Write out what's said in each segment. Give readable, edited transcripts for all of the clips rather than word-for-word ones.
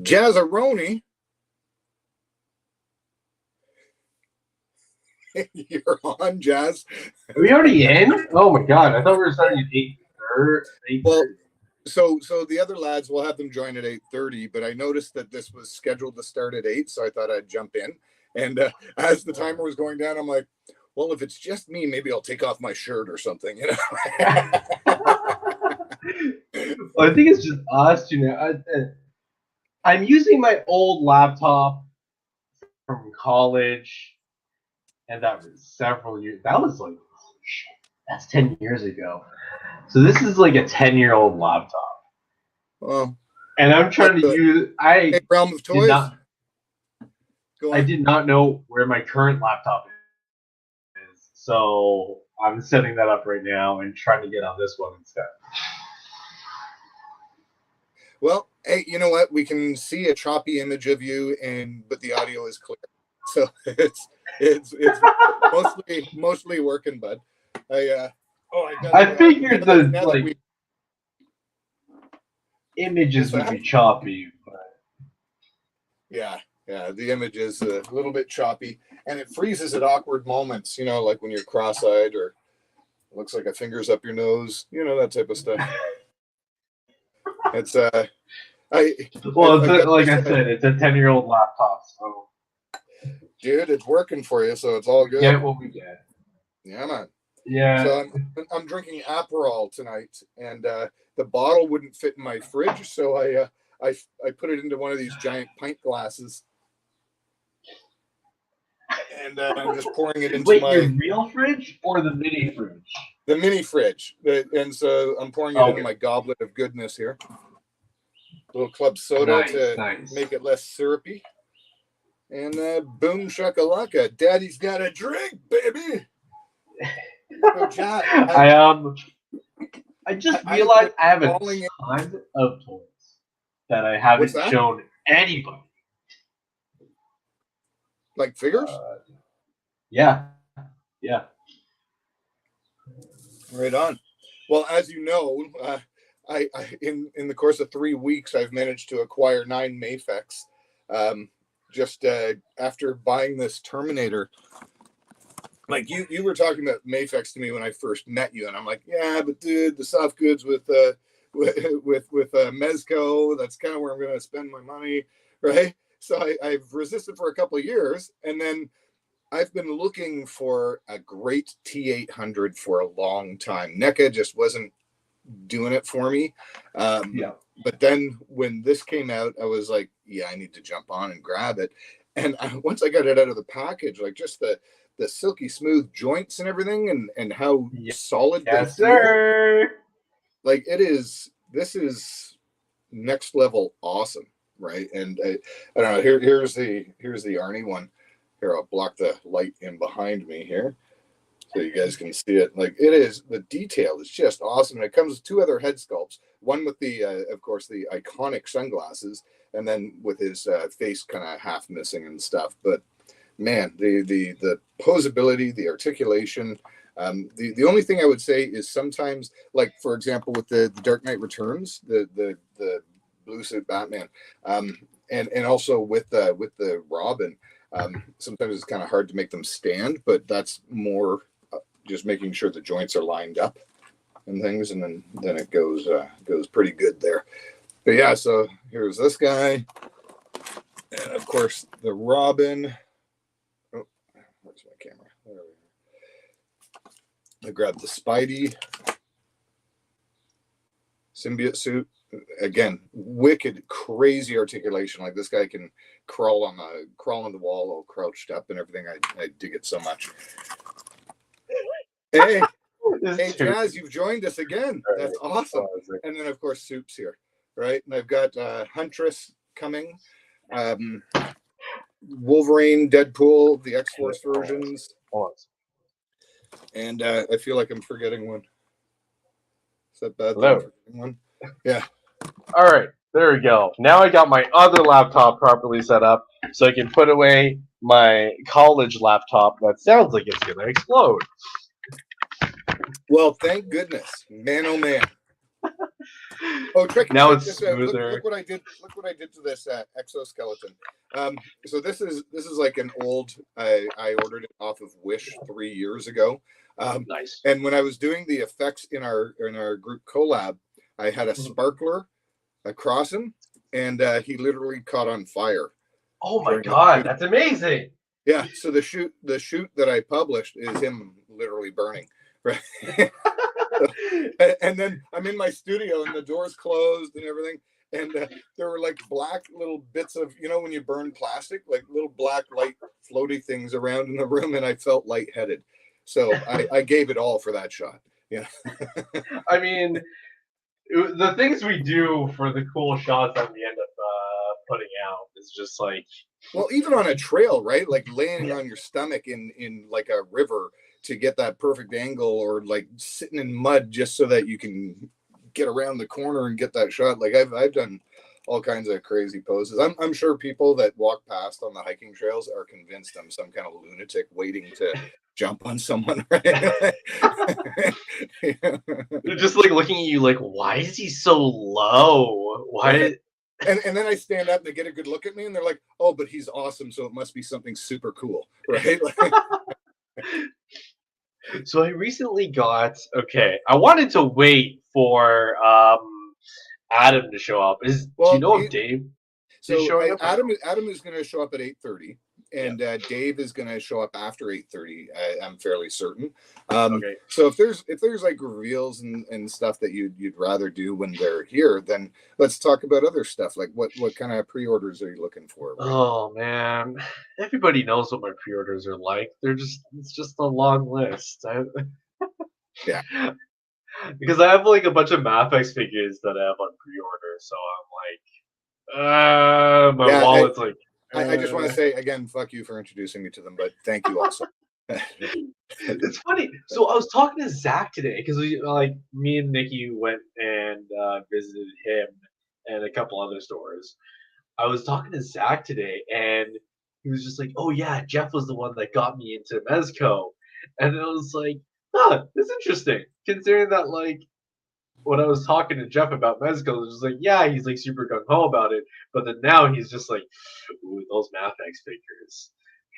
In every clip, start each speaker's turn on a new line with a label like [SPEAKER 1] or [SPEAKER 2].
[SPEAKER 1] Jazzaroni. You're on, Jazz.
[SPEAKER 2] Are we already in? Oh my god! I thought we were starting at 8:30.
[SPEAKER 1] Well, so the other lads will have them join at 8:30, but I noticed that this was scheduled to start at 8, so I thought I'd jump in. And as the timer was going down, I'm like, well, if it's just me, maybe I'll take off my shirt or something, you know.
[SPEAKER 2] Well, I think it's just us, you know. I'm using my old laptop from college, and that was several years. That was like, shit, that's 10 years ago. So this is like a 10-year-old laptop.
[SPEAKER 1] Well,
[SPEAKER 2] and I'm trying to use.
[SPEAKER 1] Realm of Toys.
[SPEAKER 2] I did not know where my current laptop is, so I'm setting that up right now and trying to get on this one instead.
[SPEAKER 1] Well, hey, you know what? We can see a choppy image of you, but the audio is clear, so it's mostly working, bud. I
[SPEAKER 2] figured the images would be choppy, but
[SPEAKER 1] yeah, the image is a little bit choppy, and it freezes at awkward moments. You know, like when you're cross-eyed or looks like a finger's up your nose. You know, that type of stuff. It's
[SPEAKER 2] like I said, it's a 10-year-old laptop, so
[SPEAKER 1] dude, it's working for you, so it's all good.
[SPEAKER 2] Get what we get.
[SPEAKER 1] Yeah, man.
[SPEAKER 2] Yeah.
[SPEAKER 1] So I'm drinking Aperol tonight, and the bottle wouldn't fit in my fridge, so I put it into one of these giant pint glasses, and I'm just pouring it into
[SPEAKER 2] your real fridge or the mini fridge?
[SPEAKER 1] The mini fridge, and so I'm pouring it into my goblet of goodness here. A little club soda to make it less syrupy, and boom shakalaka, Daddy's got a drink, baby.
[SPEAKER 2] I just realized I have a ton of toys that I haven't shown anybody.
[SPEAKER 1] Like figures?
[SPEAKER 2] Yeah.
[SPEAKER 1] Right on. Well, as you know, I in the course of 3 weeks, I've managed to acquire 9 Mafex. Just after buying this Terminator. Like you were talking about Mafex to me when I first met you, and I'm like, yeah, but dude, the soft goods with Mezco, that's kind of where I'm going to spend my money, right? So I've resisted for a couple of years, and then I've been looking for a great T800 for a long time. NECA just wasn't doing it for me. But then when this came out, I was like, yeah, I need to jump on and grab it. And once I got it out of the package, like just the silky smooth joints and everything, and how solid they feel. Like this is next level awesome, right? And I don't know. Here's the Arnie one. Here, I'll block the light in behind me here, so you guys can see it. Like it is, the detail is just awesome. And it comes with 2 other head sculpts. One with the, of course, the iconic sunglasses, and then with his face kind of half missing and stuff. But man, the posability, the articulation. The only thing I would say is sometimes, like for example, with the Dark Knight Returns, the blue suit Batman, and also with the Robin, sometimes it's kind of hard to make them stand, but that's more just making sure the joints are lined up and things, and then it goes pretty good there. But yeah, so here's this guy, and of course the Robin. Oh, where's my camera? There we go. I grabbed the Spidey symbiote suit. Again, wicked, crazy articulation. Like this guy can crawl on the wall all crouched up and everything. I dig it so much. Hey, Jazz, you've joined us again. That's awesome. And then of course Soup's here, right? And I've got Huntress coming, Wolverine, Deadpool, the X-Force versions, and I feel like I'm forgetting one. Is that bad?
[SPEAKER 2] Hello.
[SPEAKER 1] One? Yeah.
[SPEAKER 2] All right, there we go. Now I got my other laptop properly set up, so I can put away my college laptop that sounds like it's going to explode.
[SPEAKER 1] Well, thank goodness. Man, oh man. Oh, trick!
[SPEAKER 2] Now
[SPEAKER 1] Check
[SPEAKER 2] it's
[SPEAKER 1] this out. Look,
[SPEAKER 2] smoother.
[SPEAKER 1] look what I did. Look what I did to this exoskeleton. So this is like an old. I ordered it off of Wish 3 years ago.
[SPEAKER 2] Nice.
[SPEAKER 1] And when I was doing the effects in our group collab, I had a sparkler across him, and he literally caught on fire.
[SPEAKER 2] Oh my
[SPEAKER 1] during the
[SPEAKER 2] god,
[SPEAKER 1] shoot.
[SPEAKER 2] that's amazing.
[SPEAKER 1] Yeah. So the shoot that I published is him literally burning. Right. And then I'm in my studio and the door's closed and everything. And there were like black little bits of, when you burn plastic, like little black light floaty things around in the room. And I felt lightheaded. So I gave it all for that shot. Yeah.
[SPEAKER 2] I mean, the things we do for the cool shots that we end up putting out is just like.
[SPEAKER 1] Well, even on a trail, right? Like laying on your stomach in like a river to get that perfect angle, or like sitting in mud just so that you can get around the corner and get that shot. Like I've done all kinds of crazy poses. I'm sure people that walk past on the hiking trails are convinced I'm some kind of lunatic waiting to jump on someone. Right?
[SPEAKER 2] They're just like looking at you like, why is he so low? Why?
[SPEAKER 1] And then I stand up and they get a good look at me and they're like, oh, but he's awesome, so it must be something super cool, right?
[SPEAKER 2] So I recently got I wanted to wait for Adam to show up. Do you know if Dave is showing up?
[SPEAKER 1] Adam is going to show up at 8:30, and Dave is going to show up after 8:30. I'm fairly certain.
[SPEAKER 2] Okay.
[SPEAKER 1] So if there's like reveals and stuff that you'd rather do when they're here, then let's talk about other stuff. Like what kind of pre-orders are you looking for? Right?
[SPEAKER 2] Oh man, everybody knows what my pre-orders are like. It's just a long list.
[SPEAKER 1] Yeah.
[SPEAKER 2] Because I have like a bunch of Mafex figures that I have on pre-order, so I'm like, my wallet's like.
[SPEAKER 1] I just want to say again, fuck you for introducing me to them, but thank you also.
[SPEAKER 2] It's funny. So I was talking to Zach today because me and Nikki went and visited him and a couple other stores. I was talking to Zach today, and he was just like, "Oh yeah, Jeff was the one that got me into Mezco," and I was like, "Huh, that's interesting." Considering that, like, when I was talking to Jeff about Mezco, it was just like, "Yeah, he's like super gung ho about it," but then now he's just like, "Ooh, those Mafex figures."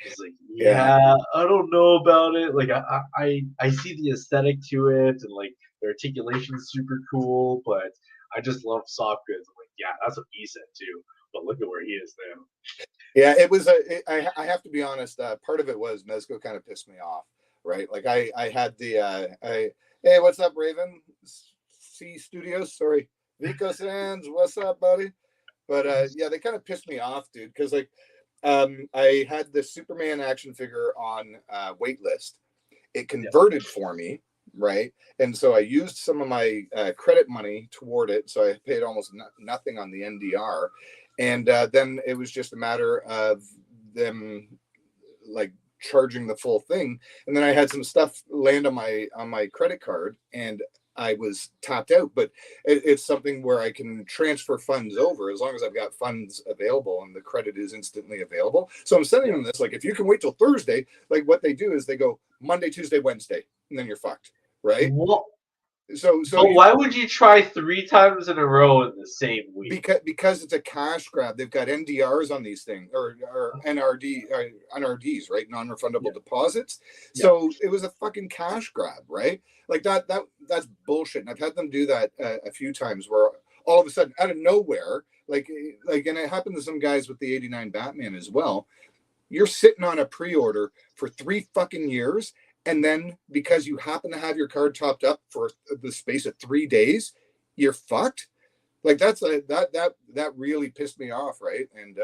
[SPEAKER 2] He's like, "Yeah, I don't know about it. Like, I see the aesthetic to it, and like the articulation is super cool, but I just love soft goods." I'm like, "Yeah, that's what he said too." But look at where he is now.
[SPEAKER 1] Yeah, it was. I have to be honest. Part of it was Mezco kind of pissed me off, right? Like I had the hey, what's up, Raven? C Studios, sorry, Vico Sands, what's up, buddy? But yeah, they kind of pissed me off, dude, because like I had the Superman action figure on waitlist. It converted for me, right? And so I used some of my credit money toward it, so I paid almost nothing on the NDR. And then it was just a matter of them like charging the full thing. And then I had some stuff land on my credit card, and I was tapped out. But it's something where I can transfer funds over as long as I've got funds available and the credit is instantly available. So I'm sending them this, like, if you can wait till Thursday, like what they do is they go Monday, Tuesday, Wednesday, and then you're fucked, right?
[SPEAKER 2] What?
[SPEAKER 1] So
[SPEAKER 2] why would you try 3 times in a row in the same week?
[SPEAKER 1] Because it's a cash grab. They've got NDRs on these things, or NRDs, right? Non-refundable deposits. So it was a fucking cash grab, right? Like that's bullshit. And I've had them do that a few times where all of a sudden out of nowhere, like, and it happened to some guys with the '89 Batman as well. You're sitting on a pre-order for 3 fucking years. And then because you happen to have your card topped up for the space of 3 days, you're fucked. Like that really pissed me off, right? And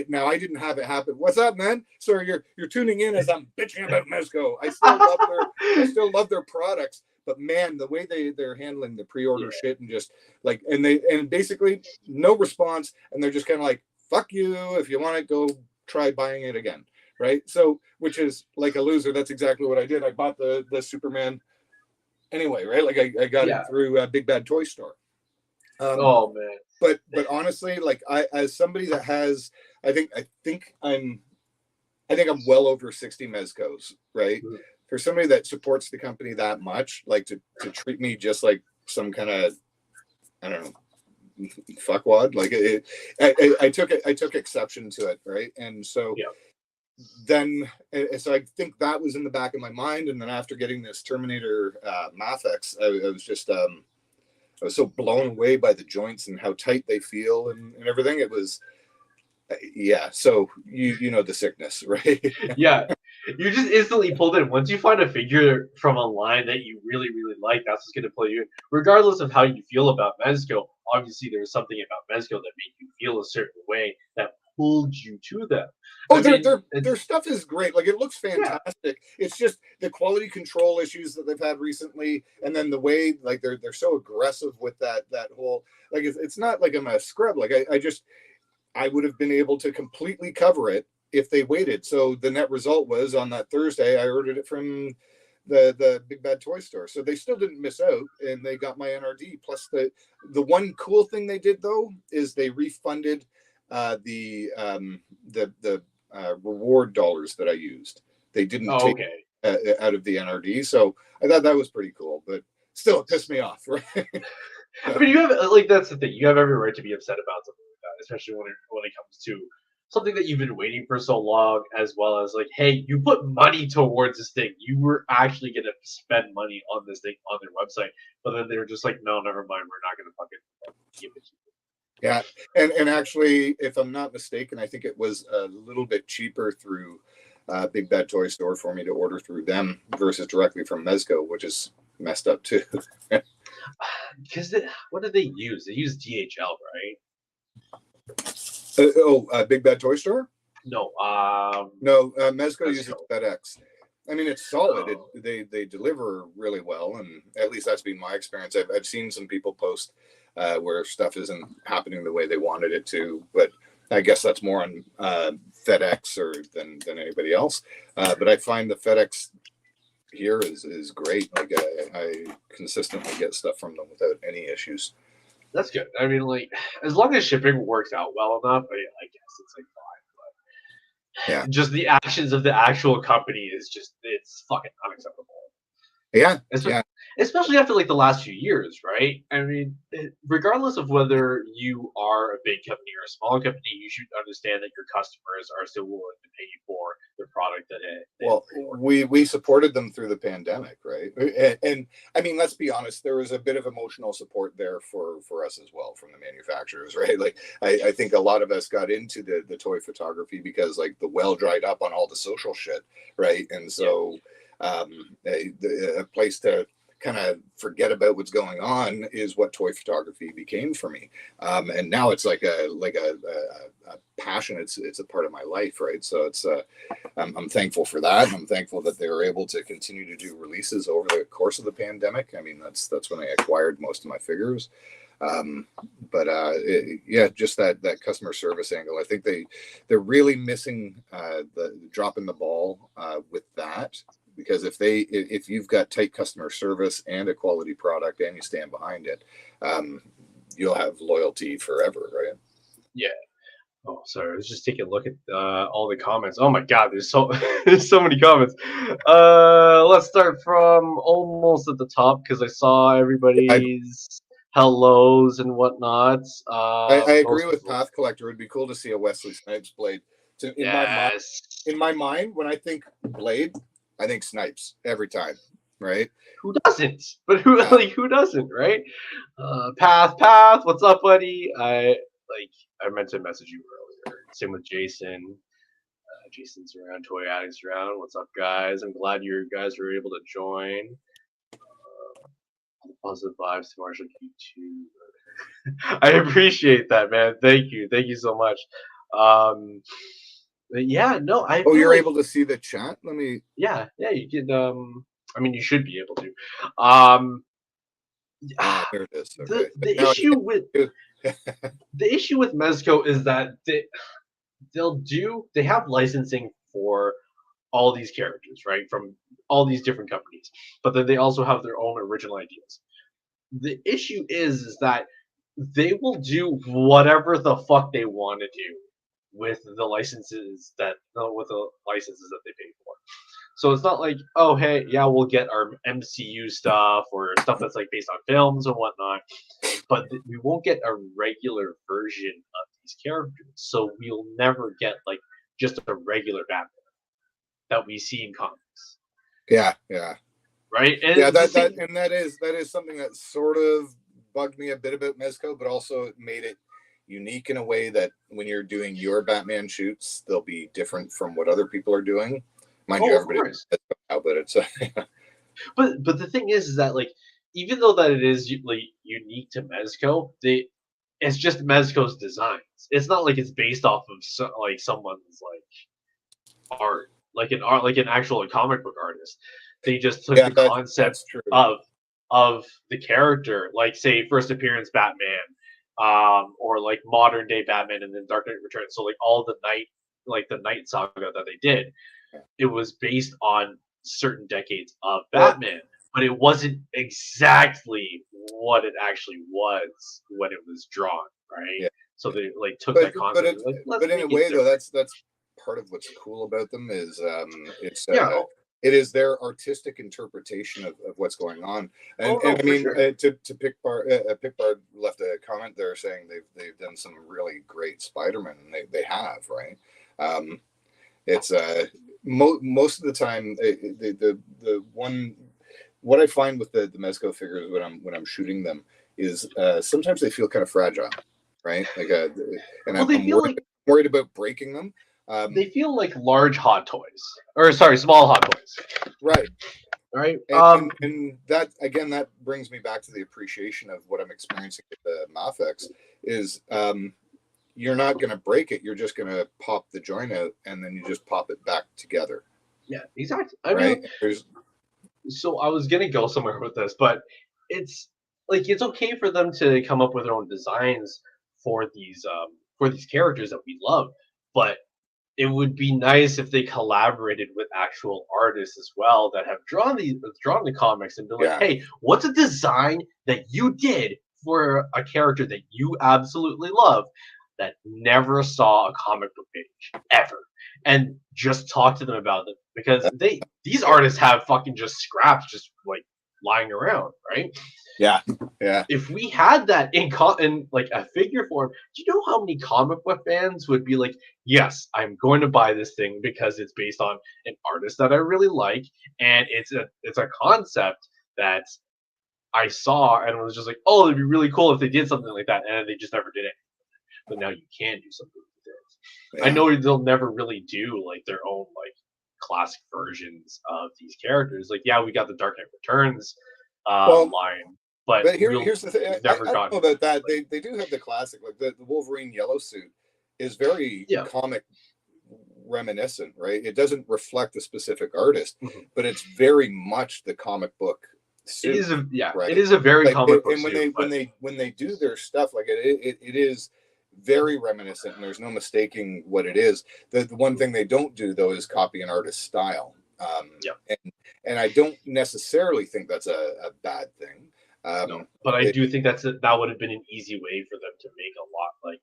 [SPEAKER 1] now I didn't have it happen. What's up, man? Sorry, you're tuning in as I'm bitching about Mezco. I still love their products, but man, the way they're handling the pre-order shit and just like and basically no response, and they're just kind of like, fuck you, if you want to go try buying it again. Right. So, which is like a loser. That's exactly what I did. I bought the Superman anyway, right? Like I got it through a Big Bad Toy Store.
[SPEAKER 2] Oh man.
[SPEAKER 1] But honestly, like as somebody that has, I think I'm well over 60 Mezcos, right? Mm-hmm. For somebody that supports the company that much, like to treat me just like some kind of, I don't know, fuckwad. Like I took exception to it, right? And so
[SPEAKER 2] Yeah.
[SPEAKER 1] then, so I think that was in the back of my mind. And then after getting this Terminator Mafex, I was just I was so blown away by the joints and how tight they feel and everything. It was, yeah. So you know the sickness, right?
[SPEAKER 2] Yeah, you just instantly pulled in. Once you find a figure from a line that you really, really like, that's what's going to pull you in. Regardless of how you feel about Mezco, obviously there's something about Mezco that made you feel a certain way that pulled you to them.
[SPEAKER 1] Oh,
[SPEAKER 2] I mean,
[SPEAKER 1] their stuff is great. Like it looks
[SPEAKER 2] yeah,
[SPEAKER 1] fantastic. It's just the quality control issues that they've had recently, and then the way like they're so aggressive with that whole like it's not like I'm a scrub. Like I just I would have been able to completely cover it if they waited. So the net result was on that Thursday I ordered it from the Big Bad Toy Store. So they still didn't miss out, and they got my NRD. Plus the one cool thing they did though is they refunded the reward dollars that I used. They didn't
[SPEAKER 2] oh,
[SPEAKER 1] take
[SPEAKER 2] okay.
[SPEAKER 1] out of the NRD, so I thought that was pretty cool. But still, it pissed me off, right?
[SPEAKER 2] I mean, you have like that's the thing. You have every right to be upset about something like that, especially when it comes to something that you've been waiting for so long, as well as like, hey, you put money towards this thing. You were actually gonna spend money on this thing on their website, but then they're just like, no, never mind. We're not gonna fucking give it to you.
[SPEAKER 1] Yeah, and actually, if I'm not mistaken, I think it was a little bit cheaper through Big Bad Toy Store for me to order through them versus directly from Mezco, which is messed up too.
[SPEAKER 2] Because what do they use? They use DHL, right?
[SPEAKER 1] Big Bad Toy Store?
[SPEAKER 2] No,
[SPEAKER 1] No, Mezco uses
[SPEAKER 2] Mezco.
[SPEAKER 1] FedEx. I mean, it's solid.
[SPEAKER 2] Oh.
[SPEAKER 1] They deliver really well, and at least that's been my experience. I've seen some people post where stuff isn't happening the way they wanted it to, but I guess that's more on FedEx or than anybody else. But I find the FedEx here is great. Like I consistently get stuff from them without any issues.
[SPEAKER 2] That's good. I mean, like, as long as shipping works out well enough, I guess it's like
[SPEAKER 1] Yeah,
[SPEAKER 2] fine. Just the actions of the actual company is just it's fucking unacceptable.
[SPEAKER 1] yeah,
[SPEAKER 2] Espe-
[SPEAKER 1] yeah.
[SPEAKER 2] Especially after like the last few years, right? I mean, regardless of whether you are a big company or a small company, you should understand that your customers are still willing to pay you for the product that they
[SPEAKER 1] Well, we supported them through the pandemic, right? And I mean, let's be honest, there was a bit of emotional support there for us as well from the manufacturers, right? Like I think a lot of us got into the toy photography because like the well dried up on all the social shit, right? And so a place to kind of forget about what's going on is what toy photography became for me, and now it's like a passion. It's a part of my life, right? So it's I'm thankful for that. I'm thankful that they were able to continue to do releases over the course of the pandemic. I mean, that's when I acquired most of my figures. But yeah, just that customer service angle. I think they're really missing the dropping the ball with that, because if you've got tight customer service and a quality product and you stand behind it, you'll have loyalty forever, right?
[SPEAKER 2] Yeah. Oh, sorry. Let's just take a look at all the comments. Oh my God, there's so there's so many comments. Let's start from almost at the top because I saw everybody's hellos and whatnot.
[SPEAKER 1] I agree
[SPEAKER 2] Most
[SPEAKER 1] with
[SPEAKER 2] people,
[SPEAKER 1] Path Collector. It'd be cool to see a Wesley Snipes blade. So
[SPEAKER 2] yes.
[SPEAKER 1] in my mind, when I think blade, I think Snipes every time, right?
[SPEAKER 2] Who doesn't? But who
[SPEAKER 1] Uh,
[SPEAKER 2] like who doesn't, right? Path, what's up, buddy? I meant to message you earlier. Same with Jason. Jason's around, Toy Addicts around. What's up, guys? I'm glad you guys were able to join. Positive vibes to Marshall Q2. I appreciate that, man. Thank you so much. But yeah, no, I
[SPEAKER 1] oh,
[SPEAKER 2] feel
[SPEAKER 1] you're
[SPEAKER 2] like
[SPEAKER 1] able to see the chat. Let me.
[SPEAKER 2] yeah, you can. I mean, you should be able to. Um,
[SPEAKER 1] There it is.
[SPEAKER 2] the
[SPEAKER 1] Okay.
[SPEAKER 2] the
[SPEAKER 1] Now I
[SPEAKER 2] issue
[SPEAKER 1] can
[SPEAKER 2] with
[SPEAKER 1] do.
[SPEAKER 2] the issue with Mezco is that they have licensing for all these characters, right, from all these different companies, but then they also have their own original ideas. The issue is that they will do whatever the fuck they want to do with the licenses that they pay for. So it's not like, oh hey, yeah, we'll get our MCU stuff or stuff that's like based on films and whatnot.
[SPEAKER 3] but we won't get a regular version of these characters. So we'll never get like just a regular Batman that we see in comics,
[SPEAKER 1] Yeah,
[SPEAKER 3] right? And
[SPEAKER 1] yeah.
[SPEAKER 3] it's the
[SPEAKER 1] That is something that sort of bugged me a bit about Mezco, but also it made it unique in a way that when you're doing your Batman shoots, they'll be different from what other people are doing. Mind you,
[SPEAKER 3] of
[SPEAKER 1] everybody
[SPEAKER 3] course.
[SPEAKER 1] knows how, but it's
[SPEAKER 3] But the thing is that like even though that it is like unique to Mezco, it's just Mezco's designs. It's not like it's based off of like someone's like art, like an actual comic book artist. They just took
[SPEAKER 1] yeah,
[SPEAKER 3] the concept
[SPEAKER 1] that's true.
[SPEAKER 3] of the character, like say first appearance Batman, or like modern day Batman, and then Dark Knight Returns. So like all the Night Saga that they did, it was based on certain decades of Batman, but it wasn't exactly what it actually was when it was drawn, right?
[SPEAKER 1] Yeah.
[SPEAKER 3] So they like took that concept.
[SPEAKER 1] But in a way, though, that's part of what's cool about them is it is their artistic interpretation of what's going on. And I mean,
[SPEAKER 3] sure.
[SPEAKER 1] to Pickbard left a comment there saying they've done some really great Spider-Man, and they have, right. It's most of the time the one what I find with the Mezco figures when I'm shooting them is sometimes they feel kind of fragile, right? Like and I'm worried about breaking them.
[SPEAKER 3] They feel like large hot toys, or sorry, small hot toys.
[SPEAKER 1] Right.
[SPEAKER 3] Right.
[SPEAKER 1] And that again, that brings me back to the appreciation of what I'm experiencing with the Mafex is you're not going to break it. You're just going to pop the joint out and then you just pop it back together.
[SPEAKER 3] Yeah, exactly. I mean, so I was going to go somewhere with this, but it's like, it's okay for them to come up with their own designs for these characters that we love, but it would be nice if they collaborated with actual artists as well that have drawn the comics and be like, hey, what's a design that you did for a character that you absolutely love that never saw a comic book page ever, and just talk to them about it, because these artists have fucking just scraps just like lying around, right?
[SPEAKER 1] Yeah.
[SPEAKER 3] If we had that in like a figure form, do you know how many comic book fans would be like, yes, I'm going to buy this thing because it's based on an artist that I really like, and it's a concept that I saw and was just like, oh, it'd be really cool if they did something like that, and they just never did it. But now you can do something with it. Yeah. I know they'll never really do like their own like classic versions of these characters. Like, yeah, we got the Dark Knight Returns line. But
[SPEAKER 1] here's the thing. I don't know about that. They do have the classic, like the Wolverine yellow suit is very comic reminiscent, right? It doesn't reflect a specific artist, but it's very much the comic book suit.
[SPEAKER 3] It is a very like, comic book
[SPEAKER 1] and
[SPEAKER 3] suit.
[SPEAKER 1] When they do their stuff, like it is very reminiscent, and there's no mistaking what it is. The one thing they don't do though is copy an artist's style. And I don't necessarily think that's a bad thing.
[SPEAKER 3] No, but I do think that would have been an easy way for them to make a lot like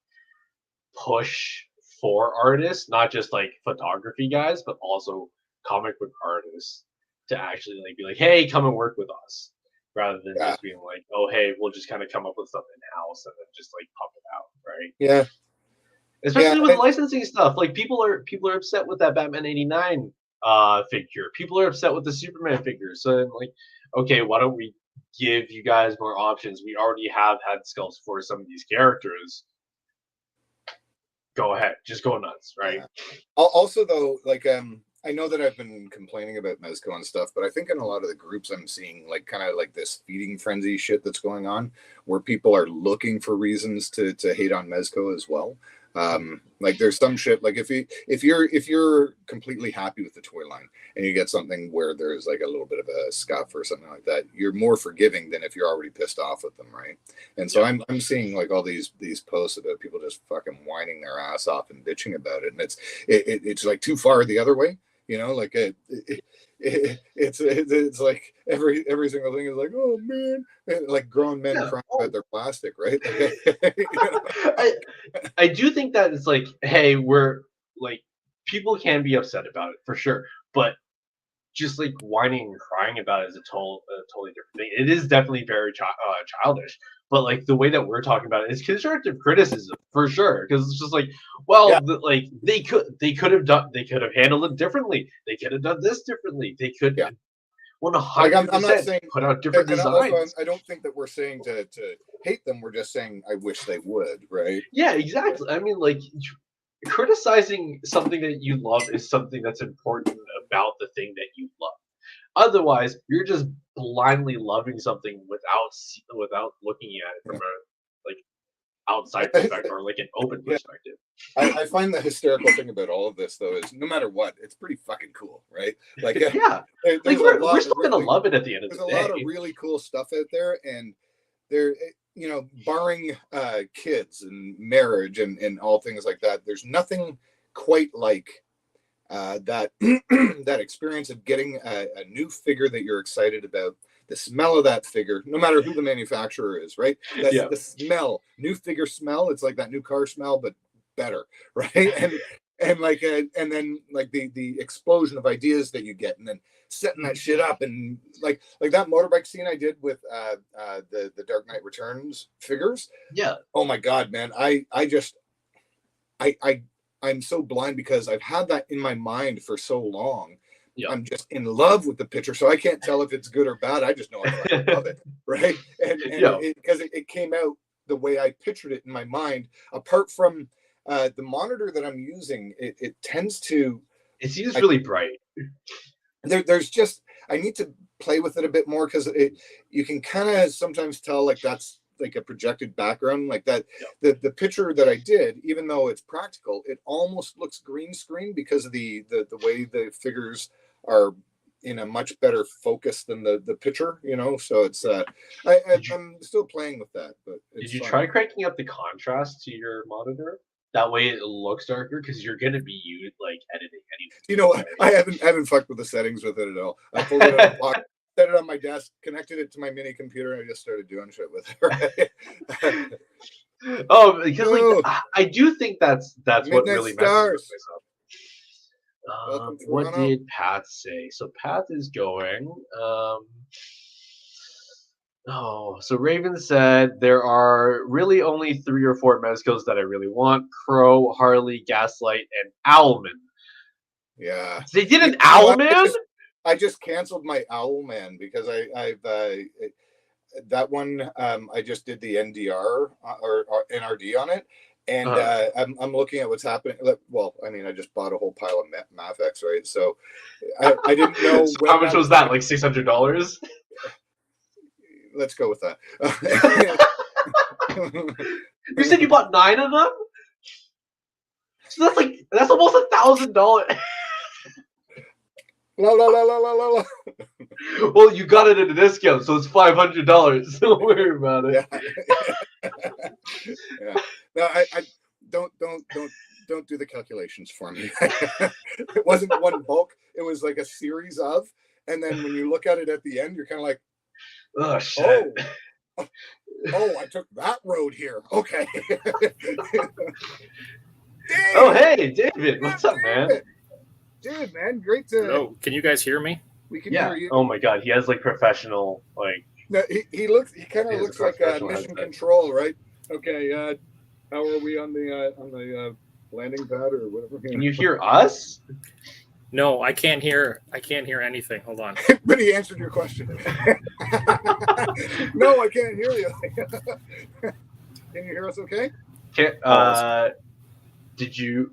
[SPEAKER 3] push for artists, not just like photography guys, but also comic book artists to actually like be like, hey, come and work with us, rather than just being like, oh, hey, we'll just kind of come up with stuff in house and then just like pump it out, right?
[SPEAKER 1] Yeah.
[SPEAKER 3] Especially with licensing stuff, like people are upset with that Batman '89 figure. People are upset with the Superman figure. So like, okay, why don't we give you guys more options? We already have had sculpts for some of these characters. Go ahead, just go nuts, right?
[SPEAKER 1] Yeah. Also, though, like I know that I've been complaining about Mezco and stuff, but I think in a lot of the groups I'm seeing like kind of like this feeding frenzy shit that's going on, where people are looking for reasons to hate on Mezco as well. Like there's some shit like if you're completely happy with the toy line and you get something where there's like a little bit of a scuff or something like that, you're more forgiving than if you're already pissed off with them, right? And so I'm seeing like all these posts about people just fucking whining their ass off and bitching about it, and it's like too far the other way, you know, like it's like every single thing is like, oh man, like grown men crying about their plastic, right?
[SPEAKER 3] I do think that it's like, hey, we're like, people can be upset about it for sure, but just like whining and crying about it is a totally different thing. It is definitely very childish, but like the way that we're talking about it is constructive criticism for sure. Because it's just like, well,
[SPEAKER 1] Yeah.
[SPEAKER 3] like they could have handled it differently. They could have done this differently. They could.
[SPEAKER 1] Yeah.
[SPEAKER 3] 100%
[SPEAKER 1] I'm not saying
[SPEAKER 3] put out different
[SPEAKER 1] and also,
[SPEAKER 3] designs.
[SPEAKER 1] I don't think that we're saying to hate them. We're just saying I wish they would, right?
[SPEAKER 3] Yeah, exactly. I mean, like criticizing something that you love is something that's important about the thing that you love. Otherwise, you're just blindly loving something without looking at it from a like outside perspective or like an open
[SPEAKER 1] Yeah.
[SPEAKER 3] perspective.
[SPEAKER 1] I find the hysterical thing about all of this though is no matter what, it's pretty fucking cool, right? Like
[SPEAKER 3] Yeah,
[SPEAKER 1] there's
[SPEAKER 3] like
[SPEAKER 1] a
[SPEAKER 3] we're
[SPEAKER 1] lot
[SPEAKER 3] still
[SPEAKER 1] of
[SPEAKER 3] gonna
[SPEAKER 1] really,
[SPEAKER 3] love it at the end of
[SPEAKER 1] there's
[SPEAKER 3] the
[SPEAKER 1] a
[SPEAKER 3] day.
[SPEAKER 1] lot of really cool stuff out there, and there, you know, barring kids and marriage and all things like that, there's nothing quite like that that experience of getting a new figure that you're excited about. The smell of that figure, no matter who the manufacturer is, right? That's
[SPEAKER 3] Yeah.
[SPEAKER 1] the smell, new figure smell. It's like that new car smell, but better, right? And like and then like the explosion of ideas that you get, and then setting that shit up, and like that motorbike scene I did with the Dark Knight Returns figures.
[SPEAKER 3] Yeah,
[SPEAKER 1] Oh my god, man! I'm so blind because I've had that in my mind for so long.
[SPEAKER 3] Yeah.
[SPEAKER 1] I'm just in love with the picture, so I can't tell if it's good or bad. I just know I fucking love it, right? And
[SPEAKER 3] Yeah.
[SPEAKER 1] because it came out the way I pictured it in my mind. Apart from the monitor that I'm using, it tends to.
[SPEAKER 3] it seems really bright.
[SPEAKER 1] There's just I need to play with it a bit more because you can kind of sometimes tell like that's like a projected background like that. The picture that I did, even though it's practical, it almost looks green screen because of the way the figures are in a much better focus than the picture, you know. So it's I'm still playing with that, but
[SPEAKER 3] Did you
[SPEAKER 1] fun.
[SPEAKER 3] try cranking up the contrast to your monitor? That way it looks darker because you're gonna be like editing anyway.
[SPEAKER 1] You know what? I haven't fucked with the settings with it at all. I pulled it out of the pocket, set it on my desk, connected it to my mini computer, and I just started doing shit with it. Right?
[SPEAKER 3] Oh, because
[SPEAKER 1] Ooh.
[SPEAKER 3] like I do think that's what
[SPEAKER 1] Midnight
[SPEAKER 3] really
[SPEAKER 1] Stars.
[SPEAKER 3] messes with
[SPEAKER 1] Welcome,
[SPEAKER 3] myself. What
[SPEAKER 1] Toronto.
[SPEAKER 3] did Pat say? So Pat is going. Oh, so Raven said there are really only 3 or 4 Mezcos that I really want: Crow, Harley, Gaslight, and Owlman.
[SPEAKER 1] Yeah.
[SPEAKER 3] They did an
[SPEAKER 1] You know,
[SPEAKER 3] Owlman?
[SPEAKER 1] I just canceled my Owlman because I've that one I just did the NDR or NRD on it, and I'm looking at what's happening. Well, I mean, I just bought a whole pile of Mafex, right? So I didn't know
[SPEAKER 3] So how much was that? Like $600?
[SPEAKER 1] Let's go with that.
[SPEAKER 3] You said you bought 9 of them? So that's almost $1,000.
[SPEAKER 1] La la la la la la la.
[SPEAKER 3] Well, you got it at a discount, so it's $500. Don't worry about it.
[SPEAKER 1] Yeah. Yeah. No, I don't do the calculations for me. It wasn't one bulk. It was like a series of, and then when you look at it at the end, you're kind of like,
[SPEAKER 3] Oh shit.
[SPEAKER 1] oh, I took that road here. Okay.
[SPEAKER 3] Oh hey, David, what's up, man?
[SPEAKER 1] Dude, man, great to.
[SPEAKER 4] Hello, can you guys hear me?
[SPEAKER 1] We can
[SPEAKER 3] Yeah.
[SPEAKER 1] hear you.
[SPEAKER 3] Oh my god, he has like professional like.
[SPEAKER 1] No, he kind of
[SPEAKER 3] He has
[SPEAKER 1] looks
[SPEAKER 3] a
[SPEAKER 1] like
[SPEAKER 3] professional
[SPEAKER 1] mission
[SPEAKER 3] headset.
[SPEAKER 1] control, right? Okay, how are we on the landing pad or whatever?
[SPEAKER 3] Can you hear us?
[SPEAKER 4] No, I can't hear anything. Hold on.
[SPEAKER 1] But he answered your question. No, I can't hear you. Can you hear us okay?
[SPEAKER 3] Did you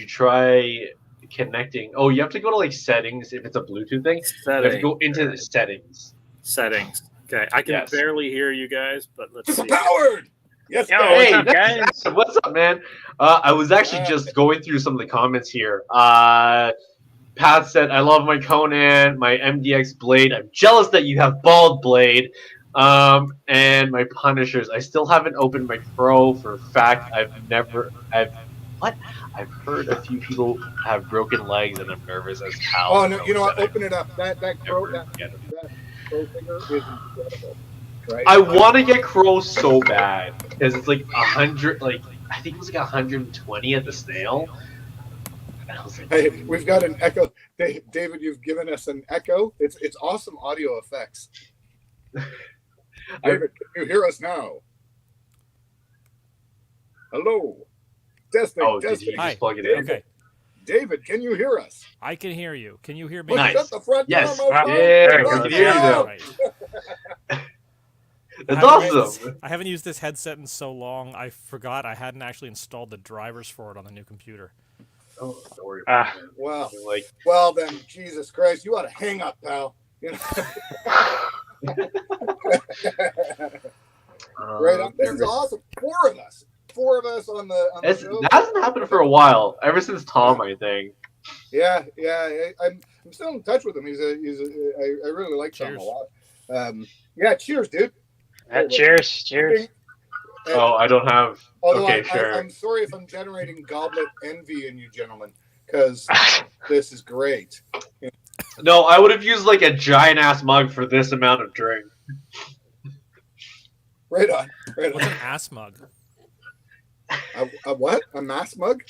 [SPEAKER 3] try connecting? Oh, you have to go to like settings if it's a Bluetooth thing. You have to go into the settings.
[SPEAKER 4] Settings. Okay, I can
[SPEAKER 3] Yes.
[SPEAKER 4] barely hear you guys, but let's see.
[SPEAKER 1] Powered. Yes.
[SPEAKER 4] Yo,
[SPEAKER 1] guys.
[SPEAKER 4] what's up,
[SPEAKER 3] that's-
[SPEAKER 4] guys?
[SPEAKER 3] What's up, man? I was actually just going through some of the comments here. Pat said, "I love my Conan, my MDX Blade. I'm jealous that you have Bald Blade, and my Punishers. I still haven't opened my Crow for a fact. I've heard a few people have broken legs, and I'm nervous as how."
[SPEAKER 1] Oh no! You know what? Open it up. That crow figure is incredible. Right?
[SPEAKER 3] I want to get Crow so bad because it's like 100. Like I think it was like 120 at the snail. I was like,
[SPEAKER 1] Hey, we've got an echo. David, you've given us an echo. It's awesome audio effects. David, can you hear us now? Hello. Testing,
[SPEAKER 3] oh, did
[SPEAKER 1] testing.
[SPEAKER 3] you
[SPEAKER 5] Hi.
[SPEAKER 3] just plug it in?
[SPEAKER 5] Okay,
[SPEAKER 1] David, can you hear us?
[SPEAKER 5] I can hear you. Can you hear me?
[SPEAKER 1] Look,
[SPEAKER 3] Nice.
[SPEAKER 1] shut the front
[SPEAKER 3] Yes.
[SPEAKER 1] door, Mofo.
[SPEAKER 3] Yeah,
[SPEAKER 1] Let's
[SPEAKER 3] we can hear you
[SPEAKER 1] go.
[SPEAKER 3] now.
[SPEAKER 5] Right.
[SPEAKER 3] That's
[SPEAKER 5] I haven't
[SPEAKER 3] awesome.
[SPEAKER 5] used- I haven't used this headset in so long. I forgot I hadn't actually installed the drivers for it on the new computer.
[SPEAKER 3] Oh, don't worry about it.
[SPEAKER 1] Wow.
[SPEAKER 3] Like,
[SPEAKER 1] Well then, Jesus Christ, you ought to hang up, pal. You know? Right on. This is awesome. Four of us on the show.
[SPEAKER 3] That hasn't happened for a while. Ever since Tom, I think.
[SPEAKER 1] Yeah. I'm still in touch with him. I really like Tom
[SPEAKER 5] Cheers.
[SPEAKER 1] a lot. Yeah, cheers, dude.
[SPEAKER 6] Cheers.
[SPEAKER 1] And-
[SPEAKER 3] Oh, I don't have.
[SPEAKER 1] Although
[SPEAKER 3] Okay, sure.
[SPEAKER 1] I'm sorry if I'm generating goblet envy in you gentlemen, because this is great.
[SPEAKER 3] No, I would have used like a giant ass mug for this amount of drink.
[SPEAKER 1] Right on.
[SPEAKER 5] What's an ass mug?
[SPEAKER 1] A what? A mass mug?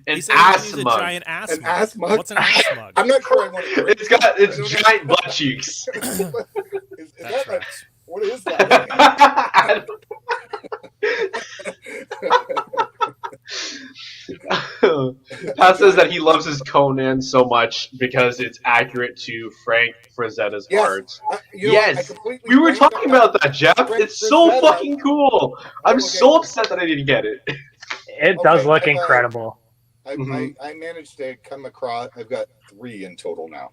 [SPEAKER 3] An
[SPEAKER 5] He said you can
[SPEAKER 3] ass
[SPEAKER 5] use a
[SPEAKER 3] mug.
[SPEAKER 5] giant ass
[SPEAKER 1] An
[SPEAKER 5] mug.
[SPEAKER 1] ass mug?
[SPEAKER 5] What's an ass mug?
[SPEAKER 1] I'm not sure I want to drink.
[SPEAKER 3] It's
[SPEAKER 1] I don't
[SPEAKER 3] giant butt cheeks.
[SPEAKER 1] Is
[SPEAKER 5] That
[SPEAKER 1] that like,
[SPEAKER 5] tracks.
[SPEAKER 1] what is that?
[SPEAKER 3] Pat says that he loves his Conan so much because it's accurate to Frank Frazetta's
[SPEAKER 1] Yes.
[SPEAKER 3] art.
[SPEAKER 1] You know what? I
[SPEAKER 3] Yes,
[SPEAKER 1] completely
[SPEAKER 3] we were
[SPEAKER 1] blanked on
[SPEAKER 3] talking about that, Jeff.
[SPEAKER 1] Frank
[SPEAKER 3] It's so
[SPEAKER 1] Frazetta.
[SPEAKER 3] fucking cool. I'm
[SPEAKER 1] Okay.
[SPEAKER 3] so upset that I didn't get it.
[SPEAKER 6] It does
[SPEAKER 1] Okay,
[SPEAKER 6] look
[SPEAKER 1] I've,
[SPEAKER 6] incredible.
[SPEAKER 1] I managed to come across. I've got 3 in total now.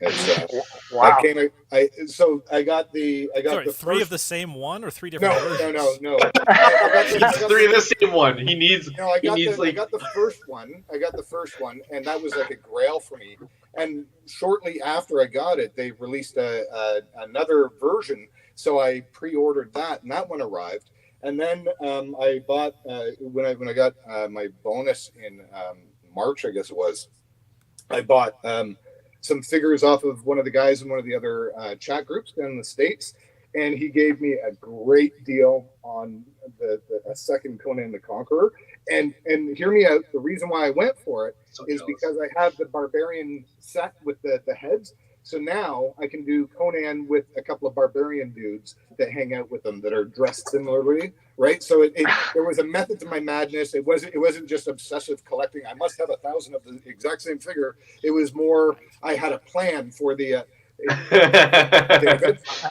[SPEAKER 1] It's,
[SPEAKER 6] Wow.
[SPEAKER 1] I got the
[SPEAKER 5] Sorry,
[SPEAKER 1] the
[SPEAKER 5] 3
[SPEAKER 1] first,
[SPEAKER 5] of the same one or 3 different versions?
[SPEAKER 1] no. I got
[SPEAKER 3] It's 3 of the same one. He needs.
[SPEAKER 1] No, I
[SPEAKER 3] He
[SPEAKER 1] got
[SPEAKER 3] needs,
[SPEAKER 1] the I
[SPEAKER 3] like-
[SPEAKER 1] got the first one. I got the first one, and that was like a grail for me. And shortly after I got it, they released another version, so I pre-ordered that, and that one arrived. And then I bought when I got my bonus in March, I guess it was. I bought some figures off of one of the guys in one of the other chat groups down in the States, and he gave me a great deal on a second Conan the Conqueror. And hear me out. The reason why I went for it
[SPEAKER 3] So
[SPEAKER 1] is
[SPEAKER 3] jealous.
[SPEAKER 1] because I have the barbarian set with the heads. So now I can do Conan with a couple of barbarian dudes that hang out with them that are dressed similarly, right? So there was a method to my madness. It wasn't just obsessive collecting. I must have 1,000 of the exact same figure. It was more. I had a plan for the.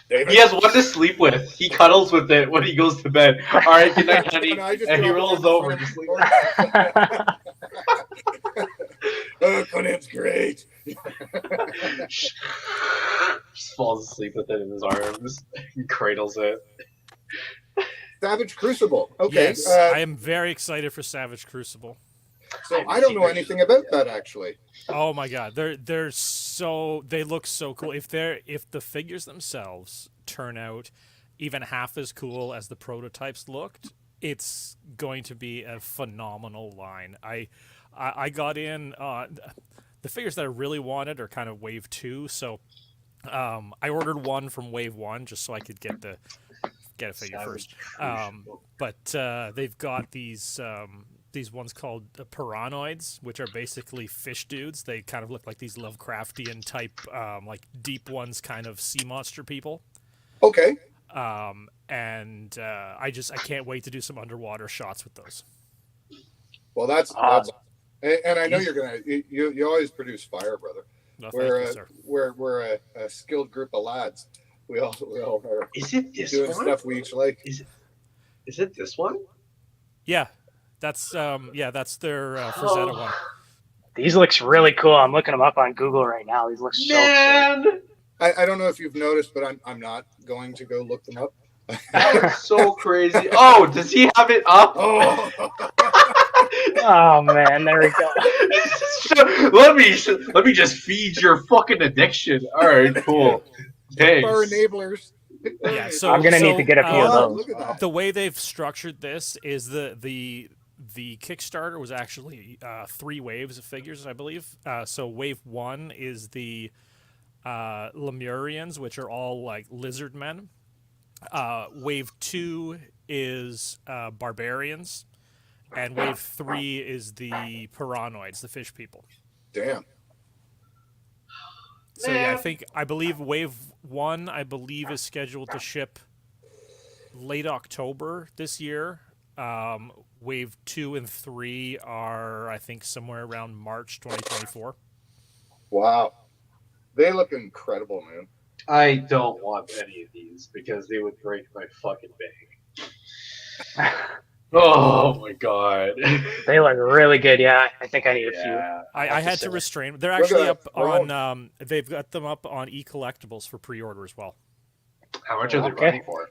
[SPEAKER 1] David.
[SPEAKER 3] He has one to sleep with. He cuddles with it when he goes to bed. All right, good night, honey.
[SPEAKER 1] No, I just
[SPEAKER 3] And he
[SPEAKER 1] drop it
[SPEAKER 3] rolls
[SPEAKER 1] on the
[SPEAKER 3] over
[SPEAKER 1] front
[SPEAKER 3] to
[SPEAKER 1] of
[SPEAKER 3] sleep.
[SPEAKER 1] the Oh, Conan's great.
[SPEAKER 3] Just falls asleep with it in his arms. He cradles it.
[SPEAKER 1] Savage Crucible. Okay.
[SPEAKER 5] Yes, I am very excited for Savage Crucible.
[SPEAKER 1] So I don't know anything about that actually.
[SPEAKER 5] Oh my god, they look so cool. If the figures themselves turn out even half as cool as the prototypes looked, it's going to be a phenomenal line. I got in the figures that I really wanted are kind of wave 2, so I ordered one from wave 1 just so I could get a figure first. But they've got these ones called Piranoids, which are basically fish dudes. They kind of look like these Lovecraftian type, like deep ones, kind of sea monster people.
[SPEAKER 1] Okay.
[SPEAKER 5] And I can't wait to do some underwater shots with those.
[SPEAKER 1] Well, that's and I know you're gonna you always produce fire, brother.
[SPEAKER 5] No, thank you, sir.
[SPEAKER 1] We're a skilled group of lads. We all are
[SPEAKER 3] Is it this
[SPEAKER 1] doing
[SPEAKER 3] one?
[SPEAKER 1] stuff we each like.
[SPEAKER 3] Is it this one?
[SPEAKER 5] Yeah, that's their Frazetta one.
[SPEAKER 6] These looks really cool. I'm looking them up on Google right now. These look so sick.
[SPEAKER 3] Man,
[SPEAKER 1] I don't know if you've noticed, but I'm not going to go look them up.
[SPEAKER 3] that looks so crazy. Oh, does he have it up?
[SPEAKER 1] Oh,
[SPEAKER 6] Oh man, there we go.
[SPEAKER 3] let me just feed your fucking addiction. All right, cool. Thanks.
[SPEAKER 1] our enablers.
[SPEAKER 5] Yeah, so
[SPEAKER 6] I'm gonna need to get a few of
[SPEAKER 1] Oh,
[SPEAKER 6] those.
[SPEAKER 1] look at that.
[SPEAKER 5] The way they've structured this is the Kickstarter was actually 3 waves of figures, I believe. So wave 1 is the Lemurians, which are all like lizard men. Wave 2 is barbarians, and wave 3 is the Piranoids, the fish people.
[SPEAKER 1] Damn.
[SPEAKER 5] So yeah,
[SPEAKER 3] Man.
[SPEAKER 5] I believe wave 1 is scheduled to ship late October this year. Wave 2 and 3 are, I think, somewhere around March 2024.
[SPEAKER 1] Wow. They look incredible, man.
[SPEAKER 3] I don't want any of these because they would break my fucking bank. Oh my god.
[SPEAKER 6] They look really good. Yeah, I think I need a few.
[SPEAKER 3] Yeah.
[SPEAKER 5] I had
[SPEAKER 6] say.
[SPEAKER 5] to restrain. They're
[SPEAKER 1] Look at
[SPEAKER 5] actually
[SPEAKER 1] that
[SPEAKER 5] up
[SPEAKER 1] throne.
[SPEAKER 5] on. They've got them up on eCollectibles for pre-order as well.
[SPEAKER 3] How much are they
[SPEAKER 6] Okay.
[SPEAKER 3] running for?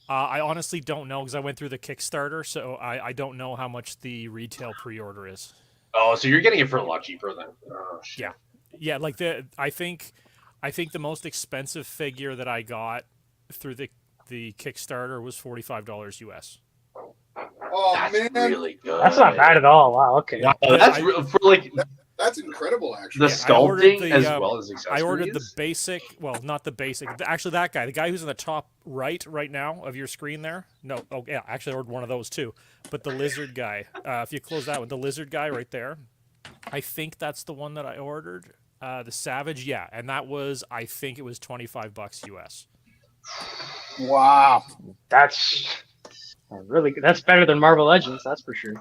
[SPEAKER 5] I honestly don't know because I went through the Kickstarter, so I don't know how much the retail pre-order is.
[SPEAKER 3] Oh, so you're getting it for a lot cheaper then. Oh, shit.
[SPEAKER 5] Yeah. Yeah, like I think the most expensive figure that I got through the Kickstarter was $45 US.
[SPEAKER 1] Oh,
[SPEAKER 3] That's
[SPEAKER 1] man.
[SPEAKER 3] really good.
[SPEAKER 6] That's not bad at all. Wow. Okay.
[SPEAKER 3] Wow, that's for like
[SPEAKER 1] That's incredible, actually.
[SPEAKER 3] the
[SPEAKER 5] I ordered
[SPEAKER 3] sculpting
[SPEAKER 5] the,
[SPEAKER 3] as
[SPEAKER 5] um,
[SPEAKER 3] well as accessories.
[SPEAKER 5] I ordered the basic, well, not the basic. Actually, that guy, the guy who's in the top right now of your screen there. No, oh yeah, actually, I ordered one of those too. But the lizard guy, if you close that one, the lizard guy right there, I think that's the one that I ordered. The Savage, yeah, and that was, I think it was $25 US.
[SPEAKER 1] Wow.
[SPEAKER 6] That's really good. That's better than Marvel Legends. That's for sure.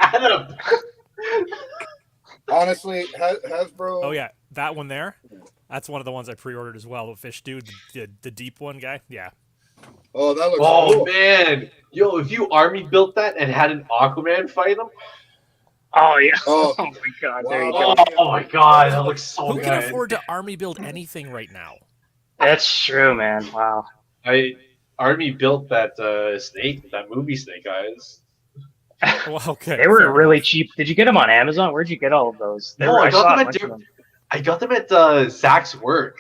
[SPEAKER 3] Adam.
[SPEAKER 1] Honestly, Hasbro.
[SPEAKER 5] Oh yeah, that one there. That's one of the ones I pre-ordered as well. The Fish Dude, the deep one guy. Yeah.
[SPEAKER 1] Oh, that looks
[SPEAKER 3] Oh
[SPEAKER 1] cool.
[SPEAKER 3] man, yo, if you army built that and had an Aquaman fight him,
[SPEAKER 6] Oh yeah.
[SPEAKER 1] Oh.
[SPEAKER 6] Oh, my god.
[SPEAKER 1] Wow.
[SPEAKER 6] There you
[SPEAKER 3] oh,
[SPEAKER 6] go.
[SPEAKER 3] my god, that looks so
[SPEAKER 5] Who
[SPEAKER 3] good.
[SPEAKER 5] can afford to army build anything right now?
[SPEAKER 6] That's true, man. Wow.
[SPEAKER 3] Army built that snake, that movie Snake Eyes.
[SPEAKER 5] Well, okay.
[SPEAKER 6] They were
[SPEAKER 5] fair
[SPEAKER 6] really
[SPEAKER 5] enough.
[SPEAKER 6] cheap. Did you get them on Amazon? Where'd you get all of those? They
[SPEAKER 3] No,
[SPEAKER 6] were,
[SPEAKER 3] I got
[SPEAKER 6] saw
[SPEAKER 3] them
[SPEAKER 6] a
[SPEAKER 3] at
[SPEAKER 6] bunch of them.
[SPEAKER 3] I got them at Zach's work.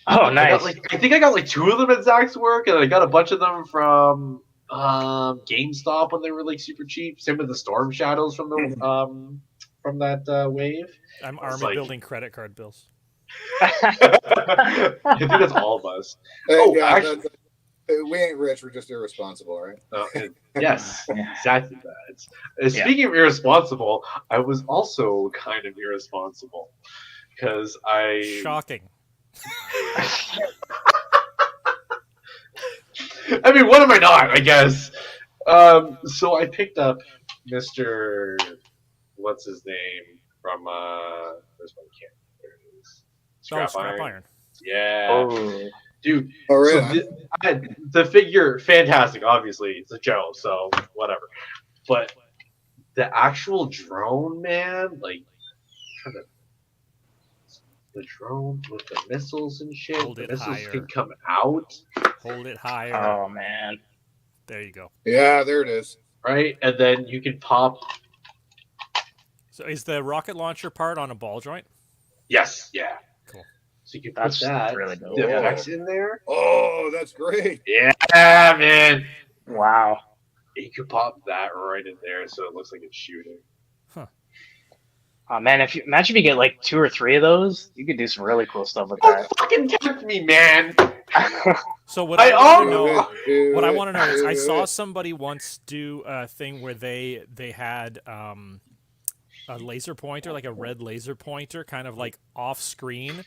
[SPEAKER 6] Oh,
[SPEAKER 3] I
[SPEAKER 6] nice.
[SPEAKER 3] think I got like 2 of them at Zach's work, and I got a bunch of them from GameStop when they were like super cheap. Same with the Storm Shadows from the from that wave.
[SPEAKER 5] I'm
[SPEAKER 3] It's
[SPEAKER 5] army
[SPEAKER 3] like-
[SPEAKER 5] building credit card bills.
[SPEAKER 3] I think that's all of us.
[SPEAKER 1] Hey,
[SPEAKER 3] Oh,
[SPEAKER 1] yeah,
[SPEAKER 3] actually-
[SPEAKER 1] we ain't rich. We're just irresponsible, right?
[SPEAKER 3] Yes,
[SPEAKER 6] Yeah.
[SPEAKER 3] exactly that. Speaking of irresponsible, I was also kind of irresponsible because I.
[SPEAKER 5] Shocking.
[SPEAKER 3] I mean, what am I not? I guess. So I picked up Mr. What's his name from where's my camera? There it is.
[SPEAKER 5] Scrap iron.
[SPEAKER 3] Yeah,
[SPEAKER 6] Oh.
[SPEAKER 3] dude.
[SPEAKER 1] Oh,
[SPEAKER 3] So
[SPEAKER 1] really?
[SPEAKER 3] the figure, fantastic. Obviously, it's a Joe, so whatever. But the actual drone, man, like, kind of the drone with the missiles and shit.
[SPEAKER 5] Hold
[SPEAKER 3] the
[SPEAKER 5] it
[SPEAKER 3] missiles
[SPEAKER 5] higher.
[SPEAKER 3] can come out,
[SPEAKER 5] Hold it higher.
[SPEAKER 6] Oh man.
[SPEAKER 5] There you go.
[SPEAKER 1] Yeah, there it is.
[SPEAKER 3] right? And then you can pop.
[SPEAKER 5] So is the rocket launcher part on a ball joint?
[SPEAKER 3] Yes, yeah.
[SPEAKER 5] Cool.
[SPEAKER 3] So you can
[SPEAKER 6] That's
[SPEAKER 3] put that
[SPEAKER 6] really dope.
[SPEAKER 3] the
[SPEAKER 1] Yeah.
[SPEAKER 3] effects in there.
[SPEAKER 1] Oh, that's great.
[SPEAKER 3] Yeah, man.
[SPEAKER 6] Wow.
[SPEAKER 3] You can pop that right in there, so it looks like it's shooting.
[SPEAKER 6] Oh man, imagine if you get like 2 or 3 of those, you could do some really cool stuff with
[SPEAKER 3] Oh,
[SPEAKER 6] that.
[SPEAKER 3] fucking tempt me, man.
[SPEAKER 5] So what
[SPEAKER 3] I
[SPEAKER 5] I, want to
[SPEAKER 3] own-
[SPEAKER 5] know, what I want to know is, I saw somebody once do a thing where they had a laser pointer, like a red laser pointer, kind of like off screen,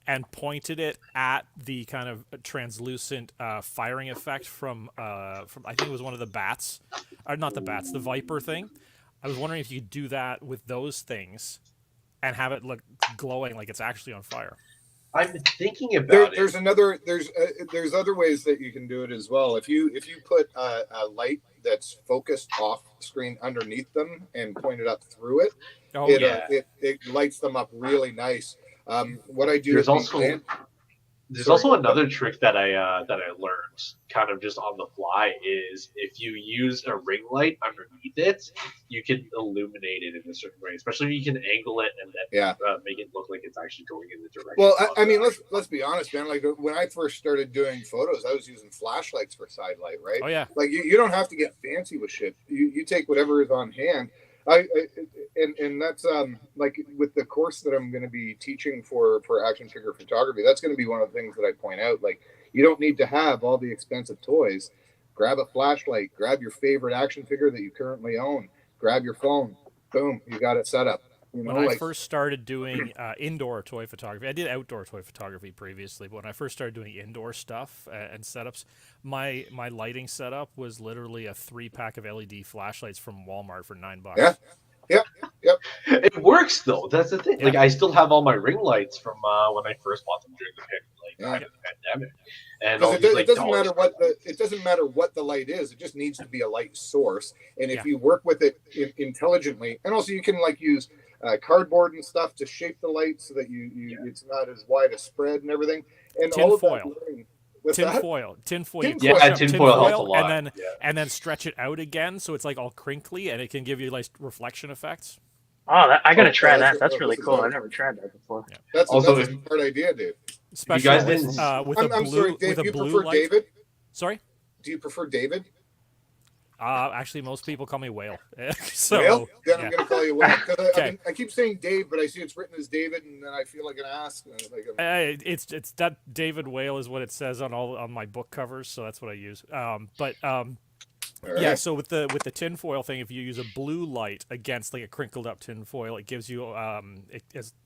[SPEAKER 5] and pointed it at the kind of translucent firing effect from I think it was one of the bats, or not the bats, the Viper thing. I was wondering if you could do that with those things and have it look glowing like it's actually on fire.
[SPEAKER 3] I'm thinking about
[SPEAKER 1] There's other ways that you can do it as well. If you put a light that's focused off screen underneath them and point it up through it,
[SPEAKER 5] Oh
[SPEAKER 1] it lights them up really nice. What I do
[SPEAKER 3] There's
[SPEAKER 1] is the
[SPEAKER 3] also-
[SPEAKER 1] lamp-
[SPEAKER 3] There's
[SPEAKER 1] Sorry.
[SPEAKER 3] also another trick that I learned, kind of just on the fly, is if you use a ring light underneath it, you can illuminate it in a certain way. Especially if you can angle it and then make it look like it's actually going in the direction.
[SPEAKER 1] Well,
[SPEAKER 3] of
[SPEAKER 1] I mean,
[SPEAKER 3] the-
[SPEAKER 1] let's be honest, man. Like when I first started doing photos, I was using flashlights for side light, right?
[SPEAKER 5] Oh yeah.
[SPEAKER 1] Like you don't have to get fancy with shit. You take whatever is on hand. And that's like with the course that I'm going to be teaching for action figure photography. That's going to be one of the things that I point out. Like you don't need to have all the expensive toys. grab a flashlight, grab your favorite action figure that you currently own, grab your phone, boom, you got it set up. You know,
[SPEAKER 5] When I
[SPEAKER 1] like
[SPEAKER 5] first started doing indoor toy photography, I did outdoor toy photography previously, but when I first started doing indoor stuff and setups, my lighting setup was literally a 3-pack of LED flashlights from Walmart for $9.
[SPEAKER 1] yeah, yep, yep.
[SPEAKER 3] It works though. That's the thing.
[SPEAKER 5] Yeah.
[SPEAKER 3] Like I still have all my ring lights from when I first bought them during the pandemic, and all
[SPEAKER 1] Because
[SPEAKER 3] these,
[SPEAKER 1] it
[SPEAKER 3] like,
[SPEAKER 1] doesn't
[SPEAKER 3] dollar
[SPEAKER 1] matter what
[SPEAKER 3] store
[SPEAKER 1] it doesn't matter what the light is. It just needs to be a light source. And if
[SPEAKER 5] Yeah.
[SPEAKER 1] you work with it intelligently, and also you can like use cardboard and stuff to shape the light so that you it's not as wide a spread and everything. And
[SPEAKER 5] Tin
[SPEAKER 1] all of
[SPEAKER 5] foil.
[SPEAKER 1] that. What's that?
[SPEAKER 5] Tinfoil. You
[SPEAKER 1] Tinfoil.
[SPEAKER 5] crush
[SPEAKER 3] Yeah,
[SPEAKER 5] up
[SPEAKER 3] tinfoil helps a lot.
[SPEAKER 5] and
[SPEAKER 3] Yeah.
[SPEAKER 5] then stretch it out again so it's like all crinkly and it can give you like reflection effects.
[SPEAKER 6] Oh, I gotta
[SPEAKER 1] Oh,
[SPEAKER 6] try
[SPEAKER 1] yeah,
[SPEAKER 6] that. That's
[SPEAKER 1] this
[SPEAKER 6] really
[SPEAKER 1] is
[SPEAKER 6] cool. I
[SPEAKER 1] awesome.
[SPEAKER 6] never tried that before.
[SPEAKER 1] That's
[SPEAKER 3] Also,
[SPEAKER 1] a smart idea, dude.
[SPEAKER 5] Especially
[SPEAKER 3] guys
[SPEAKER 5] with,
[SPEAKER 3] didn't-
[SPEAKER 5] with a
[SPEAKER 1] I'm
[SPEAKER 5] blue
[SPEAKER 1] sorry, Dave.
[SPEAKER 5] with a
[SPEAKER 1] Do you
[SPEAKER 5] blue
[SPEAKER 1] prefer
[SPEAKER 5] light.
[SPEAKER 1] David?
[SPEAKER 5] Sorry.
[SPEAKER 1] Do you prefer David?
[SPEAKER 5] Actually, most people call me Whale. So
[SPEAKER 1] Whale? Then
[SPEAKER 5] yeah.
[SPEAKER 1] I'm going to call you Whale. 'Cause
[SPEAKER 5] Okay.
[SPEAKER 1] I keep saying Dave, but I see it's written as David, and then I feel like an ass.
[SPEAKER 5] It's that David Whale is what it says on my book covers, so that's what I use. Yeah, so with the tinfoil thing, if you use a blue light against like a crinkled up tinfoil, it gives you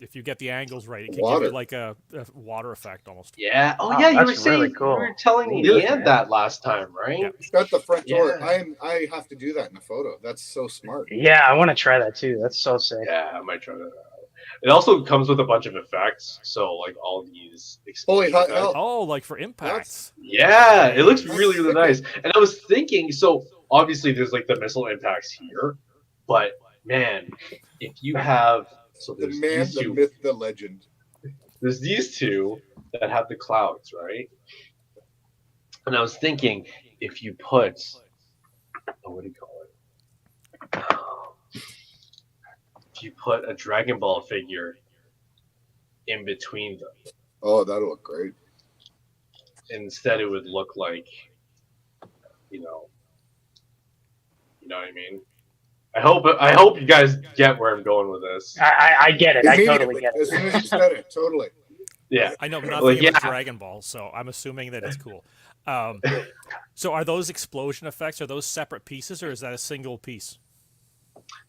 [SPEAKER 5] if you get the angles right, it can give
[SPEAKER 1] Water.
[SPEAKER 5] you like a water effect almost.
[SPEAKER 3] Yeah. Oh
[SPEAKER 6] Wow,
[SPEAKER 3] yeah, you were
[SPEAKER 6] that's
[SPEAKER 3] saying
[SPEAKER 6] really cool.
[SPEAKER 3] you were telling
[SPEAKER 6] Neat,
[SPEAKER 3] Ian
[SPEAKER 6] man.
[SPEAKER 3] that last time, right?
[SPEAKER 5] Yeah.
[SPEAKER 1] Shut the front door.
[SPEAKER 3] Yeah.
[SPEAKER 1] I have to do that in a photo. That's so smart.
[SPEAKER 6] Yeah, I want to try that too. That's so sick.
[SPEAKER 3] Yeah, I might try that out. It also comes with a bunch of effects, so like all these
[SPEAKER 1] Holy
[SPEAKER 3] explosion
[SPEAKER 1] hell.
[SPEAKER 3] effects.
[SPEAKER 5] Oh, like for impacts.
[SPEAKER 3] Yeah, it looks
[SPEAKER 1] That's
[SPEAKER 3] really, really
[SPEAKER 1] sick.
[SPEAKER 3] nice. And I was thinking, so obviously there's like the missile impacts here, but man, if you have so
[SPEAKER 1] The
[SPEAKER 3] there's
[SPEAKER 1] man,
[SPEAKER 3] these
[SPEAKER 1] the
[SPEAKER 3] two,
[SPEAKER 1] myth, the legend.
[SPEAKER 3] there's these two that have the clouds, right? And I was thinking, if you put, what do you call it? If you put a Dragon Ball figure in between them,
[SPEAKER 1] Oh, that'll look great.
[SPEAKER 3] instead it would look like, you know what I mean? I hope you guys get where I'm going with this.
[SPEAKER 6] I get it. I totally
[SPEAKER 1] Immediately,
[SPEAKER 6] get
[SPEAKER 1] as
[SPEAKER 6] it.
[SPEAKER 1] soon as you said it, totally.
[SPEAKER 3] Yeah.
[SPEAKER 5] I know nothing
[SPEAKER 3] Like,
[SPEAKER 5] about
[SPEAKER 3] yeah.
[SPEAKER 5] Dragon Ball, so I'm assuming that it's cool. So are those explosion effects? Are those separate pieces, or is that a single piece?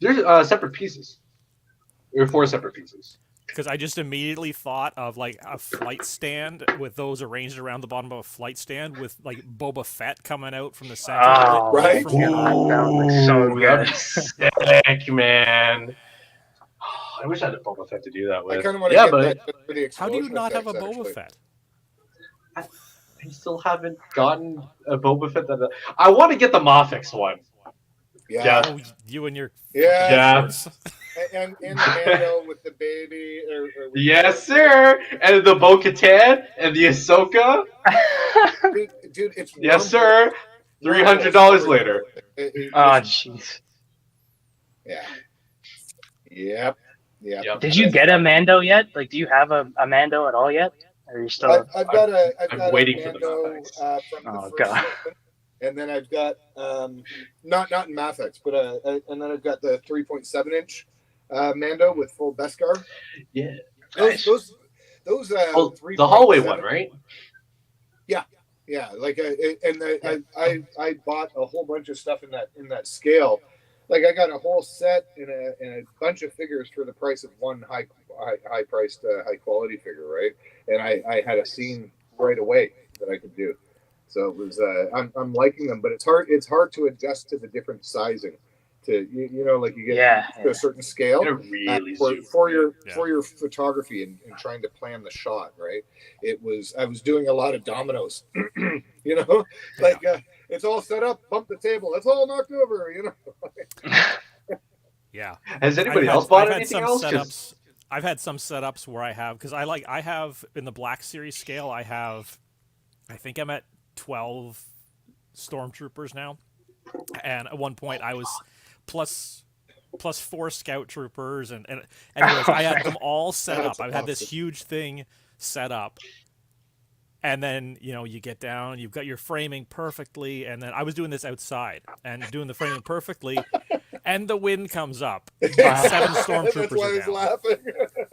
[SPEAKER 3] There's separate pieces. There are 4 separate pieces.
[SPEAKER 5] Because I just immediately thought of like a flight stand with those arranged around the bottom of a flight stand with like Boba Fett coming out from the center.
[SPEAKER 6] Oh,
[SPEAKER 1] Right?
[SPEAKER 5] From your-
[SPEAKER 6] God, that would look so
[SPEAKER 3] Ooh, that'd
[SPEAKER 6] good.
[SPEAKER 3] be sick, man. I wish I had a Boba Fett to do that
[SPEAKER 1] I
[SPEAKER 3] with.
[SPEAKER 1] kind of want to
[SPEAKER 3] Yeah,
[SPEAKER 1] get
[SPEAKER 3] but
[SPEAKER 1] that just for the
[SPEAKER 5] How do you
[SPEAKER 1] explosion
[SPEAKER 5] not have a
[SPEAKER 1] effects,
[SPEAKER 5] Boba
[SPEAKER 1] actually.
[SPEAKER 5] Fett?
[SPEAKER 3] I still haven't gotten a Boba Fett. I want to get the Mofix one.
[SPEAKER 1] Yeah.
[SPEAKER 3] Yeah.
[SPEAKER 5] Oh, you and your
[SPEAKER 1] Yeah.
[SPEAKER 3] Yeah.
[SPEAKER 5] shorts.
[SPEAKER 1] And the Mando with the baby.
[SPEAKER 3] Yes, sir. And the Bo-Katan and the Ahsoka.
[SPEAKER 1] Dude, it's
[SPEAKER 3] Yes,
[SPEAKER 1] wormhole-
[SPEAKER 3] sir. $300
[SPEAKER 1] wormhole
[SPEAKER 3] later.
[SPEAKER 1] It-
[SPEAKER 6] Oh, jeez.
[SPEAKER 1] yeah. Yep.
[SPEAKER 3] Yep.
[SPEAKER 6] Did you get a Mando yet? Like, do you have a Mando at all yet? Or are you still?
[SPEAKER 1] I've got a.
[SPEAKER 3] I'm
[SPEAKER 1] got
[SPEAKER 3] waiting
[SPEAKER 1] a
[SPEAKER 3] for the
[SPEAKER 1] Mando,
[SPEAKER 3] Mafex.
[SPEAKER 1] from the
[SPEAKER 6] Oh,
[SPEAKER 1] first
[SPEAKER 6] God.
[SPEAKER 1] season, and then I've got not in Mafex, but and then I've got the 3.7-inch Mando with full Beskar.
[SPEAKER 3] Yeah.
[SPEAKER 1] Those those
[SPEAKER 3] Oh,
[SPEAKER 1] 3.7
[SPEAKER 3] the hallway one, right?
[SPEAKER 1] Yeah, like I bought a whole bunch of stuff in that scale. Like I got a whole set and a bunch of figures for the price of one high priced high quality figure, right? And I had a scene right away that I could do. So it was I'm liking them, but it's hard to adjust to the different sizing. To you know, like you get
[SPEAKER 6] Yeah,
[SPEAKER 1] to a certain scale.
[SPEAKER 3] They're really
[SPEAKER 1] for
[SPEAKER 3] super.
[SPEAKER 1] your photography and trying to plan the shot, right? I was doing a lot of dominoes, you know, like it's all set up, bump the table, it's all knocked over, you know.
[SPEAKER 5] Yeah.
[SPEAKER 3] Has anybody
[SPEAKER 5] I've
[SPEAKER 3] else
[SPEAKER 5] had-
[SPEAKER 3] bought
[SPEAKER 5] I've had
[SPEAKER 3] anything
[SPEAKER 5] some
[SPEAKER 3] else? 'Cause-
[SPEAKER 5] setups. I've had some setups where I have because I have in the Black Series scale I think I'm at 12 stormtroopers now, and at one point I was plus 4 scout troopers and anyways I had them all set up.
[SPEAKER 1] That's
[SPEAKER 5] I've had this
[SPEAKER 1] awesome.
[SPEAKER 5] huge thing set up. And then, you get down, you've got your framing perfectly, and then I was doing this outside and doing the framing perfectly, and the wind comes up. And 7
[SPEAKER 1] That's
[SPEAKER 5] stormtroopers
[SPEAKER 1] why I
[SPEAKER 5] are
[SPEAKER 1] was
[SPEAKER 5] down.
[SPEAKER 1] laughing.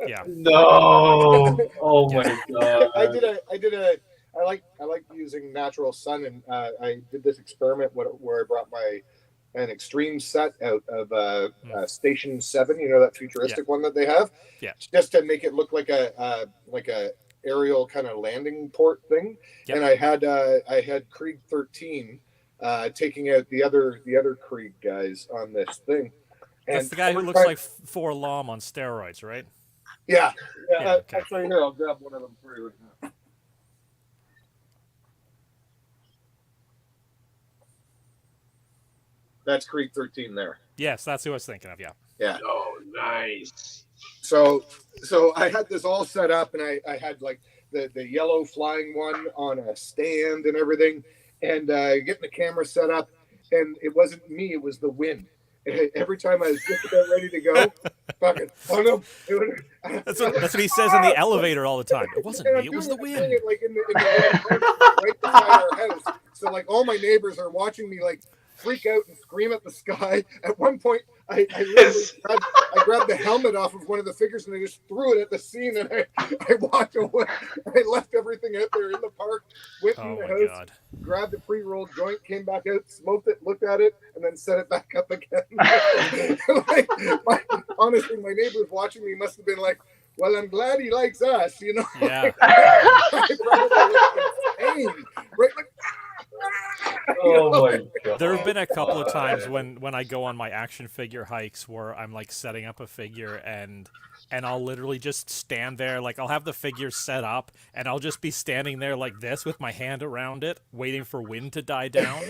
[SPEAKER 5] Yeah.
[SPEAKER 3] No. Oh my god.
[SPEAKER 1] I did I like using natural sun, and I did this experiment where I brought an extreme set out of Station 7. You know, that futuristic one that they have.
[SPEAKER 5] Yeah.
[SPEAKER 1] Just to make it look like a aerial kind of landing port thing.
[SPEAKER 5] Yep.
[SPEAKER 1] And I had Krieg 13 taking out the other Krieg guys on this thing.
[SPEAKER 5] That's
[SPEAKER 1] And
[SPEAKER 5] the guy who looks like Forlom on steroids, right?
[SPEAKER 1] Yeah.
[SPEAKER 5] Yeah, okay.
[SPEAKER 1] Actually, here, I'll grab one of them for you right now. That's Krieg 13 there.
[SPEAKER 5] Yes, that's who I was thinking of. Yeah.
[SPEAKER 1] Yeah.
[SPEAKER 3] Oh, nice.
[SPEAKER 1] So I had this all set up, and I had like the yellow flying one on a stand and everything, and getting the camera set up, and it wasn't me, it was the wind. Every time I was just about ready to go, fucking hung him.
[SPEAKER 5] That's what he says in the elevator all the time. It wasn't me, it was the
[SPEAKER 1] Doing
[SPEAKER 5] wind.
[SPEAKER 1] it, like in the right beside our house. So like all my neighbors are watching me like freak out and scream at the sky. At one point, I literally grabbed the helmet off of one of the figures and I just threw it at the scene, and I walked away. I left everything out there in the park, went in
[SPEAKER 5] Oh
[SPEAKER 1] the
[SPEAKER 5] my
[SPEAKER 1] house,
[SPEAKER 5] god.
[SPEAKER 1] grabbed the pre-rolled joint, came back out, smoked it, looked at it, and then set it back up again. Honestly, my neighbors watching me must have been like, well, I'm glad he likes us, you know?
[SPEAKER 5] Yeah.
[SPEAKER 1] I probably looked insane, right? Like,
[SPEAKER 3] Oh my god.
[SPEAKER 5] There have been a couple of times when I go on my action figure hikes where I'm like setting up a figure and I'll literally just stand there, like I'll have the figure set up and I'll just be standing there like this with my hand around it, waiting for wind to die down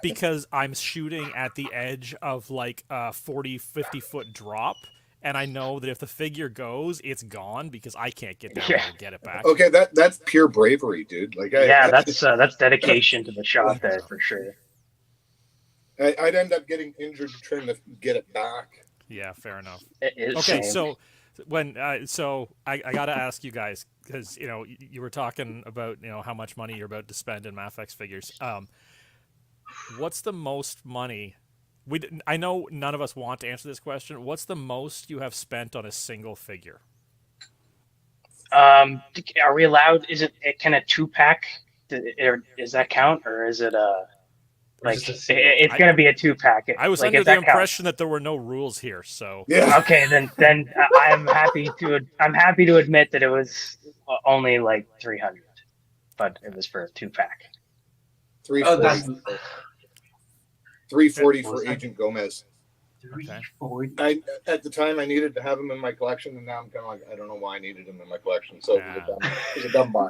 [SPEAKER 5] because I'm shooting at the edge of like a 40, 50-foot drop. And I know that if the figure goes, it's gone because I can't get down there and get it back.
[SPEAKER 1] okay, that's pure bravery, dude. Like,
[SPEAKER 6] that's dedication to the shot there for sure.
[SPEAKER 1] I'd end up getting injured trying to get it back.
[SPEAKER 5] Yeah, fair enough.
[SPEAKER 6] Same.
[SPEAKER 5] Okay, so when I got to ask you guys, because you were talking about how much money you're about to spend in Mafex figures. What's the most money? I know none of us want to answer this question. What's the most you have spent on a single figure?
[SPEAKER 6] Are we allowed? Is it can a 2-pack? Does that count, or is it like
[SPEAKER 3] Just a single.
[SPEAKER 6] it's gonna be a 2-pack?
[SPEAKER 5] I was
[SPEAKER 6] like,
[SPEAKER 5] under
[SPEAKER 6] if
[SPEAKER 5] the
[SPEAKER 6] that counts.
[SPEAKER 5] impression that there were no rules here, so
[SPEAKER 1] Yeah.
[SPEAKER 6] Okay, then I'm happy to admit that it was only like 300, but it was for a 2-pack.
[SPEAKER 1] 340, 340 for Agent Gomez.
[SPEAKER 5] Okay.
[SPEAKER 1] At the time I needed to have him in my collection, and now I'm kind of like, I don't know why I needed him in my collection. So it was a dumb buy.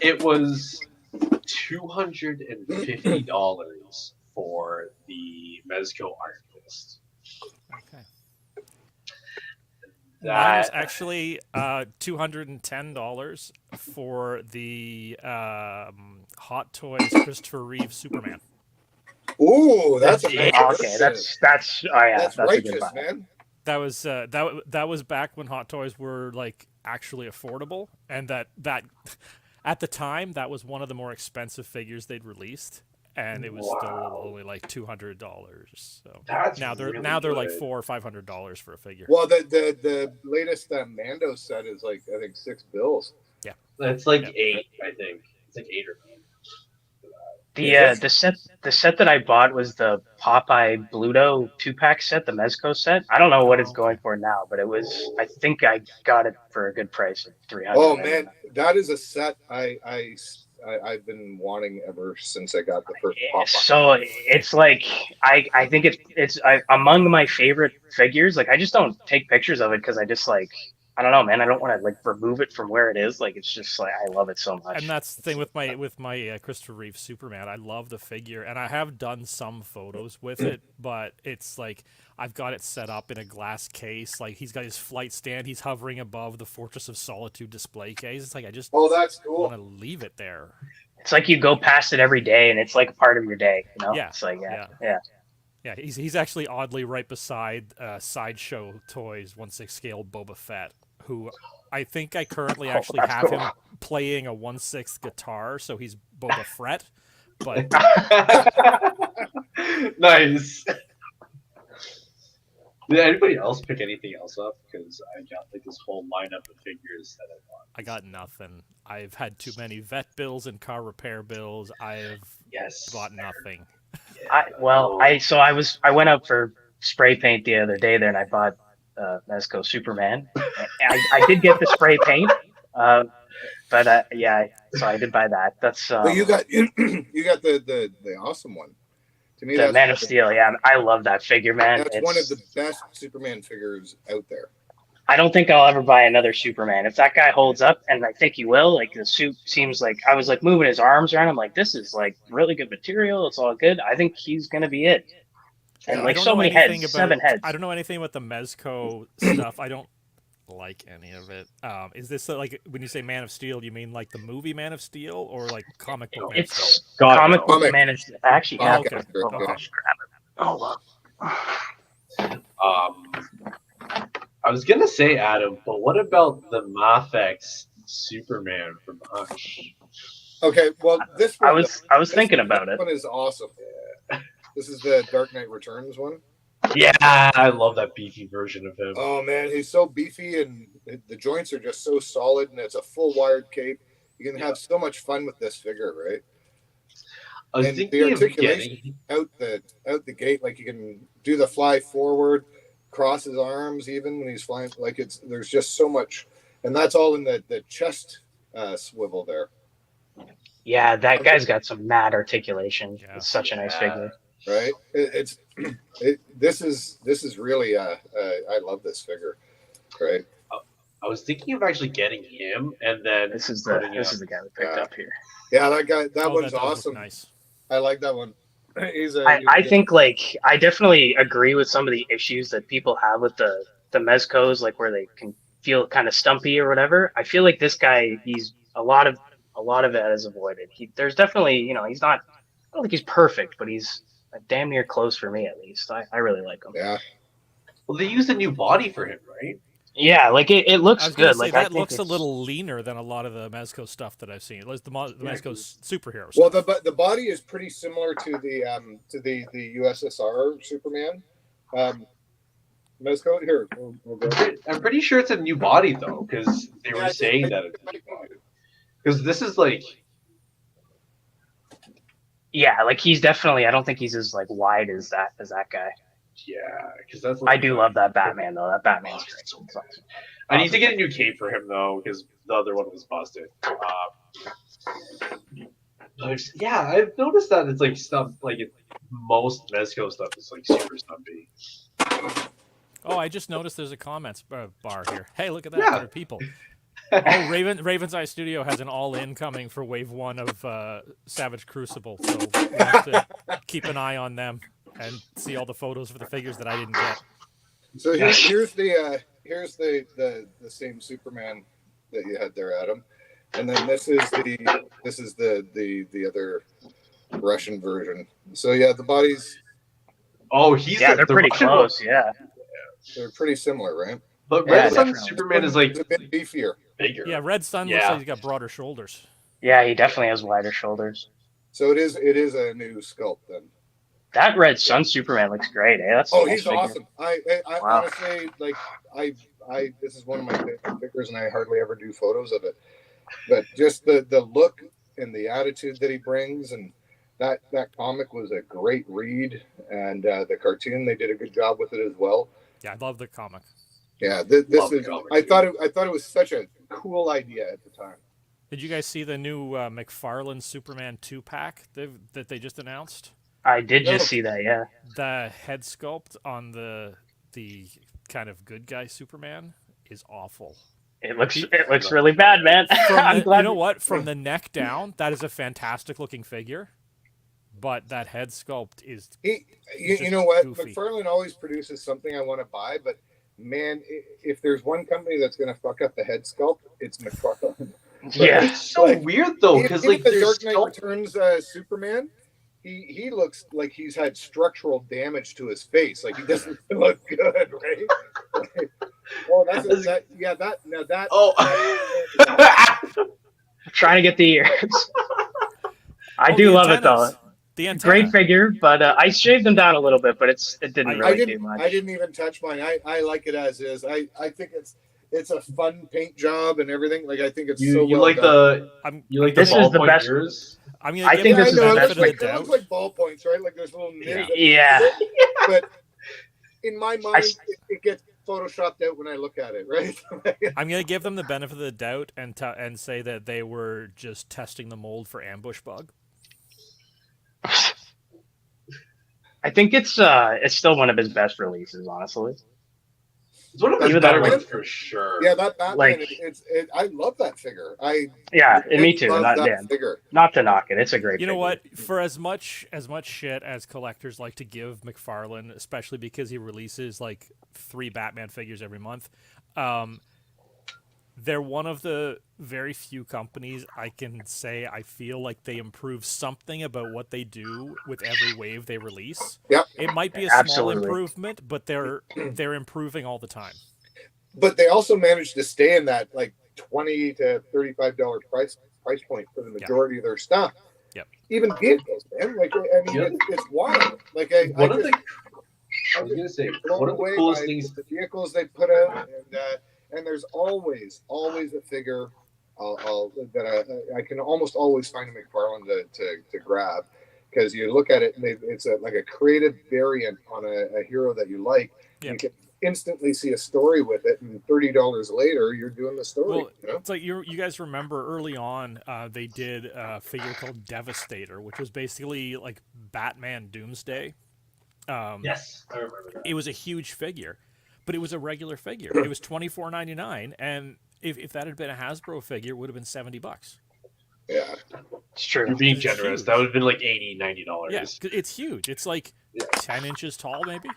[SPEAKER 3] It was $250 for the Mezco art list.
[SPEAKER 5] okay. Mine was
[SPEAKER 3] That
[SPEAKER 5] actually $210 for the Hot Toys Christopher Reeve Superman.
[SPEAKER 1] Ooh, that's a nice
[SPEAKER 6] Okay, that's
[SPEAKER 1] that's
[SPEAKER 6] a good
[SPEAKER 1] righteous,
[SPEAKER 6] buy.
[SPEAKER 1] man.
[SPEAKER 5] That was that was back when Hot Toys were like actually affordable, and that at the time that was one of the more expensive figures they'd released, and it was still only like $200. So
[SPEAKER 3] That's
[SPEAKER 5] now they're
[SPEAKER 3] really
[SPEAKER 5] like
[SPEAKER 3] good.
[SPEAKER 5] $400 or $500 for a figure.
[SPEAKER 1] Well, the latest Mando set is like, I think, $6.
[SPEAKER 3] It's like
[SPEAKER 5] Yeah.
[SPEAKER 3] 8, I think. It's like 8 or 9.
[SPEAKER 6] The set that I bought was the Popeye Bluto 2-pack set, the Mezco set. I don't know what it's going for now, but I think I got it for a good price of 300.
[SPEAKER 1] Oh man, that is a set I've been wanting ever since I got the first Popeye.
[SPEAKER 6] So it's like I think it's among my favorite figures. Like I just don't take pictures of it because I just like I don't know, man. I don't want to like remove it from where it is. Like it's just like I love it so much.
[SPEAKER 5] And that's the thing with my Christopher Reeve Superman. I love the figure, and I have done some photos with it, but it's like I've got it set up in a glass case. Like he's got his flight stand. He's hovering above the Fortress of Solitude display case. It's like I just
[SPEAKER 1] That's cool.
[SPEAKER 5] want to leave it there.
[SPEAKER 6] It's like you go past it every day, and it's like a part of your day. You know?
[SPEAKER 5] Yeah,
[SPEAKER 6] It's like
[SPEAKER 5] yeah. Yeah, he's actually oddly right beside Sideshow Toys 1/6 scale Boba Fett, who I think I currently actually
[SPEAKER 6] that's
[SPEAKER 5] have
[SPEAKER 6] cool.
[SPEAKER 5] him playing a 1/6 guitar, so he's Boba Fett. But
[SPEAKER 3] Nice. Did anybody else pick anything else up? Because I got like this whole lineup of figures that I bought.
[SPEAKER 5] I got nothing. I've had too many vet bills and car repair bills. I've
[SPEAKER 3] Yes.
[SPEAKER 5] bought nothing.
[SPEAKER 6] I went out for spray paint the other day there, and I bought Mezco Superman. I did get the spray paint, but yeah, so I did buy that. That's
[SPEAKER 1] But you got you got the awesome one. To me,
[SPEAKER 6] the
[SPEAKER 1] that's
[SPEAKER 6] Man of Steel. Yeah, I love that figure, man.
[SPEAKER 1] That's one of the best Superman figures out there.
[SPEAKER 6] I don't think I'll ever buy another Superman. If that guy holds up, and I think he will, like the suit seems like I was like moving his arms around. I'm like, this is like really good material. It's all good. I think he's gonna be it. And
[SPEAKER 5] I
[SPEAKER 6] like
[SPEAKER 5] don't
[SPEAKER 6] so
[SPEAKER 5] know
[SPEAKER 6] many
[SPEAKER 5] anything
[SPEAKER 6] heads,
[SPEAKER 5] about-
[SPEAKER 6] 7 heads.
[SPEAKER 5] I don't know anything about the Mezco stuff. I don't like any of it. Is this like when you say Man of Steel, you mean like the movie Man of Steel or like comic book Man of Steel?
[SPEAKER 6] It's
[SPEAKER 3] God,
[SPEAKER 6] comic
[SPEAKER 3] no.
[SPEAKER 6] book
[SPEAKER 1] Comic.
[SPEAKER 6] managed. I actually
[SPEAKER 5] Oh,
[SPEAKER 6] have
[SPEAKER 5] okay.
[SPEAKER 6] it.
[SPEAKER 1] Good,
[SPEAKER 6] Oh,
[SPEAKER 1] good.
[SPEAKER 6] I'll just grab it. Oh,
[SPEAKER 3] I was gonna say Adam, but what about the Mafex Superman from Hush?
[SPEAKER 1] Okay, well, this one,
[SPEAKER 6] I was
[SPEAKER 1] this
[SPEAKER 6] thinking about it.
[SPEAKER 1] one is awesome. This is the Dark Knight Returns one.
[SPEAKER 3] Yeah, I love that beefy version of him.
[SPEAKER 1] Oh man, he's so beefy and the joints are just so solid, and it's a full wired cape. You can have so much fun with this figure, right?
[SPEAKER 3] I was
[SPEAKER 1] and the
[SPEAKER 3] thinking of
[SPEAKER 1] articulation-
[SPEAKER 3] getting.
[SPEAKER 1] Out the gate, like you can do the fly forward, cross his arms even when he's flying. Like there's just so much, and that's all in the chest swivel there,
[SPEAKER 6] Yeah, that guy's got some mad articulation.
[SPEAKER 5] Yeah.
[SPEAKER 6] It's such a nice figure.
[SPEAKER 1] right? This is really I love this figure, right?
[SPEAKER 3] I was thinking of actually getting him, and then
[SPEAKER 6] This is
[SPEAKER 3] putting
[SPEAKER 6] the guy we picked
[SPEAKER 1] Yeah.
[SPEAKER 6] up here.
[SPEAKER 1] Yeah, that guy, that
[SPEAKER 5] Oh,
[SPEAKER 1] one's
[SPEAKER 5] does look
[SPEAKER 1] awesome.
[SPEAKER 5] Nice.
[SPEAKER 1] I like that one. He's a,
[SPEAKER 6] I think like I definitely agree with some of the issues that people have with the Mezcos, like where they can feel kind of stumpy or whatever. I feel like this guy, he's a lot of it is avoided. There's definitely, he's not. I don't think he's perfect, but he's damn near close for me at least. I really like him.
[SPEAKER 1] yeah.
[SPEAKER 3] Well, they used a new body for him, right?
[SPEAKER 6] Yeah, like it
[SPEAKER 5] I
[SPEAKER 6] looks
[SPEAKER 5] was gonna
[SPEAKER 6] good.
[SPEAKER 5] say
[SPEAKER 6] Like I
[SPEAKER 5] that
[SPEAKER 6] think
[SPEAKER 5] looks a
[SPEAKER 6] it's-
[SPEAKER 5] little leaner than a lot of the Mezco stuff that I've seen. Like the Mezco superhero
[SPEAKER 1] Well,
[SPEAKER 5] stuff.
[SPEAKER 1] the body is pretty similar to the USSR Superman. Mezco here. We'll go.
[SPEAKER 3] I'm pretty sure it's a new body though, because they were saying that it's a new body. Because this is like,
[SPEAKER 6] Yeah, like he's definitely. I don't think he's as like wide as that guy.
[SPEAKER 3] yeah, because that's.
[SPEAKER 6] I do love that Batman though. That Batman's great.
[SPEAKER 3] So good. I need to get a new cape for him though, because the other one was busted. Yeah, I've noticed that it's like stuff like most Mezco stuff is like super stumpy.
[SPEAKER 5] Oh, I just noticed there's a comments bar here. Hey, look at that.
[SPEAKER 3] Yeah.
[SPEAKER 5] There are people. Oh, Raven's Eye Studio has an all-in coming for Wave 1 of Savage Crucible, so we have to keep an eye on them and see all the photos for the figures that I didn't get.
[SPEAKER 1] So here's the same Superman that you had there, Adam, and then this is the other Russian version. So yeah, the bodies,
[SPEAKER 3] Oh, he's
[SPEAKER 6] Yeah, they're
[SPEAKER 3] the
[SPEAKER 6] pretty
[SPEAKER 3] Russian
[SPEAKER 6] close. Yeah.
[SPEAKER 1] they're pretty similar, right?
[SPEAKER 3] But
[SPEAKER 6] Yeah,
[SPEAKER 3] Red Sun
[SPEAKER 6] definitely.
[SPEAKER 3] Superman is like
[SPEAKER 1] He's a bit beefier.
[SPEAKER 3] bigger.
[SPEAKER 5] Yeah, Red Sun looks
[SPEAKER 3] Yeah.
[SPEAKER 5] like he's got broader shoulders.
[SPEAKER 6] Yeah, he definitely has wider shoulders.
[SPEAKER 1] So it is a new sculpt then.
[SPEAKER 6] That Red Sun Superman looks great. Eh? That's a
[SPEAKER 1] Oh,
[SPEAKER 6] nice
[SPEAKER 1] he's
[SPEAKER 6] figure.
[SPEAKER 1] awesome. I
[SPEAKER 6] Wow.
[SPEAKER 1] honestly like I this is one of my favorite figures, and I hardly ever do photos of it. But just the look and the attitude that he brings, and that comic was a great read, and the cartoon, they did a good job with it as well.
[SPEAKER 5] Yeah, I love the comic.
[SPEAKER 1] Yeah, this
[SPEAKER 3] Love the
[SPEAKER 1] is.
[SPEAKER 3] comic,
[SPEAKER 1] I
[SPEAKER 3] too.
[SPEAKER 1] thought it was such a cool idea at the time.
[SPEAKER 5] Did you guys see the new McFarlane Superman 2-pack that they just announced?
[SPEAKER 6] I did
[SPEAKER 1] No.
[SPEAKER 6] just see that. Yeah.
[SPEAKER 5] The head sculpt on the kind of good guy Superman is awful.
[SPEAKER 6] It looks really bad, man. I'm glad.
[SPEAKER 5] You know what? From the neck down, that is a fantastic looking figure. But that head sculpt is
[SPEAKER 1] You
[SPEAKER 5] just
[SPEAKER 1] know what?
[SPEAKER 5] goofy.
[SPEAKER 1] McFarlane always produces something I want to buy, but man, if there's one company that's going to fuck up the head sculpt, it's McFarlane.
[SPEAKER 6] Yeah.
[SPEAKER 3] It's so
[SPEAKER 1] Like,
[SPEAKER 3] weird though, because
[SPEAKER 1] Even
[SPEAKER 3] like
[SPEAKER 1] the
[SPEAKER 3] there's
[SPEAKER 1] Dark Knight Returns Superman, he looks like he's had structural damage to his face. Like he doesn't look good, right? Like, oh, that.
[SPEAKER 3] Oh.
[SPEAKER 6] Trying to get the ears. I
[SPEAKER 5] Oh,
[SPEAKER 6] do
[SPEAKER 5] the
[SPEAKER 6] love it though.
[SPEAKER 5] antennas. The antenna.
[SPEAKER 6] Great figure, but I shaved them down a little bit, but it didn't
[SPEAKER 1] I
[SPEAKER 6] really do much.
[SPEAKER 1] didn't even touch mine. I like it as is. I think it's a fun paint job and everything. Like I think it's
[SPEAKER 3] You
[SPEAKER 1] so
[SPEAKER 3] you
[SPEAKER 1] well
[SPEAKER 3] like
[SPEAKER 1] done.
[SPEAKER 3] the
[SPEAKER 6] This is the
[SPEAKER 3] ballpoint
[SPEAKER 6] best-
[SPEAKER 3] ears?
[SPEAKER 5] I'm
[SPEAKER 6] I
[SPEAKER 5] gonna
[SPEAKER 6] think
[SPEAKER 5] give
[SPEAKER 6] this
[SPEAKER 5] them
[SPEAKER 6] is
[SPEAKER 5] the
[SPEAKER 6] the
[SPEAKER 1] it
[SPEAKER 6] best
[SPEAKER 5] benefit
[SPEAKER 1] looks
[SPEAKER 5] of the
[SPEAKER 1] like, it
[SPEAKER 5] doubt.
[SPEAKER 1] looks like ballpoints, right? Like there's little nibs.
[SPEAKER 6] Yeah.
[SPEAKER 1] But in my mind, it gets photoshopped out when I look at it, right?
[SPEAKER 5] I'm gonna give them the benefit of the doubt and say that they were just testing the mold for ambush bug.
[SPEAKER 6] I think it's still one of his best releases, honestly.
[SPEAKER 3] It's one of his
[SPEAKER 6] Even
[SPEAKER 3] better
[SPEAKER 6] though-
[SPEAKER 3] ones for sure.
[SPEAKER 1] Yeah, that Batman.
[SPEAKER 6] Like-
[SPEAKER 1] I love that figure.
[SPEAKER 6] Yeah, and me too.
[SPEAKER 1] Love
[SPEAKER 6] Not,
[SPEAKER 1] that
[SPEAKER 6] yeah,
[SPEAKER 1] figure.
[SPEAKER 6] not to knock it. It's a great
[SPEAKER 5] You know
[SPEAKER 6] figure.
[SPEAKER 5] what? For as much shit as collectors like to give McFarlane, especially because he releases like 3 Batman figures every month, they're one of the very few companies I can say I feel like they improve something about what they do with every wave they release.
[SPEAKER 1] Yep.
[SPEAKER 5] It might be a small
[SPEAKER 6] Absolutely.
[SPEAKER 5] improvement, but they're improving all the time.
[SPEAKER 1] But they also managed to stay in that like $20 to $35 price point for the majority of their stuff.
[SPEAKER 5] Yep.
[SPEAKER 1] Even vehicles, man. Like I mean,
[SPEAKER 3] Yep.
[SPEAKER 1] it's wild. Like
[SPEAKER 3] One
[SPEAKER 1] I
[SPEAKER 3] of
[SPEAKER 1] just,
[SPEAKER 3] the I was gonna say
[SPEAKER 1] blown
[SPEAKER 3] one of the
[SPEAKER 1] away
[SPEAKER 3] coolest
[SPEAKER 1] by
[SPEAKER 3] things.
[SPEAKER 1] the vehicles they put out, and there's always a figure that I can almost always find a McFarlane to grab, because you look at it and it's like a creative variant on a hero that you like.
[SPEAKER 5] Yeah.
[SPEAKER 1] You can instantly see a story with it, and $30 later you're doing the story.
[SPEAKER 5] Well,
[SPEAKER 1] you know?
[SPEAKER 5] it's like you guys remember early on, they did a figure called Devastator, which was basically like Batman Doomsday.
[SPEAKER 3] Yes, I remember that.
[SPEAKER 5] It was a huge figure, but it was a regular figure. It was $24.99, and if that had been a Hasbro figure, it would have been $70.
[SPEAKER 1] Yeah.
[SPEAKER 6] It's true.
[SPEAKER 3] You're being
[SPEAKER 5] It's
[SPEAKER 3] generous.
[SPEAKER 5] huge.
[SPEAKER 3] That would have been like $80, $90.
[SPEAKER 5] Yeah, 'cause it's huge. It's like
[SPEAKER 3] Yeah.
[SPEAKER 5] 10 inches tall, maybe.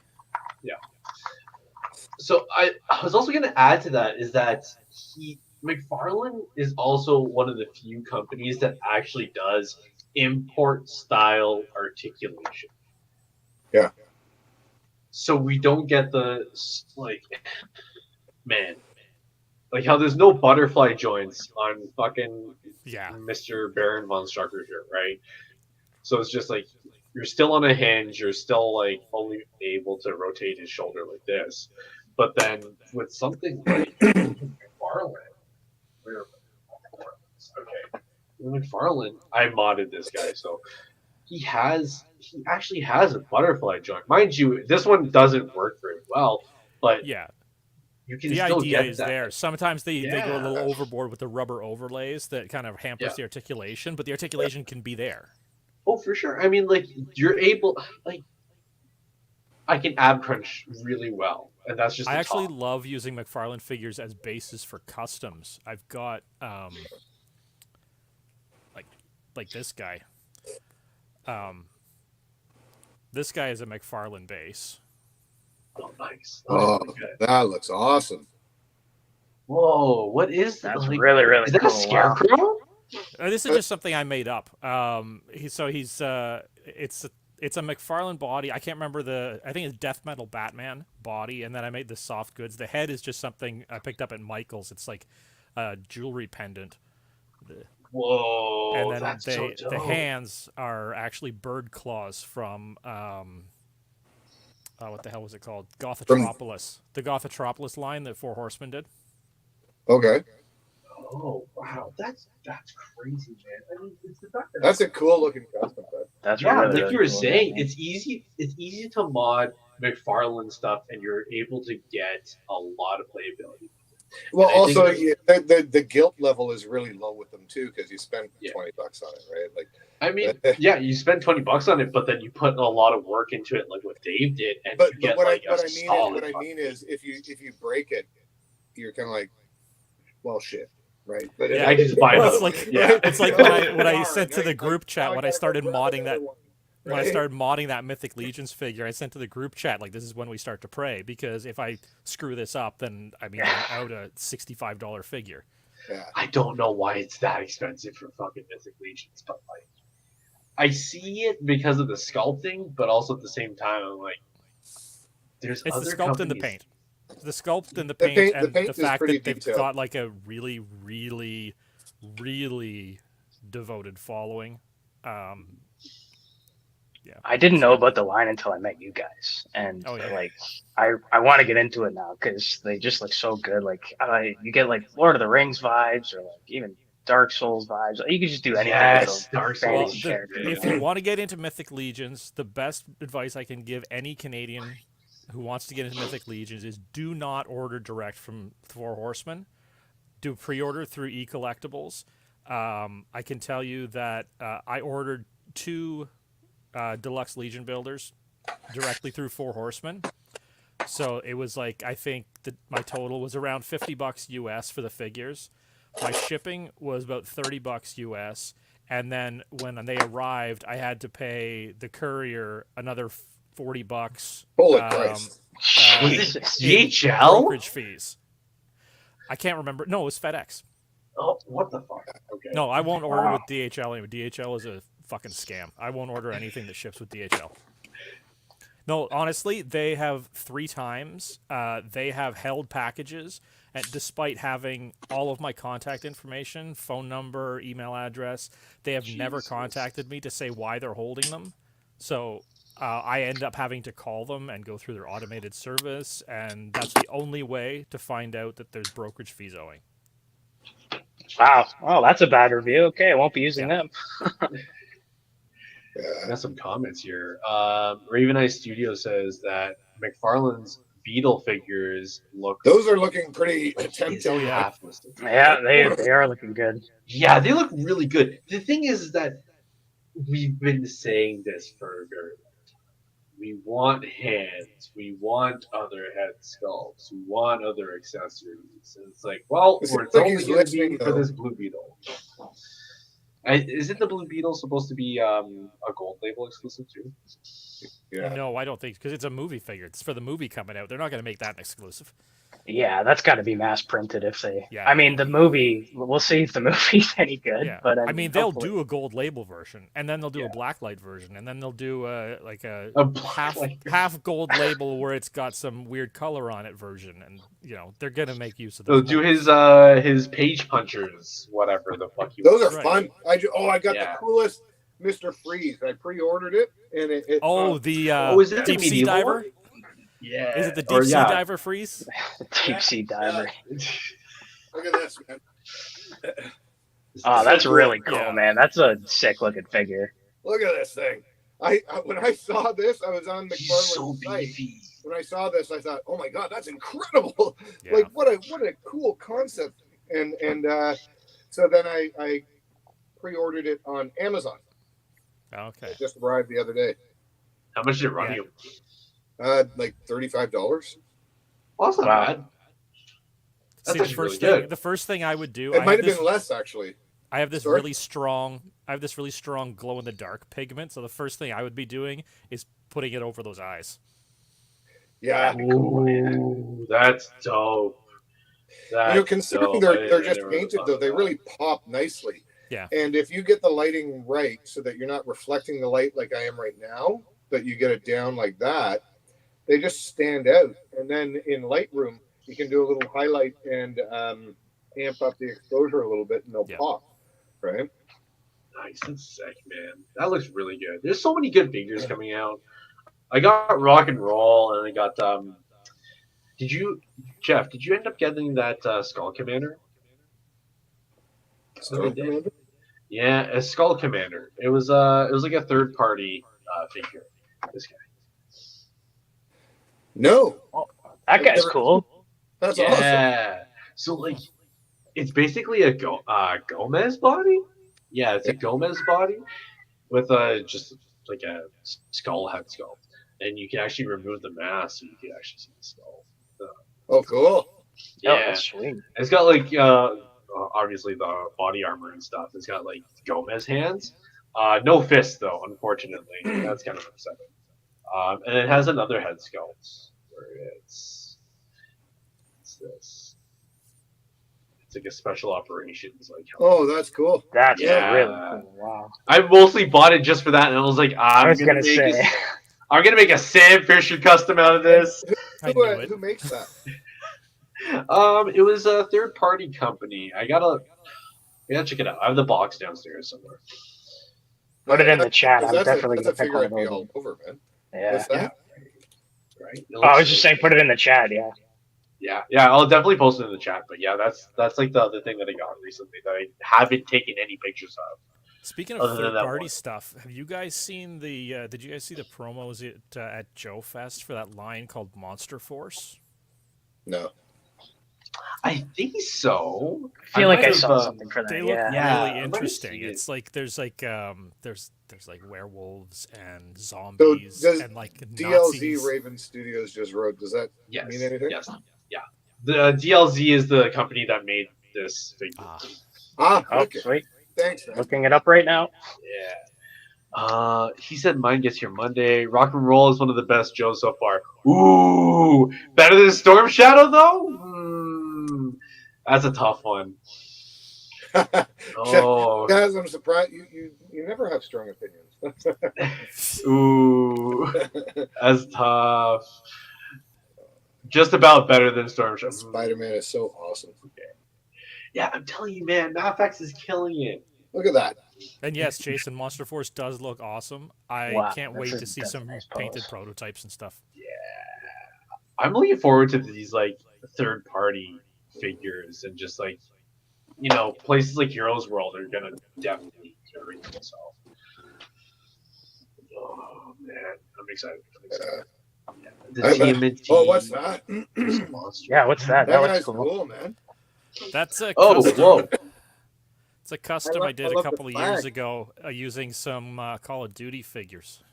[SPEAKER 3] So I was also going to add to that is that McFarlane is also one of the few companies that actually does import style articulation.
[SPEAKER 1] Yeah.
[SPEAKER 3] So we don't get the like how there's no butterfly joints on fucking
[SPEAKER 5] Yeah,
[SPEAKER 3] Mr. Baron von Strucker here, right? So it's just like you're still on a hinge, you're still like only able to rotate his shoulder like this. But then with something like McFarlane, McFarlane, I modded this guy, so he actually has a butterfly joint. Mind you, this one doesn't work very well, but
[SPEAKER 5] yeah.
[SPEAKER 3] you can
[SPEAKER 5] The
[SPEAKER 3] still
[SPEAKER 5] idea
[SPEAKER 3] get
[SPEAKER 5] is
[SPEAKER 3] that.
[SPEAKER 5] there. Sometimes they go a
[SPEAKER 3] Yeah.
[SPEAKER 5] little overboard with the rubber overlays that kind of hampers
[SPEAKER 3] Yeah.
[SPEAKER 5] the articulation, but the articulation can be there.
[SPEAKER 3] Oh, for sure. I mean, like you're able, like I can ab crunch really well, and that's just
[SPEAKER 5] I
[SPEAKER 3] the
[SPEAKER 5] actually
[SPEAKER 3] top.
[SPEAKER 5] love using McFarlane figures as bases for customs. I've got like this guy. This guy is a McFarlane base.
[SPEAKER 3] Oh, nice.
[SPEAKER 1] Oh,
[SPEAKER 3] Really good.
[SPEAKER 1] that looks awesome.
[SPEAKER 3] Whoa, what is that?
[SPEAKER 6] That's
[SPEAKER 3] Like,
[SPEAKER 6] really, really
[SPEAKER 3] is that
[SPEAKER 6] cool.
[SPEAKER 3] a scarecrow?
[SPEAKER 5] This is just something I made up. It's a McFarlane body. I can't remember I think it's Death Metal Batman body, and then I made the soft goods. The head is just something I picked up at Michael's. It's like a jewelry pendant.
[SPEAKER 3] Whoa,
[SPEAKER 5] And then
[SPEAKER 3] that's so dope.
[SPEAKER 5] the hands are actually bird claws from what the hell was it called? Gothatropolis. The Gothatropolis line that Four Horsemen did.
[SPEAKER 1] Okay,
[SPEAKER 3] Oh wow, that's crazy, man. I mean, it's the fact that
[SPEAKER 1] that's a cool looking custom. But
[SPEAKER 6] That's
[SPEAKER 3] yeah,
[SPEAKER 6] really,
[SPEAKER 3] like
[SPEAKER 6] really
[SPEAKER 3] you were
[SPEAKER 6] cool,
[SPEAKER 3] saying,
[SPEAKER 6] yeah.
[SPEAKER 3] it's easy to mod McFarlane stuff, and you're able to get a lot of playability.
[SPEAKER 1] well,
[SPEAKER 3] And I think
[SPEAKER 1] also the guilt level is really low with them too, because you spent
[SPEAKER 3] Yeah.
[SPEAKER 1] $20 on it, right? Like,
[SPEAKER 3] I mean, yeah, you spend $20 on it, but then you put a lot of work into it, like what Dave did, and
[SPEAKER 1] but
[SPEAKER 3] you get
[SPEAKER 1] what
[SPEAKER 3] like
[SPEAKER 1] I
[SPEAKER 3] a solid.
[SPEAKER 1] what I mean is if you break it, you're kind of like, well, shit, right? But
[SPEAKER 5] Yeah,
[SPEAKER 3] I just buy
[SPEAKER 5] It's
[SPEAKER 3] another
[SPEAKER 5] like
[SPEAKER 3] one. Yeah.
[SPEAKER 5] it's like when I said to the group chat when I started modding that when I
[SPEAKER 1] right?
[SPEAKER 5] started modding that Mythic Legions figure, I sent to the group chat like, this is when we start to pray, because if I screw this up, then I mean I'm out a $65 figure.
[SPEAKER 1] Yeah.
[SPEAKER 3] I don't know why it's that expensive for fucking Mythic Legions, but like, I see it because of the sculpting, but also at the same time, I'm like, there's
[SPEAKER 5] It's
[SPEAKER 3] other
[SPEAKER 5] the sculpt and the
[SPEAKER 3] companies-
[SPEAKER 5] paint. The sculpt and the
[SPEAKER 1] The
[SPEAKER 5] paint,
[SPEAKER 1] paint- the
[SPEAKER 5] and
[SPEAKER 1] paint
[SPEAKER 5] the
[SPEAKER 1] is
[SPEAKER 5] fact
[SPEAKER 1] pretty
[SPEAKER 5] that they've
[SPEAKER 1] detailed.
[SPEAKER 5] got like a really, really, really devoted following.
[SPEAKER 6] I didn't know about the line until I met you guys, and
[SPEAKER 5] Oh, yeah.
[SPEAKER 6] like I want to get into it now because they just look so good. Like you get like Lord of the Rings vibes, or like even Dark Souls vibes. You can just do anything
[SPEAKER 3] Yes,
[SPEAKER 6] with
[SPEAKER 3] Dark
[SPEAKER 6] a
[SPEAKER 3] Souls.
[SPEAKER 5] Well,
[SPEAKER 6] fantasy
[SPEAKER 3] shit,
[SPEAKER 6] character.
[SPEAKER 3] man.
[SPEAKER 5] if you want to get into Mythic Legions, the best advice I can give any Canadian who wants to get into Mythic Legions is do not order direct from Four Horsemen. Do pre-order through eCollectibles. I can tell you that I ordered 2 Deluxe Legion builders directly through Four Horsemen. So it was like, I think that my total was around $50 US for the figures. My shipping was about $30 US, and then when they arrived, I had to pay the courier another $40.
[SPEAKER 1] Holy Christ.
[SPEAKER 3] Was
[SPEAKER 6] Jesus.
[SPEAKER 3] it
[SPEAKER 5] in
[SPEAKER 3] DHL?
[SPEAKER 5] brokerage fees. I can't remember. No, it was FedEx.
[SPEAKER 3] Oh, what the fuck? Okay.
[SPEAKER 5] No, I won't order
[SPEAKER 6] Wow.
[SPEAKER 5] with DHL anymore. DHL is a fucking scam. I won't order anything that ships with DHL. No, honestly, they have 3 times. They have held packages, and despite having all of my contact information, phone number, email address, they have never
[SPEAKER 3] Jesus.
[SPEAKER 5] contacted me to say why they're holding them. So I end up having to call them and go through their automated service, and that's the only way to find out that there's brokerage fees owing.
[SPEAKER 6] Wow. Oh, that's a bad review. Okay, I won't be using them.
[SPEAKER 3] I got some comments here. Raven Eye Studio says that McFarlane's Beetle figures look.
[SPEAKER 1] Those are looking pretty tempting.
[SPEAKER 5] Oh, yeah.
[SPEAKER 3] half-listed.
[SPEAKER 6] Yeah, they are looking good.
[SPEAKER 3] Yeah, they look really good. The thing is that we've been saying this for a very long time. We want hands. We want other head sculpts. We want other accessories. And it's like, well,
[SPEAKER 1] It
[SPEAKER 3] we're
[SPEAKER 1] seems like
[SPEAKER 3] only
[SPEAKER 1] he's
[SPEAKER 3] going to be
[SPEAKER 1] listening,
[SPEAKER 3] for
[SPEAKER 1] though.
[SPEAKER 3] this Blue Beetle. Isn't the Blue Beetle supposed to be a gold label exclusive too?
[SPEAKER 1] Yeah.
[SPEAKER 5] No, I don't think, because it's a movie figure. It's for the movie coming out. They're not going to make that an exclusive.
[SPEAKER 6] Yeah, that's got to be mass printed if they.
[SPEAKER 5] Yeah.
[SPEAKER 6] I mean, the movie. We'll see if the movie's any good.
[SPEAKER 5] Yeah,
[SPEAKER 6] But
[SPEAKER 5] I mean, they'll
[SPEAKER 6] hopefully-
[SPEAKER 5] do a gold label version, and then they'll do
[SPEAKER 3] Yeah.
[SPEAKER 5] a blacklight version, and then they'll do like a
[SPEAKER 3] A blacklight.
[SPEAKER 5] half gold label where it's got some weird color on it version, and they're gonna make use of
[SPEAKER 3] They'll
[SPEAKER 5] those.
[SPEAKER 3] do
[SPEAKER 5] molds.
[SPEAKER 3] his page punchers, whatever the fuck you.
[SPEAKER 1] Those are
[SPEAKER 5] Right.
[SPEAKER 1] fun. I got
[SPEAKER 3] Yeah.
[SPEAKER 1] the coolest Mr. Freeze. I pre-ordered it, and it
[SPEAKER 5] Oh, the
[SPEAKER 3] is it the
[SPEAKER 5] deep sea
[SPEAKER 3] medieval
[SPEAKER 5] diver.
[SPEAKER 3] one? Yeah.
[SPEAKER 5] Is it the
[SPEAKER 3] Or,
[SPEAKER 5] deep sea
[SPEAKER 3] yeah.
[SPEAKER 5] diver freeze?
[SPEAKER 6] Deep sea diver.
[SPEAKER 1] look at this, man.
[SPEAKER 6] Oh, that's really cool,
[SPEAKER 5] Yeah.
[SPEAKER 6] man. That's a sick looking figure.
[SPEAKER 1] Look at this thing. I when I saw this, I was on
[SPEAKER 3] He's
[SPEAKER 1] McFarlane's
[SPEAKER 3] so
[SPEAKER 1] site.
[SPEAKER 3] beefy.
[SPEAKER 1] When I saw this, I thought, "Oh my god, that's incredible!
[SPEAKER 5] Yeah.
[SPEAKER 1] Like what a cool concept!" And so then I pre-ordered it on Amazon.
[SPEAKER 5] Okay.
[SPEAKER 1] It just arrived the other day.
[SPEAKER 3] How much did it run
[SPEAKER 5] Yeah.
[SPEAKER 3] you?
[SPEAKER 1] Like $35.
[SPEAKER 3] Well, that's not
[SPEAKER 6] Wow.
[SPEAKER 3] bad. That's
[SPEAKER 5] See, the
[SPEAKER 3] actually
[SPEAKER 5] first
[SPEAKER 3] really
[SPEAKER 5] thing,
[SPEAKER 3] good.
[SPEAKER 5] the first thing I would do,
[SPEAKER 1] It
[SPEAKER 5] I
[SPEAKER 1] might
[SPEAKER 5] have
[SPEAKER 1] have
[SPEAKER 5] this,
[SPEAKER 1] been less actually.
[SPEAKER 5] I have this
[SPEAKER 1] Sorry?
[SPEAKER 5] really strong glow in the dark pigment. So the first thing I would be doing is putting it over those eyes.
[SPEAKER 1] Yeah.
[SPEAKER 3] Ooh, that's dope. That's
[SPEAKER 1] Considering
[SPEAKER 3] dope.
[SPEAKER 1] they're
[SPEAKER 3] I
[SPEAKER 1] just
[SPEAKER 3] never
[SPEAKER 1] painted
[SPEAKER 3] thought
[SPEAKER 1] though,
[SPEAKER 3] of
[SPEAKER 1] they
[SPEAKER 3] that.
[SPEAKER 1] really pop nicely.
[SPEAKER 5] Yeah.
[SPEAKER 1] And if you get the lighting right, so that you're not reflecting the light like I am right now, but you get it down like that, they just stand out. And then in Lightroom, you can do a little highlight and amp up the exposure a little bit, and they'll
[SPEAKER 5] Yeah.
[SPEAKER 1] pop. Right?
[SPEAKER 3] Nice, that's sick, man. That looks really good. There's so many good figures coming out. I got Rock and Roll, and I got Jeff? Did you end up getting that Skull Commander?
[SPEAKER 1] So,
[SPEAKER 3] Yeah, a Skull Commander. It was like a third party figure. This guy.
[SPEAKER 1] no,
[SPEAKER 6] That guy's
[SPEAKER 1] never-
[SPEAKER 6] cool.
[SPEAKER 1] that's awesome.
[SPEAKER 3] Yeah. So like, it's basically a Gomez body. Yeah, it's a Gomez body with just like a skull head sculpt, and you can actually remove the mask, so you can actually see the skull.
[SPEAKER 1] Oh, cool.
[SPEAKER 6] Oh,
[SPEAKER 3] Yeah,
[SPEAKER 6] that's sweet.
[SPEAKER 3] it's got like obviously the body armor and stuff. It's got like Gomez hands. No fists though, unfortunately. That's kind of upsetting. And it has another head sculpt where it's this. It's like a special operations like.
[SPEAKER 1] Oh, that's cool.
[SPEAKER 6] That's
[SPEAKER 3] Yeah.
[SPEAKER 6] really cool. Wow.
[SPEAKER 3] I mostly bought it just for that, and I was like,
[SPEAKER 6] I was gonna say.
[SPEAKER 3] I'm gonna make a Sam Fisher custom out of this.
[SPEAKER 5] I knew it.
[SPEAKER 1] Who makes that?
[SPEAKER 3] It was a third party company. I gotta check it out. I have the box downstairs somewhere.
[SPEAKER 6] Put it in the chat. I'm
[SPEAKER 1] That's
[SPEAKER 6] definitely
[SPEAKER 1] that's a
[SPEAKER 6] gonna pick
[SPEAKER 1] figure
[SPEAKER 6] one
[SPEAKER 1] I'd
[SPEAKER 6] of
[SPEAKER 1] be
[SPEAKER 6] those.
[SPEAKER 1] all over, man.
[SPEAKER 6] Yeah.
[SPEAKER 1] What's that?
[SPEAKER 3] Right? It
[SPEAKER 6] Oh, I
[SPEAKER 3] looks
[SPEAKER 6] was just
[SPEAKER 3] so
[SPEAKER 6] saying, put it in the chat. Yeah.
[SPEAKER 3] Yeah, I'll definitely post it in the chat. But yeah, that's like the other thing that I got recently that I haven't taken any pictures of.
[SPEAKER 5] Speaking of
[SPEAKER 3] Other than that
[SPEAKER 5] third-party
[SPEAKER 3] one.
[SPEAKER 5] stuff, have you guys seen the? Did you guys see the promos at Joe Fest for that line called Monster Force?
[SPEAKER 1] No.
[SPEAKER 3] I think so.
[SPEAKER 6] I feel like
[SPEAKER 3] might
[SPEAKER 6] I
[SPEAKER 3] have,
[SPEAKER 6] saw something for that.
[SPEAKER 5] They look
[SPEAKER 6] Yeah.
[SPEAKER 3] Yeah, I
[SPEAKER 5] really
[SPEAKER 3] might have
[SPEAKER 5] interesting.
[SPEAKER 3] seen it.
[SPEAKER 5] It's like there's like werewolves and
[SPEAKER 1] So
[SPEAKER 5] zombies
[SPEAKER 1] does
[SPEAKER 5] and like
[SPEAKER 1] DLZ
[SPEAKER 5] Nazis.
[SPEAKER 1] Raven Studios just wrote. Does that
[SPEAKER 3] Yes.
[SPEAKER 1] mean anything?
[SPEAKER 3] Yes. Yeah. The DLZ is the company that made this figure.
[SPEAKER 1] Ah,
[SPEAKER 6] Oh,
[SPEAKER 1] okay.
[SPEAKER 6] sweet.
[SPEAKER 1] Thanks. Man.
[SPEAKER 6] Looking it up right now.
[SPEAKER 3] Yeah. He said mine gets here Monday. Rock and Roll is one of the best Joes so far. Ooh, better than Storm Shadow though. That's a tough one. Oh,
[SPEAKER 1] Guys, I'm surprised you never have strong opinions.
[SPEAKER 3] ooh, that's tough. Just about better than Storm Shadow.
[SPEAKER 1] Spider-Man is so awesome.
[SPEAKER 3] Yeah, I'm telling you, man, Mafex is killing it.
[SPEAKER 1] Look at that.
[SPEAKER 5] And yes, Jason, Monster Force does look awesome. I
[SPEAKER 6] Wow,
[SPEAKER 5] can't
[SPEAKER 6] that's
[SPEAKER 5] wait
[SPEAKER 6] a-
[SPEAKER 5] to see
[SPEAKER 6] that's a
[SPEAKER 5] some
[SPEAKER 6] nice
[SPEAKER 5] painted
[SPEAKER 6] pose.
[SPEAKER 5] prototypes and stuff.
[SPEAKER 3] I'm looking forward to these like third-party figures and just like places like Heroes World are gonna definitely carry themselves. Oh man, I'm excited. The TMNT.
[SPEAKER 1] Oh, what's that?
[SPEAKER 3] monster.
[SPEAKER 6] Yeah. What's that?
[SPEAKER 1] That
[SPEAKER 6] That looks
[SPEAKER 1] guy's
[SPEAKER 6] cool.
[SPEAKER 1] cool, man.
[SPEAKER 5] That's a
[SPEAKER 3] Oh,
[SPEAKER 5] custom.
[SPEAKER 3] whoa.
[SPEAKER 5] It's a custom I,
[SPEAKER 1] love-
[SPEAKER 5] did
[SPEAKER 1] I
[SPEAKER 5] a
[SPEAKER 1] love the
[SPEAKER 5] couple of years
[SPEAKER 1] flag.
[SPEAKER 5] ago using some Call of Duty figures.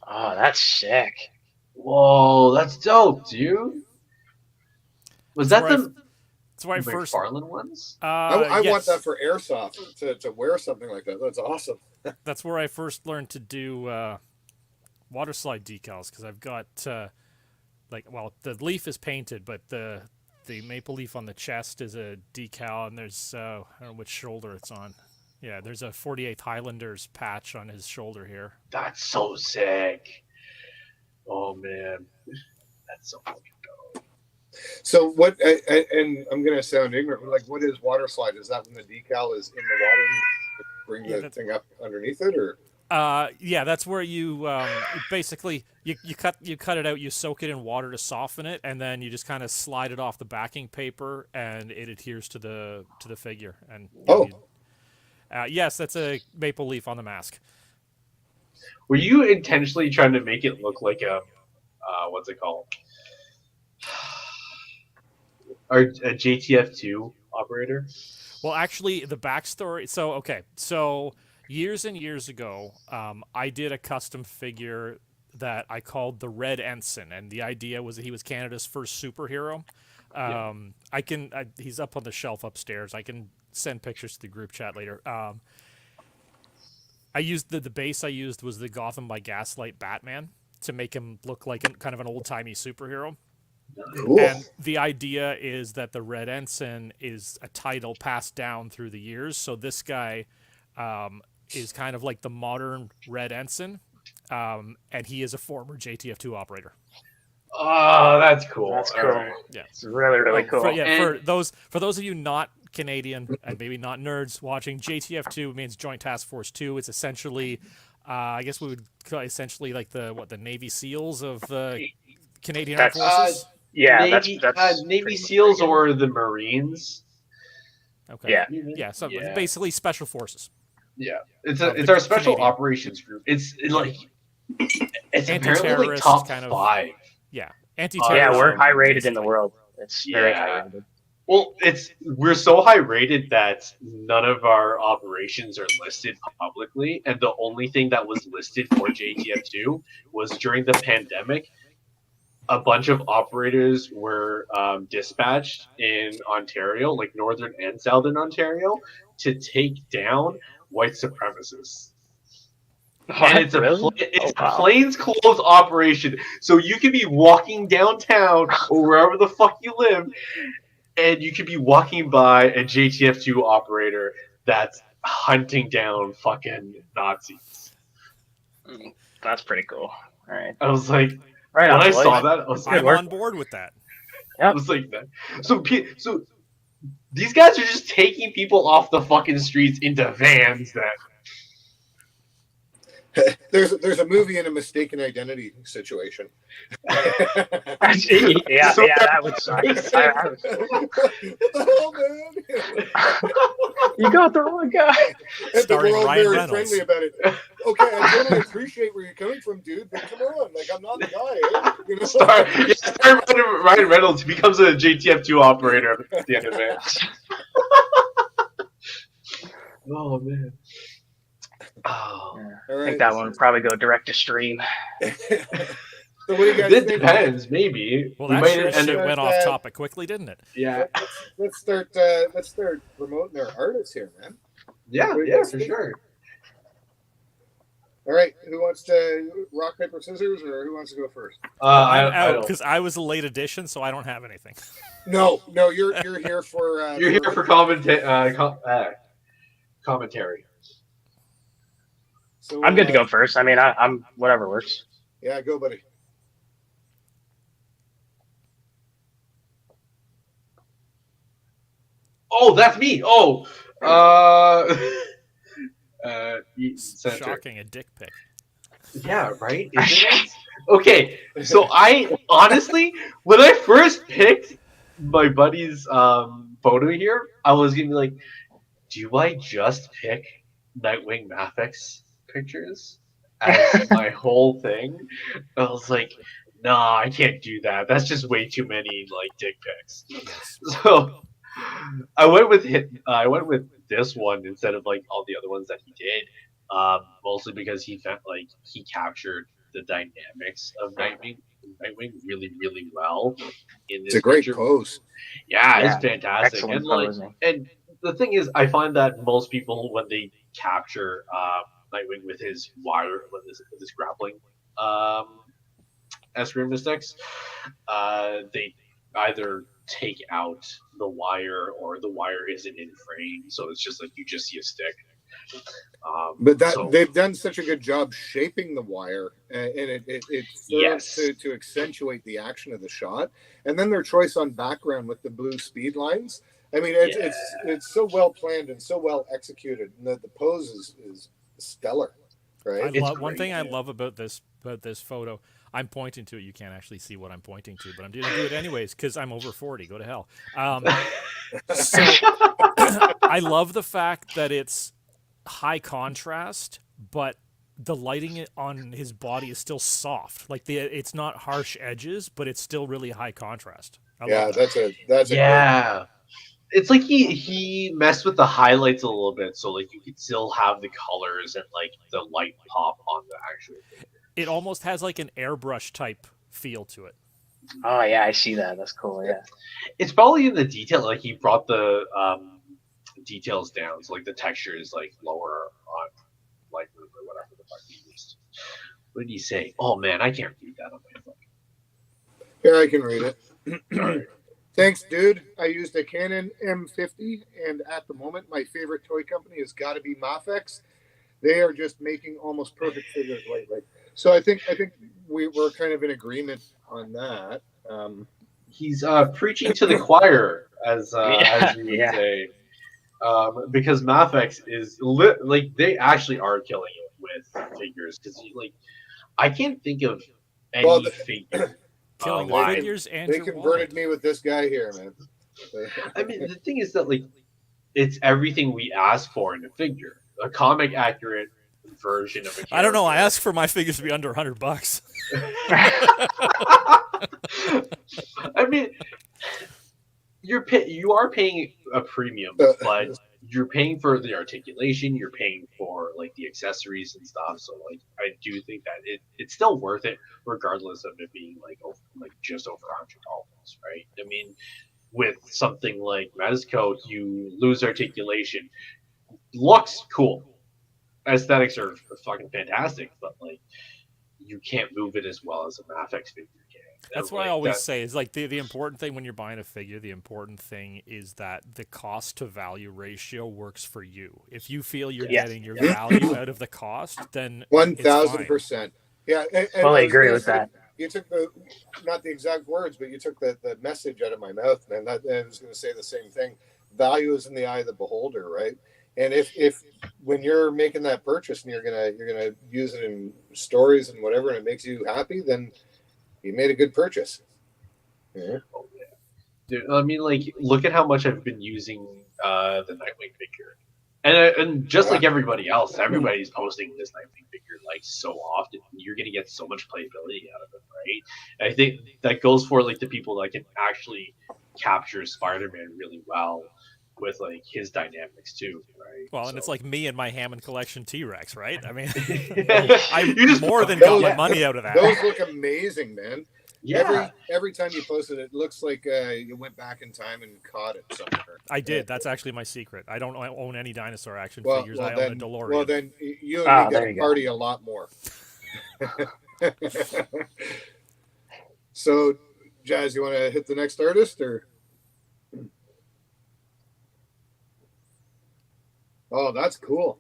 [SPEAKER 6] Oh, that's sick.
[SPEAKER 3] Whoa, that's dope, dude. Was
[SPEAKER 5] That's
[SPEAKER 3] that
[SPEAKER 5] where
[SPEAKER 3] the
[SPEAKER 5] That's why I first.
[SPEAKER 3] McFarlane ones?
[SPEAKER 1] I
[SPEAKER 5] yes.
[SPEAKER 1] want that for airsoft to wear something like that. That's awesome.
[SPEAKER 5] That's where I first learned to do water slide decals because I've got the leaf is painted, but the maple leaf on the chest is a decal, and there's I don't know which shoulder it's on. Yeah, there's a 48th Highlanders patch on his shoulder here.
[SPEAKER 3] That's so sick. Oh man, that's so fucking dope.
[SPEAKER 1] So what? And I'm gonna sound ignorant. But like, what is water slide? Is that when the decal is in the water and you bring
[SPEAKER 5] Yeah,
[SPEAKER 1] the
[SPEAKER 5] that-
[SPEAKER 1] thing up underneath it, or?
[SPEAKER 5] Yeah, that's where you basically you cut it out, you soak it in water to soften it, and then you just kind of slide it off the backing paper, and it adheres to the figure. And yes, that's a maple leaf on the mask.
[SPEAKER 3] Were you intentionally trying to make it look like a what's it called? Or a JTF2 operator?
[SPEAKER 5] Well, actually, the backstory. So years and years ago, I did a custom figure that I called the Red Ensign, and the idea was that he was Canada's first superhero. He's up on the shelf upstairs. I can send pictures to the group chat later. I used the base I used was the Gotham by Gaslight Batman to make him look like kind of an old timey superhero.
[SPEAKER 1] Cool.
[SPEAKER 5] And the idea is that the Red Ensign is a title passed down through the years. So this guy is kind of like the modern Red Ensign, and he is a former JTF2 operator.
[SPEAKER 3] Oh, that's cool.
[SPEAKER 6] That's
[SPEAKER 3] All
[SPEAKER 6] cool.
[SPEAKER 3] right.
[SPEAKER 5] Yeah.
[SPEAKER 6] It's really, really cool.
[SPEAKER 5] For those of you not Canadian and maybe not nerds watching, JTF2 means Joint Task Force 2. It's essentially, I guess we would call it essentially like the Navy SEALs of the Canadian Armed Forces.
[SPEAKER 6] Yeah,
[SPEAKER 3] Navy,
[SPEAKER 6] that's
[SPEAKER 3] Navy
[SPEAKER 6] pretty
[SPEAKER 3] SEALs
[SPEAKER 6] much
[SPEAKER 3] or the Marines.
[SPEAKER 5] Okay.
[SPEAKER 6] Yeah.
[SPEAKER 5] Yeah. So
[SPEAKER 3] Yeah.
[SPEAKER 5] basically special forces.
[SPEAKER 3] Yeah, it's
[SPEAKER 5] the
[SPEAKER 3] our special
[SPEAKER 5] Canadian.
[SPEAKER 3] operations group. It's apparently like
[SPEAKER 5] Anti-terrorist
[SPEAKER 3] top
[SPEAKER 5] kind of-
[SPEAKER 3] 5.
[SPEAKER 5] Yeah.
[SPEAKER 6] Yeah,
[SPEAKER 5] Anti-terrorism.
[SPEAKER 6] we're high rated in the
[SPEAKER 5] basically.
[SPEAKER 6] world. It's very
[SPEAKER 3] Yeah.
[SPEAKER 6] high rated.
[SPEAKER 3] Well, we're so high rated that none of our operations are listed publicly, and the only thing that was listed for JTF2 was during the pandemic. A bunch of operators were dispatched in Ontario, like northern and southern Ontario, to take down white supremacists. And it's
[SPEAKER 6] Really?
[SPEAKER 3] it's
[SPEAKER 6] Oh,
[SPEAKER 3] a
[SPEAKER 6] wow.
[SPEAKER 3] plainclothes operation. So you could be walking downtown or wherever the fuck you live, and you could be walking by a JTF2 operator that's hunting down fucking Nazis.
[SPEAKER 6] That's pretty cool. All right.
[SPEAKER 3] I was like,
[SPEAKER 6] Right
[SPEAKER 3] when
[SPEAKER 6] on,
[SPEAKER 3] I
[SPEAKER 6] boys.
[SPEAKER 3] saw that, I was like,
[SPEAKER 5] I'm
[SPEAKER 6] work.
[SPEAKER 5] on board with that.
[SPEAKER 3] I was like that. So these guys are just taking people off the fucking streets into vans that.
[SPEAKER 1] There's a movie in a mistaken identity situation.
[SPEAKER 6] yeah, that would suck.
[SPEAKER 1] What the hell, man?
[SPEAKER 6] You got the wrong guy.
[SPEAKER 1] And we're
[SPEAKER 5] Starring
[SPEAKER 1] all
[SPEAKER 5] Ryan
[SPEAKER 1] very
[SPEAKER 5] Reynolds.
[SPEAKER 1] friendly about it. Okay, I totally appreciate where you're coming from, dude, but come on, like I'm not the guy. You know?
[SPEAKER 3] Star Ryan Reynolds becomes a JTF2 operator at the end of it. Oh man. Oh.
[SPEAKER 1] All
[SPEAKER 6] I think that one would probably go direct to stream.
[SPEAKER 1] So what do you guys
[SPEAKER 3] It
[SPEAKER 1] think?
[SPEAKER 3] depends, maybe.
[SPEAKER 5] Well,
[SPEAKER 3] We
[SPEAKER 5] that
[SPEAKER 3] might
[SPEAKER 5] sure
[SPEAKER 3] end
[SPEAKER 5] shit
[SPEAKER 3] up-
[SPEAKER 5] went off topic quickly, didn't it?
[SPEAKER 3] Yeah.
[SPEAKER 1] Let's start promoting our artists here, man.
[SPEAKER 3] Yeah, for sure.
[SPEAKER 1] All right, who wants to rock paper scissors, or who wants to go first?
[SPEAKER 5] I'm
[SPEAKER 3] I
[SPEAKER 5] out
[SPEAKER 3] don't.
[SPEAKER 5] because I was a late addition, so I don't have anything.
[SPEAKER 1] No, you're here for
[SPEAKER 3] You're here for commentary.
[SPEAKER 1] So,
[SPEAKER 6] I'm good to go first. I mean, I'm whatever works.
[SPEAKER 1] Yeah, go, buddy.
[SPEAKER 3] Oh, that's me. Oh, center.
[SPEAKER 5] Shocking, a dick pic.
[SPEAKER 3] Yeah, right. Isn't it? Okay, so I honestly, when I first picked my buddy's photo here, I was gonna be like, do I just pick Nightwing Mafex pictures as my whole thing? I was like, nah, I can't do that. That's just way too many like dick pics.
[SPEAKER 5] Yes.
[SPEAKER 3] So I went with this one instead of like all the other ones that he did. Mostly because he felt like he captured the dynamics of Nightwing really, really well in this
[SPEAKER 1] It's a great
[SPEAKER 3] picture.
[SPEAKER 1] pose.
[SPEAKER 3] Yeah,
[SPEAKER 6] Yeah,
[SPEAKER 3] it's fantastic.
[SPEAKER 6] excellent
[SPEAKER 3] And like,
[SPEAKER 6] posing.
[SPEAKER 3] and the thing is, I find that most people when they capture Nightwing with his wire, with his grappling escrima sticks, they either take out the wire or the wire isn't in frame, so it's just like you just see a stick.
[SPEAKER 1] But
[SPEAKER 3] So-
[SPEAKER 1] they've done such a good job shaping the wire, and it serves
[SPEAKER 3] Yes.
[SPEAKER 1] to accentuate the action of the shot. And then their choice on background with the blue speed lines. I mean, it's so well planned and so well executed, and the pose is stellar, right?
[SPEAKER 3] It's
[SPEAKER 5] One thing I
[SPEAKER 3] great.
[SPEAKER 5] love about this photo, I'm pointing to it. You can't actually see what I'm pointing to, but I'm going to do it anyways because I'm over 40. Go to hell. So I love the fact that it's high contrast, but the lighting on his body is still soft. Like it's not harsh edges, but it's still really high contrast. I
[SPEAKER 1] Yeah,
[SPEAKER 5] love that.
[SPEAKER 1] that's a
[SPEAKER 3] Yeah. It's like he messed with the highlights a little bit, so like you could still have the colors and like the light pop on the actual.
[SPEAKER 5] It almost has like an airbrush type feel to it.
[SPEAKER 6] Oh yeah, I see that. That's cool. Yeah.
[SPEAKER 3] It's probably in the detail. Like he brought the details down, so like the texture is like lower on Lightroom or whatever the fuck he used. What did he say? Oh man, I can't read that on my phone.
[SPEAKER 1] Here, I can read it. Thanks, dude. I used a Canon M50, and at the moment, my favorite toy company has got to be Mafex. They are just making almost perfect figures lately. So I think we're kind of in agreement on that.
[SPEAKER 3] He's preaching to the choir, as you would
[SPEAKER 6] Yeah.
[SPEAKER 3] say, because Mafex is like they actually are killing it with figures. Because like, I can't think of any
[SPEAKER 1] Well,
[SPEAKER 3] figure.
[SPEAKER 5] Killing
[SPEAKER 3] Line.
[SPEAKER 5] figures and
[SPEAKER 1] They
[SPEAKER 5] your
[SPEAKER 1] converted
[SPEAKER 5] wallet.
[SPEAKER 1] me with this guy here, man.
[SPEAKER 3] I mean, the thing is that like, it's everything we ask for in a figure, a comic accurate version of a.
[SPEAKER 5] I don't know. I
[SPEAKER 3] character.
[SPEAKER 5] asked for my figures to be under $100.
[SPEAKER 3] I mean, you are paying a premium, but you're paying for the articulation. You're paying for like the accessories and stuff. So like, I do think that it's still worth it, regardless of it being like just over $100, right? I mean, with something like Mezco, you lose articulation. Looks cool, aesthetics are fucking fantastic, but like, you can't move it as well as a Mafex figure can.
[SPEAKER 5] That's what I always say is like the important thing when you're buying a figure, the important thing is that the cost to value ratio works for you. If you feel you're
[SPEAKER 6] Yes.
[SPEAKER 5] getting your value out of the cost, then
[SPEAKER 1] 1,000%. Yeah, and
[SPEAKER 6] Fully
[SPEAKER 1] I was
[SPEAKER 6] agree
[SPEAKER 1] gonna
[SPEAKER 6] with
[SPEAKER 1] say,
[SPEAKER 6] that.
[SPEAKER 1] You took not the exact words, but you took the message out of my mouth, man. I was going to say the same thing. value is in the eye of the beholder, right? And if when you're making that purchase and you're gonna use it in stories and whatever, and it makes you happy, then you made a good purchase. Yeah.
[SPEAKER 3] Dude, I mean, like, look at how much I've been using the Nightwing figure, and just like everybody else, everybody's posting this Nightwing figure like so often. You're gonna get so much playability out of it, right? I think that goes for like the people that can actually capture Spider-Man really well with like his dynamics too, right?
[SPEAKER 5] Well, and it's like me and my Hammond collection T-Rex, right? I mean, I
[SPEAKER 3] You just
[SPEAKER 5] more
[SPEAKER 3] put
[SPEAKER 5] than
[SPEAKER 3] those-
[SPEAKER 5] got my money out of that.
[SPEAKER 1] Those look amazing, man.
[SPEAKER 3] Yeah.
[SPEAKER 1] Every time you post it, it looks like you went back in time and caught it somewhere.
[SPEAKER 5] I did. That's actually my secret. I don't own any dinosaur action
[SPEAKER 1] Well,
[SPEAKER 5] figures.
[SPEAKER 1] well
[SPEAKER 5] I
[SPEAKER 1] then,
[SPEAKER 5] own a DeLorean.
[SPEAKER 1] well then, you and
[SPEAKER 6] Ah,
[SPEAKER 1] me
[SPEAKER 6] there
[SPEAKER 1] get
[SPEAKER 6] you
[SPEAKER 1] a
[SPEAKER 6] go.
[SPEAKER 1] party a lot more. So, Jazz, you want to hit the next artist, or? Oh, that's cool.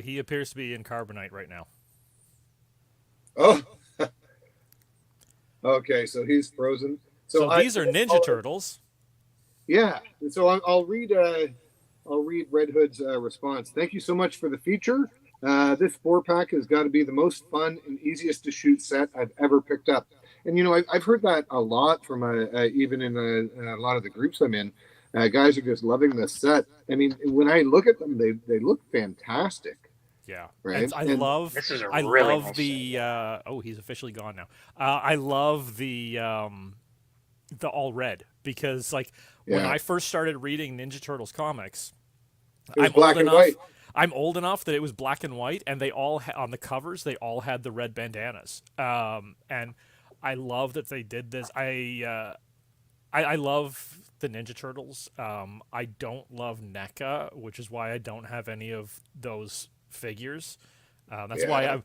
[SPEAKER 5] He appears to be in Carbonite right now.
[SPEAKER 1] Oh, okay. So he's frozen.
[SPEAKER 5] So these are Ninja Turtles.
[SPEAKER 1] Yeah. So I'll read Red Hood's response. Thank you so much for the feature. This 4-pack has got to be the most fun and easiest to shoot set I've ever picked up. And, you know, I've heard that a lot from even in a lot of the groups I'm in. Guys are just loving this set. I mean, when I look at them, they look fantastic.
[SPEAKER 5] Yeah,
[SPEAKER 1] Right.
[SPEAKER 5] And I
[SPEAKER 1] And
[SPEAKER 5] love.
[SPEAKER 6] This is a
[SPEAKER 5] I
[SPEAKER 6] really
[SPEAKER 5] love
[SPEAKER 6] nice
[SPEAKER 5] the. Oh, he's officially gone now. I love the all red because like when
[SPEAKER 1] Yeah.
[SPEAKER 5] I first started reading Ninja Turtles comics,
[SPEAKER 1] It was
[SPEAKER 5] I'm
[SPEAKER 1] black
[SPEAKER 5] old
[SPEAKER 1] and
[SPEAKER 5] enough.
[SPEAKER 1] white.
[SPEAKER 5] I'm old enough that it was black and white, and they all on the covers they all had the red bandanas. And I love that they did this. I love the Ninja Turtles. I don't love NECA, which is why I don't have any of those figures. That's why I'm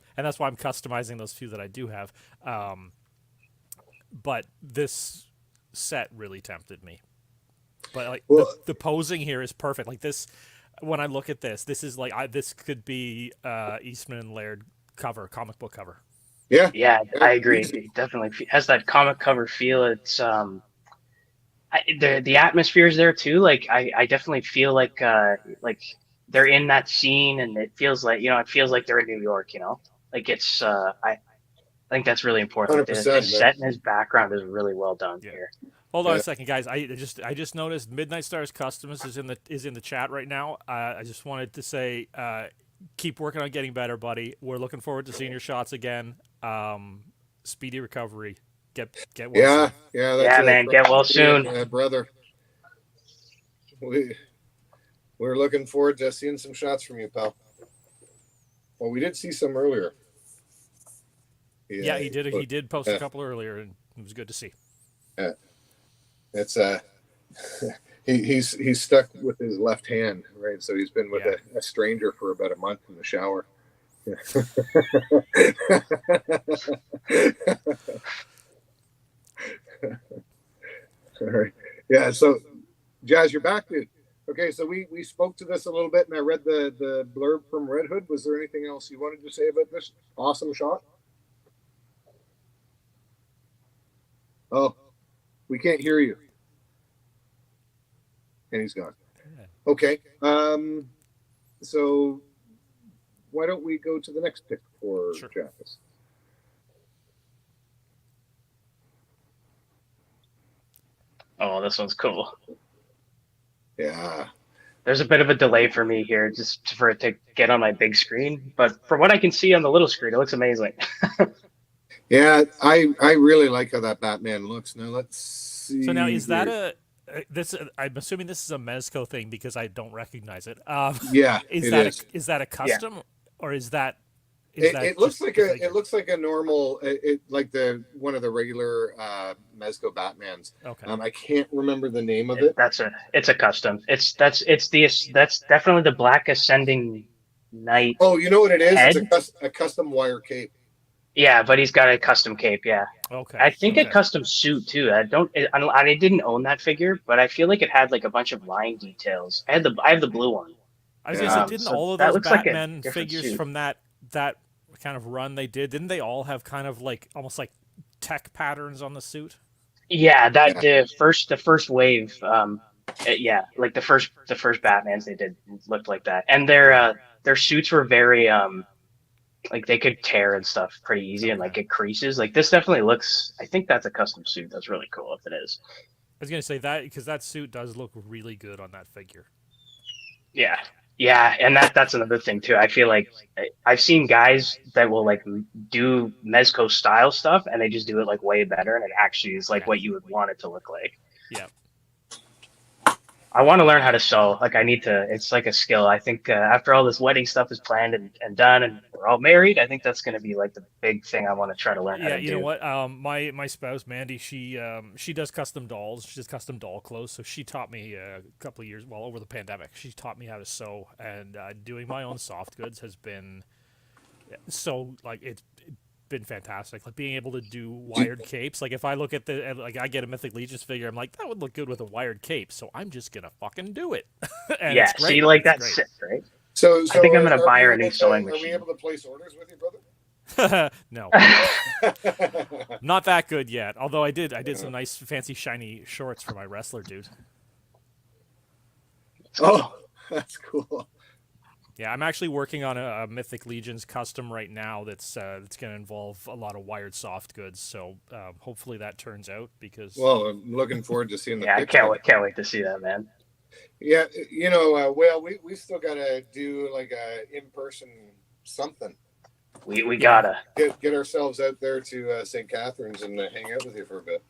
[SPEAKER 5] customizing those few that I do have. But this set really tempted me. But like the posing here is perfect. Like this, when I look at this, this is like this could be Eastman and Laird comic book cover.
[SPEAKER 1] Yeah.
[SPEAKER 6] Yeah, I agree. It definitely has that comic cover feel. It's the atmosphere is there too. Like I definitely feel like they're in that scene, and it feels like it feels like they're in New York. Like it's I think that's really important. The
[SPEAKER 1] 100%,
[SPEAKER 6] set and his background is really well done here.
[SPEAKER 5] Hold on
[SPEAKER 1] Yeah.
[SPEAKER 5] a second, guys. I just noticed Midnight Stars Customs is in the chat right now. I just wanted to say, keep working on getting better, buddy. We're looking forward to seeing your shots again. Speedy recovery. Get well
[SPEAKER 1] Yeah.
[SPEAKER 5] soon.
[SPEAKER 1] Yeah.
[SPEAKER 6] Yeah, man, get well soon.
[SPEAKER 1] brother. We're looking forward to seeing some shots from you, pal. Well, we did see some earlier.
[SPEAKER 5] Yeah, he did.
[SPEAKER 1] but
[SPEAKER 5] He did post a couple earlier, and it was good to see.
[SPEAKER 1] It's he's stuck with his left hand, right? So he's been with a stranger for about a month in the shower. All right. Yeah. So, Jazz, you're back, dude. Okay. So we spoke to this a little bit, and I read the blurb from Red Hood. Was there anything else you wanted to say about this awesome shot? Oh, we can't hear you. And he's gone. Okay. So why don't we go to the next pick for
[SPEAKER 5] Sure.
[SPEAKER 1] Jazz?
[SPEAKER 6] Oh, this one's cool.
[SPEAKER 1] Yeah.
[SPEAKER 6] There's a bit of a delay for me here, just for it to get on my big screen. But from what I can see on the little screen, it looks amazing.
[SPEAKER 1] Yeah, I really like how that Batman looks. Now let's see.
[SPEAKER 5] So now is that
[SPEAKER 1] here.
[SPEAKER 5] this? I'm assuming this is a Mezco thing because I don't recognize it.
[SPEAKER 1] Yeah,
[SPEAKER 5] Is that a custom or is that?
[SPEAKER 1] It looks
[SPEAKER 5] just
[SPEAKER 1] like
[SPEAKER 5] the figure?
[SPEAKER 1] it looks like a normal like the one of the regular Mezco Batmans.
[SPEAKER 5] Okay.
[SPEAKER 1] I can't remember the name of it.
[SPEAKER 6] It's a custom. That's definitely the Black Ascending Knight.
[SPEAKER 1] Oh, you know what it is?
[SPEAKER 6] Head?
[SPEAKER 1] It's a custom wire cape.
[SPEAKER 6] Yeah, but he's got a custom cape. Yeah,
[SPEAKER 5] Okay.
[SPEAKER 6] I think
[SPEAKER 5] okay.
[SPEAKER 6] a custom suit too. I didn't own that figure, but I feel like it had like a bunch of line details. I have the blue one.
[SPEAKER 5] I was gonna say,
[SPEAKER 1] Yeah.
[SPEAKER 5] didn't
[SPEAKER 6] So
[SPEAKER 5] all of
[SPEAKER 6] that
[SPEAKER 5] those
[SPEAKER 6] looks like a
[SPEAKER 5] Batman
[SPEAKER 6] different
[SPEAKER 5] figures
[SPEAKER 6] suit.
[SPEAKER 5] from that kind of run they did? Didn't they all have kind of like almost like tech patterns on the suit?
[SPEAKER 6] Yeah, the first wave. Yeah, like the first Batmans they did looked like that, and their suits were very like they could tear and stuff pretty easy and like get creases. Like this definitely looks. I think that's a custom suit. That's really cool if it is.
[SPEAKER 5] I was gonna say that because that suit does look really good on that figure.
[SPEAKER 6] Yeah, yeah, and that's another thing too. I feel like I've seen guys that will like do Mezco style stuff, and they just do it like way better, and it actually is like what you would want it to look like.
[SPEAKER 5] Yeah.
[SPEAKER 6] I want to learn how to sew. Like I need to. It's like a skill. I think after all this wedding stuff is planned and done, and we're all married, I think that's going to be like the big thing I want to try to learn how to do.
[SPEAKER 5] Yeah, you know what? My spouse Mandy, she does custom dolls. She does custom doll clothes. So she taught me a couple of years, well, over the pandemic. She taught me how to sew, and doing my own soft goods has been so like it's been fantastic. Like being able to do wired capes. Like if I look at like I get a Mythic Legions figure, I'm like that would look good with a wired cape. So I'm just gonna fucking do it. And
[SPEAKER 6] yeah,
[SPEAKER 5] it's great.
[SPEAKER 6] see, like
[SPEAKER 5] it's
[SPEAKER 6] that's
[SPEAKER 5] great.
[SPEAKER 6] sick, right?
[SPEAKER 1] So
[SPEAKER 6] I think I'm gonna
[SPEAKER 1] are
[SPEAKER 6] buy
[SPEAKER 1] we
[SPEAKER 6] her a new
[SPEAKER 1] able to-
[SPEAKER 6] sewing
[SPEAKER 1] Are
[SPEAKER 6] machine.
[SPEAKER 1] we able to place orders with you, brother?
[SPEAKER 5] No, not that good yet. Although I did some nice fancy shiny shorts for my wrestler dude.
[SPEAKER 1] Oh, that's cool.
[SPEAKER 5] Yeah, I'm actually working on a Mythic Legions custom right now that's going to involve a lot of wired soft goods. So hopefully that turns out because
[SPEAKER 1] Well, I'm looking forward to seeing the
[SPEAKER 6] Yeah, I
[SPEAKER 1] picture.
[SPEAKER 6] can't wait to see that, man.
[SPEAKER 1] Yeah, you know, well, we still got to do like a in-person something.
[SPEAKER 6] We gotta.
[SPEAKER 1] Get ourselves out there to St. Catharines and hang out with you for a bit.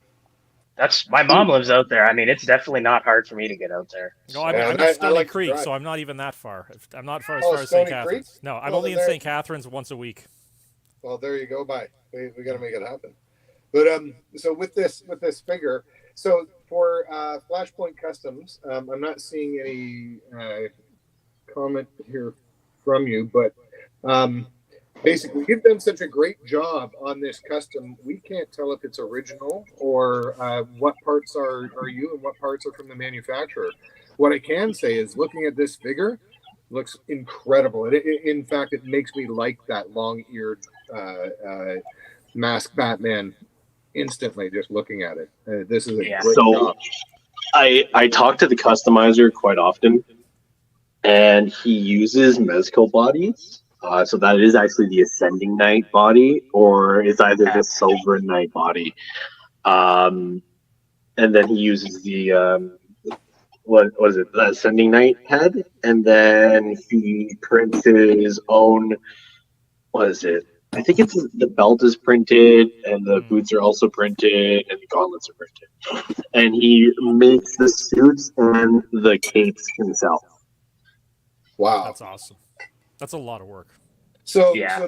[SPEAKER 6] That's my mom lives out there. I mean, it's definitely not hard for me to get out there.
[SPEAKER 5] no, I'm,
[SPEAKER 1] Yeah,
[SPEAKER 5] I'm
[SPEAKER 1] and
[SPEAKER 5] in
[SPEAKER 1] I
[SPEAKER 5] Stony
[SPEAKER 1] like to
[SPEAKER 5] Creek,
[SPEAKER 1] drive.
[SPEAKER 5] so I'm not even that far. I'm not far as
[SPEAKER 1] Oh,
[SPEAKER 5] far as St.
[SPEAKER 1] Stony
[SPEAKER 5] Catharines.
[SPEAKER 1] Creek?
[SPEAKER 5] No, I'm
[SPEAKER 1] Well,
[SPEAKER 5] only in
[SPEAKER 1] there-
[SPEAKER 5] St. Catharines once a week.
[SPEAKER 1] Well, there you go. Bye. We got to make it happen. But so with this figure, so for Flashpoint Customs, I'm not seeing any comment here from you, but basically, you've done such a great job on this custom. We can't tell if it's original or what parts are you and what parts are from the manufacturer. What I can say is, looking at this figure, looks incredible. In fact, it makes me like that long-eared masked Batman instantly just looking at it. This is a
[SPEAKER 6] Yeah.
[SPEAKER 1] great
[SPEAKER 3] So-
[SPEAKER 1] job.
[SPEAKER 3] I talk to the customizer quite often, and he uses Mezco bodies. So that is actually the Ascending Knight body, or it's either the Sovereign Knight body. And then he uses the what was it? The Ascending Knight head, and then he prints his own. What is it? I think it's the belt is printed, and the boots are also printed, and the gauntlets are printed. And he makes the suits and the capes himself.
[SPEAKER 1] Wow.
[SPEAKER 5] That's awesome. That's a lot of work.
[SPEAKER 1] So
[SPEAKER 6] Yeah.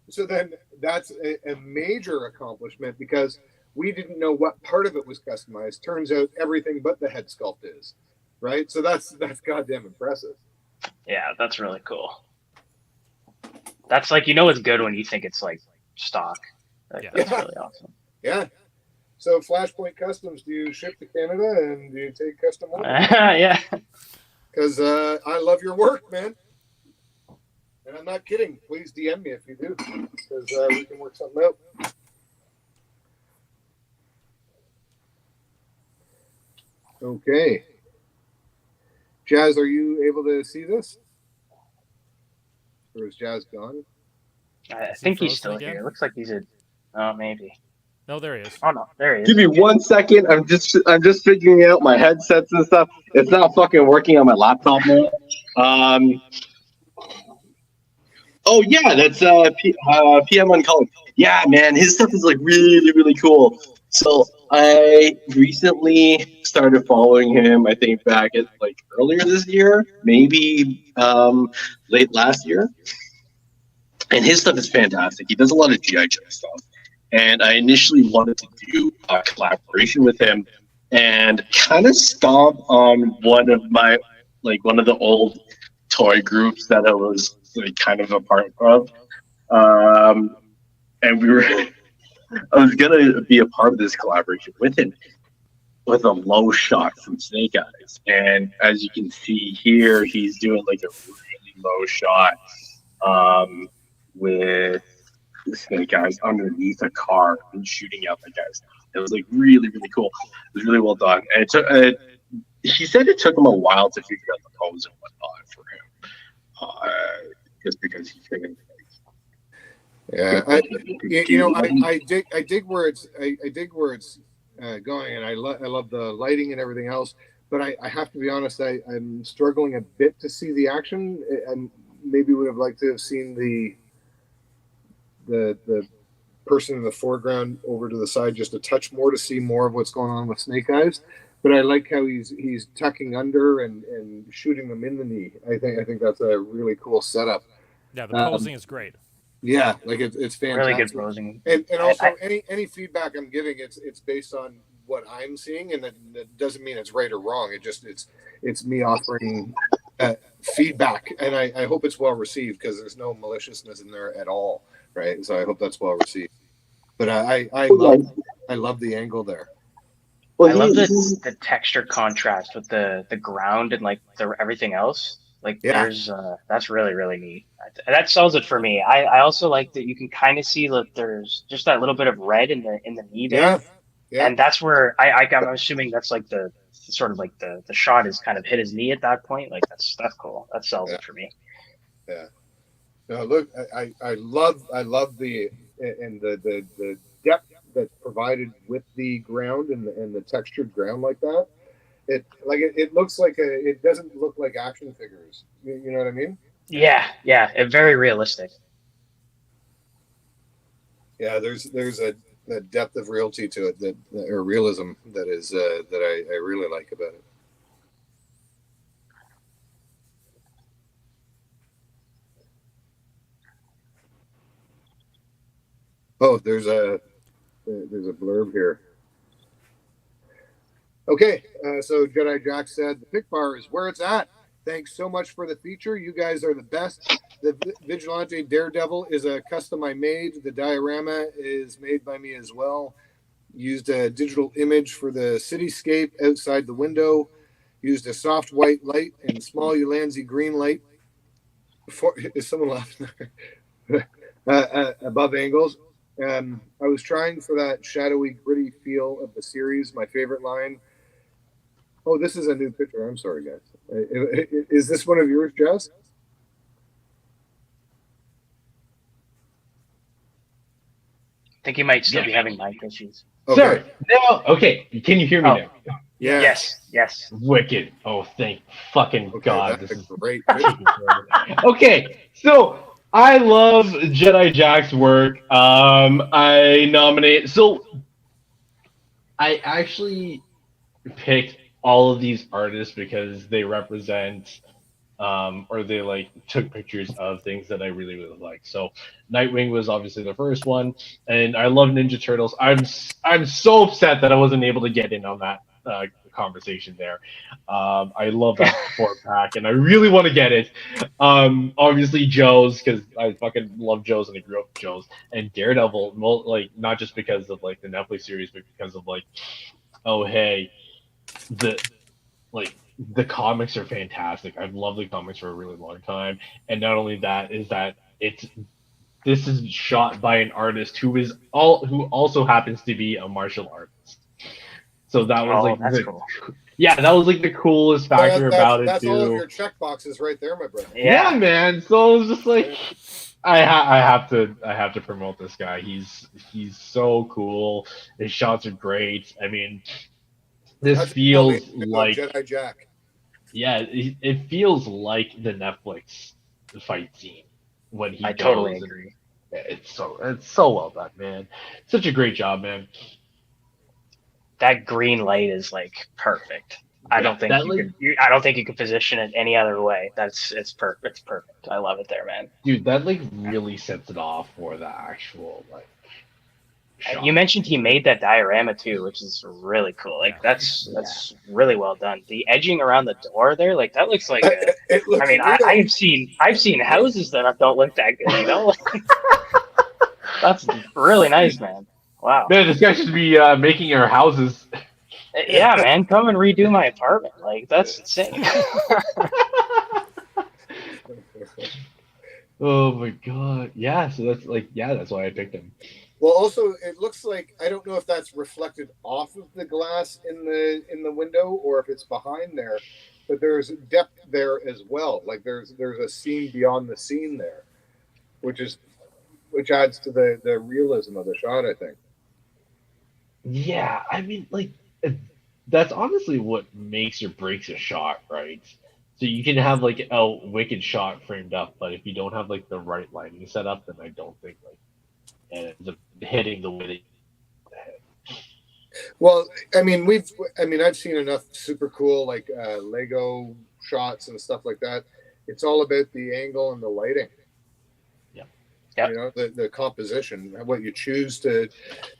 [SPEAKER 1] so then that's a major accomplishment because we didn't know what part of it was customized. Turns out everything but the head sculpt is, right? So that's goddamn impressive.
[SPEAKER 6] Yeah, that's really cool. That's like, you know, it's good when you think it's like stock. Like,
[SPEAKER 5] Yeah.
[SPEAKER 6] That's really awesome.
[SPEAKER 1] Yeah. So Flashpoint Customs, do you ship to Canada and do you take custom orders?
[SPEAKER 6] Yeah.
[SPEAKER 1] Because I love your work, man. And I'm not kidding. Please DM me if you do, because we can work something out. Okay. Jazz, are you able to see this? Or is Jazz gone?
[SPEAKER 6] I
[SPEAKER 5] Is he
[SPEAKER 6] think he's
[SPEAKER 5] frozen
[SPEAKER 6] still
[SPEAKER 5] again?
[SPEAKER 6] here. Looks like he's a. Oh, maybe.
[SPEAKER 5] No, there he is.
[SPEAKER 6] Oh no, there he is.
[SPEAKER 3] Give me 1 second. I'm just figuring out my headsets and stuff. It's not fucking working on my laptop now. Oh yeah, that's PM Uncovered. Yeah, man, his stuff is like really, really cool. So I recently started following him. I think back at like earlier this year, maybe late last year. And his stuff is fantastic. He does a lot of GI Joe stuff. And I initially wanted to do a collaboration with him, and kind of stomp on one of the old toy groups that I was like kind of a part of. And I was gonna be a part of this collaboration with him, with a low shot from Snake Eyes. And as you can see here, he's doing like a really low shot with the Snake Eyes underneath a car and shooting out the guys. It was like really, really cool. It was really well done. And
[SPEAKER 7] he said it took him a while to figure out the pose and whatnot for him, just because he couldn't.
[SPEAKER 1] Yeah, I dig where it's going, and I love the lighting and everything else. But I have to be honest, I'm struggling a bit to see the action. I maybe would have liked to have seen the person in the foreground over to the side just a touch more to see more of what's going on with Snake Eyes. But I like how he's tucking under and shooting them in the knee. I think that's a really cool setup.
[SPEAKER 5] Yeah, the posing is great.
[SPEAKER 1] Yeah, like it's fantastic.
[SPEAKER 6] Really good posing.
[SPEAKER 1] And also any feedback I'm giving, it's based on what I'm seeing, and that doesn't mean it's right or wrong. It's me offering feedback, and I hope it's well received because there's no maliciousness in there at all, right? So I hope that's well received. But I love the angle there.
[SPEAKER 6] I love the texture contrast with the ground and like everything else. Like there's that's really, really neat. That sells it for me. I also like that you can kind of see that there's just that little bit of red in the knee there. Yeah. And that's where I'm assuming that's like the sort of like the shot is kind of hit his knee at that point. Like that's cool. That sells it for me.
[SPEAKER 1] Yeah. No, look, I love the depth that's provided with the ground and the textured ground like that. It looks like it doesn't look like action figures. You know what I mean?
[SPEAKER 6] Yeah, very realistic.
[SPEAKER 1] Yeah, there's a depth of reality to it or realism that is that I really like about it. Oh, there's a blurb here. Okay, so Jedi Jack said, the pick bar is where it's at. Thanks so much for the feature. You guys are the best. The Vigilante Daredevil is a custom I made. The diorama is made by me as well. Used a digital image for the cityscape outside the window. Used a soft white light and small Ulanzi green light. Is someone laughing there? Above angles. I was trying for that shadowy, gritty feel of the series. My favorite line. Oh, this is a new picture. I'm sorry, guys. Is this one of yours, Jess?
[SPEAKER 6] I think you might still be having mic issues.
[SPEAKER 2] Okay. Sorry. No. Okay. Can you hear me now?
[SPEAKER 1] Yeah.
[SPEAKER 6] Yes.
[SPEAKER 2] Wicked. Oh, thank fucking God.
[SPEAKER 1] This
[SPEAKER 2] is
[SPEAKER 1] great.
[SPEAKER 2] Okay. So I love Jedi Jack's work. I nominate. So I actually picked all of these artists because they represent or they like took pictures of things that I really, really like. So Nightwing was obviously the first one, and I love Ninja Turtles. I'm so upset that I wasn't able to get in on that conversation there. I love that 4-pack, and I really want to get it. Obviously Joe's, because I fucking love Joe's and I grew up with Joe's, and Daredevil, like not just because of like the Netflix series, but because of like, oh hey, the comics are fantastic. I've loved the comics for a really long time, and not only that is that this is shot by an artist who also happens to be a martial artist. So that was
[SPEAKER 6] cool.
[SPEAKER 2] Yeah, that was like the coolest factor about it
[SPEAKER 1] that's
[SPEAKER 2] too.
[SPEAKER 1] That's all of your check boxes right there, my brother.
[SPEAKER 2] Yeah, man. So it was just like I have to promote this guy. He's so cool. His shots are great. I mean, this feels like
[SPEAKER 1] Jedi Jack.
[SPEAKER 2] Yeah, it feels like the Netflix fight scene when he.
[SPEAKER 6] I totally agree.
[SPEAKER 2] It's so well done, man. Such a great job, man.
[SPEAKER 6] That green light is like perfect. I don't think you could position it any other way. It's perfect. It's perfect. I love it there, man.
[SPEAKER 2] Dude, that like really sets it off for the actual like. Shot.
[SPEAKER 6] You mentioned he made that diorama too, which is really cool. Like that's really well done. The edging around the door there, like that looks like. I've seen houses that don't look that good. You know, that's really nice, man. Wow.
[SPEAKER 2] Man, this guy should be making your houses.
[SPEAKER 6] Yeah, man, come and redo my apartment. Like that's insane.
[SPEAKER 2] Oh my God! Yeah, so that's why I picked him.
[SPEAKER 1] Well, also it looks like I don't know if that's reflected off of the glass in the window or if it's behind there, but there's depth there as well. Like there's a scene beyond the scene there, which adds to the realism of the shot, I think.
[SPEAKER 2] Yeah, I mean, like, that's honestly what makes or breaks a shot, right? So you can have like a wicked shot framed up, but if you don't have like the right lighting set up, then I don't think like and it ends up hitting the way that.
[SPEAKER 1] Well, I mean, I've seen enough super cool like Lego shots and stuff like that. It's all about the angle and the lighting.
[SPEAKER 6] Yep.
[SPEAKER 1] You know, the composition, what you choose to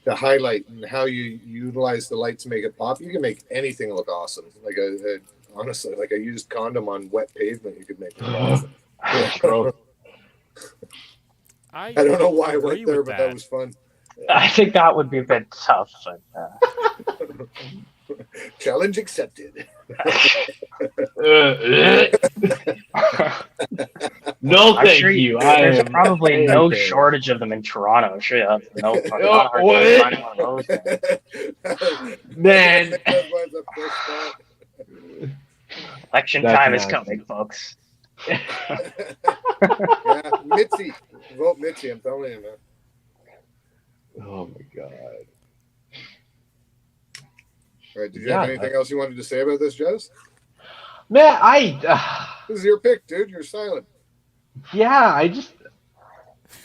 [SPEAKER 1] highlight, and how you utilize the light to make it pop. You can make anything look awesome. Like honestly, like a used condom on wet pavement, you could make it look awesome.
[SPEAKER 2] Gross.
[SPEAKER 1] I don't know why I
[SPEAKER 5] agree
[SPEAKER 1] went there,
[SPEAKER 5] with
[SPEAKER 1] but that was fun.
[SPEAKER 6] I think that would be a bit tough, but
[SPEAKER 1] Challenge accepted.
[SPEAKER 2] No,
[SPEAKER 6] I'm
[SPEAKER 2] thank
[SPEAKER 6] sure
[SPEAKER 2] you.
[SPEAKER 6] there's probably no
[SPEAKER 2] okay.
[SPEAKER 6] shortage of them in Toronto. I'm sure you have no
[SPEAKER 2] Oh,
[SPEAKER 6] not hard
[SPEAKER 2] what?
[SPEAKER 6] to find one of those.
[SPEAKER 2] Man.
[SPEAKER 6] Election
[SPEAKER 2] That's
[SPEAKER 6] time is
[SPEAKER 2] nasty.
[SPEAKER 6] coming, folks.
[SPEAKER 1] Yeah, Mitzi. Vote Mitzi, I'm telling you, man.
[SPEAKER 2] Oh my god.
[SPEAKER 1] All right, did you
[SPEAKER 2] Yeah,
[SPEAKER 1] have anything else you wanted to say about this, Jess?
[SPEAKER 2] Man,
[SPEAKER 1] This is your pick, dude. You're silent.
[SPEAKER 2] yeah, I just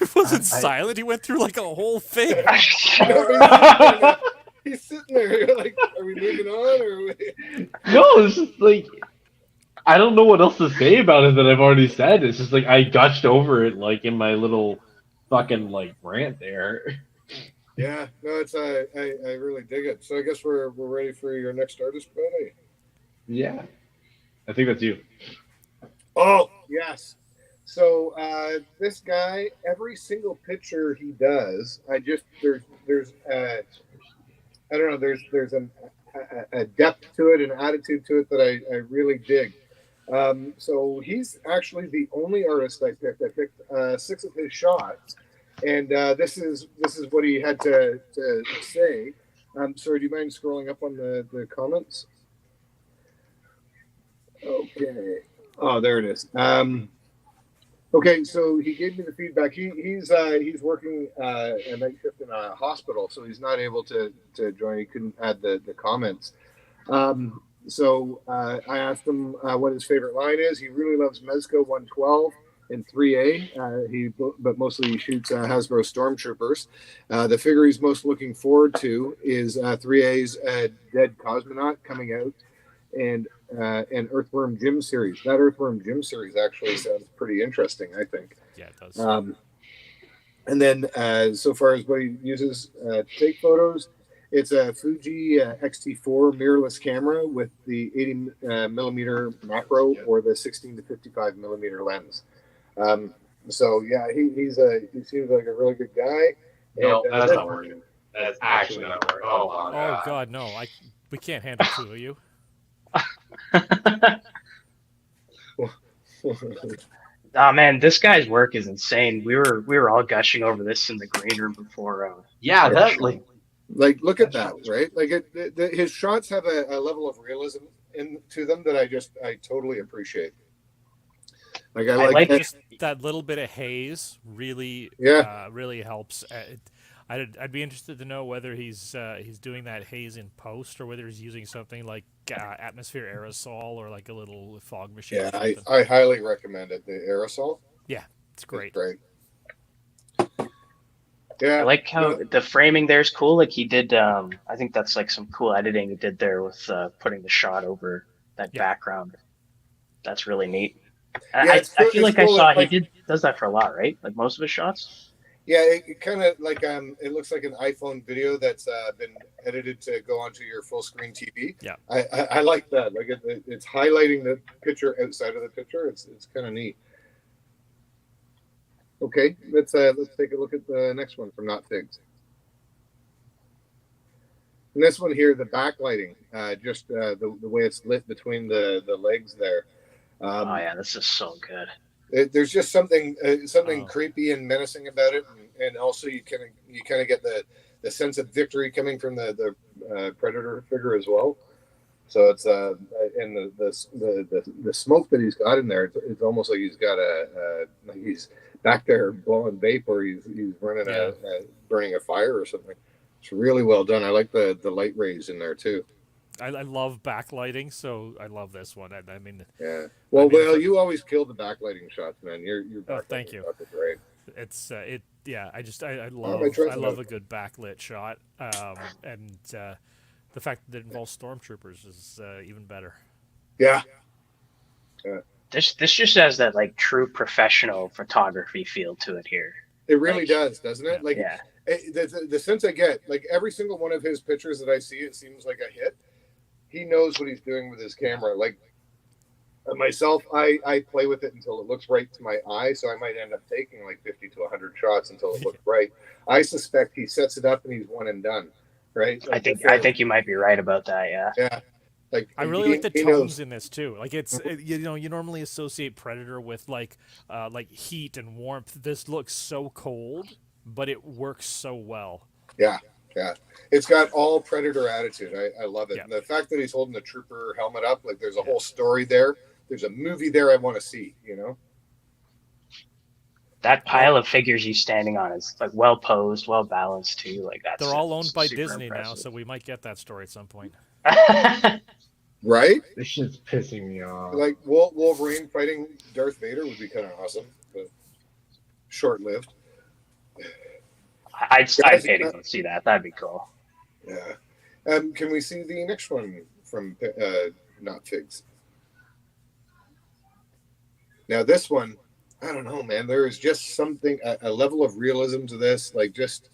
[SPEAKER 5] It wasn't
[SPEAKER 2] I-
[SPEAKER 5] silent. He went through like a whole thing.
[SPEAKER 1] He's sitting there. You're like, are we moving on? Or are we...
[SPEAKER 2] No, it's just like I don't know what else to say about it that I've already said. It's just like I gushed over it like in my little fucking like rant there.
[SPEAKER 1] Yeah, no, it's I really dig it. So I guess we're ready for your next artist, buddy.
[SPEAKER 2] Yeah. I think that's you.
[SPEAKER 1] Oh yes. So this guy, every single picture he does, there's I don't know, there's a depth to it, an attitude to it that I really dig. So he's actually the only artist I picked. I picked 6 of his shots, and this is what he had to say. Sorry, do you mind scrolling up on the comments? Okay. Oh, there it is. Okay, so he gave me the feedback. He's working a night shift in a hospital, so he's not able to join. He couldn't add the comments. So I asked him what his favorite line is. He really loves Mezco 112 and 3A. But mostly he shoots Hasbro Stormtroopers. The figure he's most looking forward to is 3A's Dead Cosmonaut coming out, and Earthworm Jim series. That Earthworm Jim series actually sounds pretty interesting, I think.
[SPEAKER 5] Yeah, it does.
[SPEAKER 1] And then so far as what he uses to take photos, it's a Fuji X-T4 mirrorless camera with the 80 millimeter macro or the 16 to 55 millimeter lens. So yeah, he seems like a really good guy.
[SPEAKER 3] No,
[SPEAKER 1] And,
[SPEAKER 3] that's not working. That's actually not working. Oh my
[SPEAKER 5] Oh
[SPEAKER 3] god.
[SPEAKER 5] God, no! We can't handle 2 of you.
[SPEAKER 6] Oh man, this guy's work is insane. We were all gushing over this in the green room before.
[SPEAKER 2] Yeah, that like
[SPEAKER 1] Like, look at that, right? Like, his shots have a level of realism to them that I totally appreciate. Like, I like
[SPEAKER 5] Just that little bit of haze really,
[SPEAKER 1] Yeah.
[SPEAKER 5] really helps. I'd be interested to know whether he's doing that haze in post or whether he's using something like atmosphere aerosol or like a little fog machine.
[SPEAKER 1] Yeah,
[SPEAKER 5] or something.
[SPEAKER 1] I highly recommend it. The aerosol.
[SPEAKER 5] It's great.
[SPEAKER 1] It's great. Yeah.
[SPEAKER 6] I like how the framing there is cool. Like he did, I think that's like some cool editing he did there with putting the shot over that background. That's really neat.
[SPEAKER 1] Yeah,
[SPEAKER 6] I
[SPEAKER 1] it's
[SPEAKER 6] feel like
[SPEAKER 1] cool,
[SPEAKER 6] I saw
[SPEAKER 1] like-
[SPEAKER 6] he does that for a lot, right? Like most of his shots.
[SPEAKER 1] Yeah, it kind of like it looks like an iPhone video that's been edited to go onto your full screen TV.
[SPEAKER 5] Yeah.
[SPEAKER 1] I like that. Like it's highlighting the picture outside of the picture. It's kind of neat. Okay, let's take a look at the next one from Not Figs. And this one here, the backlighting, the way it's lit between the legs there.
[SPEAKER 6] Oh yeah, this is so good.
[SPEAKER 1] There's just something
[SPEAKER 5] Oh.
[SPEAKER 1] creepy and menacing about it, and also you kind of get the sense of victory coming from the predator figure as well. So it's and the smoke that he's got in there, it's almost like he's got like he's back there blowing vape, or he's running
[SPEAKER 5] Yeah.
[SPEAKER 1] burning a fire or something. It's really well done. I like the light rays in there too.
[SPEAKER 5] I love backlighting, so I love this one. I mean,
[SPEAKER 1] Yeah. Well,
[SPEAKER 5] I mean,
[SPEAKER 1] well, you always kill the backlighting shots, man. Your
[SPEAKER 5] Oh,
[SPEAKER 1] backlighting
[SPEAKER 5] thank you.
[SPEAKER 1] shots are great.
[SPEAKER 5] it's it. Yeah, I
[SPEAKER 1] my
[SPEAKER 5] love
[SPEAKER 1] dreads
[SPEAKER 5] I
[SPEAKER 1] are
[SPEAKER 5] love
[SPEAKER 1] out.
[SPEAKER 5] a good backlit shot, and the fact that it involves stormtroopers is even better.
[SPEAKER 1] Yeah.
[SPEAKER 6] This just has that like true professional photography feel to it here.
[SPEAKER 1] It really
[SPEAKER 6] Like-
[SPEAKER 1] does, doesn't it?
[SPEAKER 5] Yeah.
[SPEAKER 1] Like
[SPEAKER 6] Yeah.
[SPEAKER 1] the sense I get, like every single one of his pictures that I see, it seems like a hit. He knows what he's doing with his camera. Like myself, I play with it until it looks right to my eye, so I might end up taking like 50 to 100 shots until it looks right. I suspect he sets it up and he's one and done, right?
[SPEAKER 6] I think you might be right about that. Yeah.
[SPEAKER 1] Yeah. Like
[SPEAKER 5] I really like the
[SPEAKER 1] he
[SPEAKER 5] tones
[SPEAKER 1] knows.
[SPEAKER 5] in this too. Like it's you know, you normally associate Predator with like heat and warmth. This looks so cold, but it works so well.
[SPEAKER 1] Yeah. It's got all Predator attitude. I love it.
[SPEAKER 5] Yeah.
[SPEAKER 1] And the fact that he's holding the trooper helmet up, like there's a whole story there. There's a movie there I want to see, you know?
[SPEAKER 6] That pile of figures he's standing on is like well posed, well balanced too. Like that's
[SPEAKER 5] They're all owned by
[SPEAKER 6] super
[SPEAKER 5] Disney now,
[SPEAKER 6] impressive.
[SPEAKER 5] so we might get that story at some point.
[SPEAKER 1] Right?
[SPEAKER 2] This shit's pissing me off.
[SPEAKER 1] Like Wolverine fighting Darth Vader would be kind of awesome, but short-lived.
[SPEAKER 6] I'd pay to go see that. That'd be cool.
[SPEAKER 1] Yeah. Can we see the next one from Not Figs? Now this one, I don't know, man. There is just something, a level of realism to this, like just.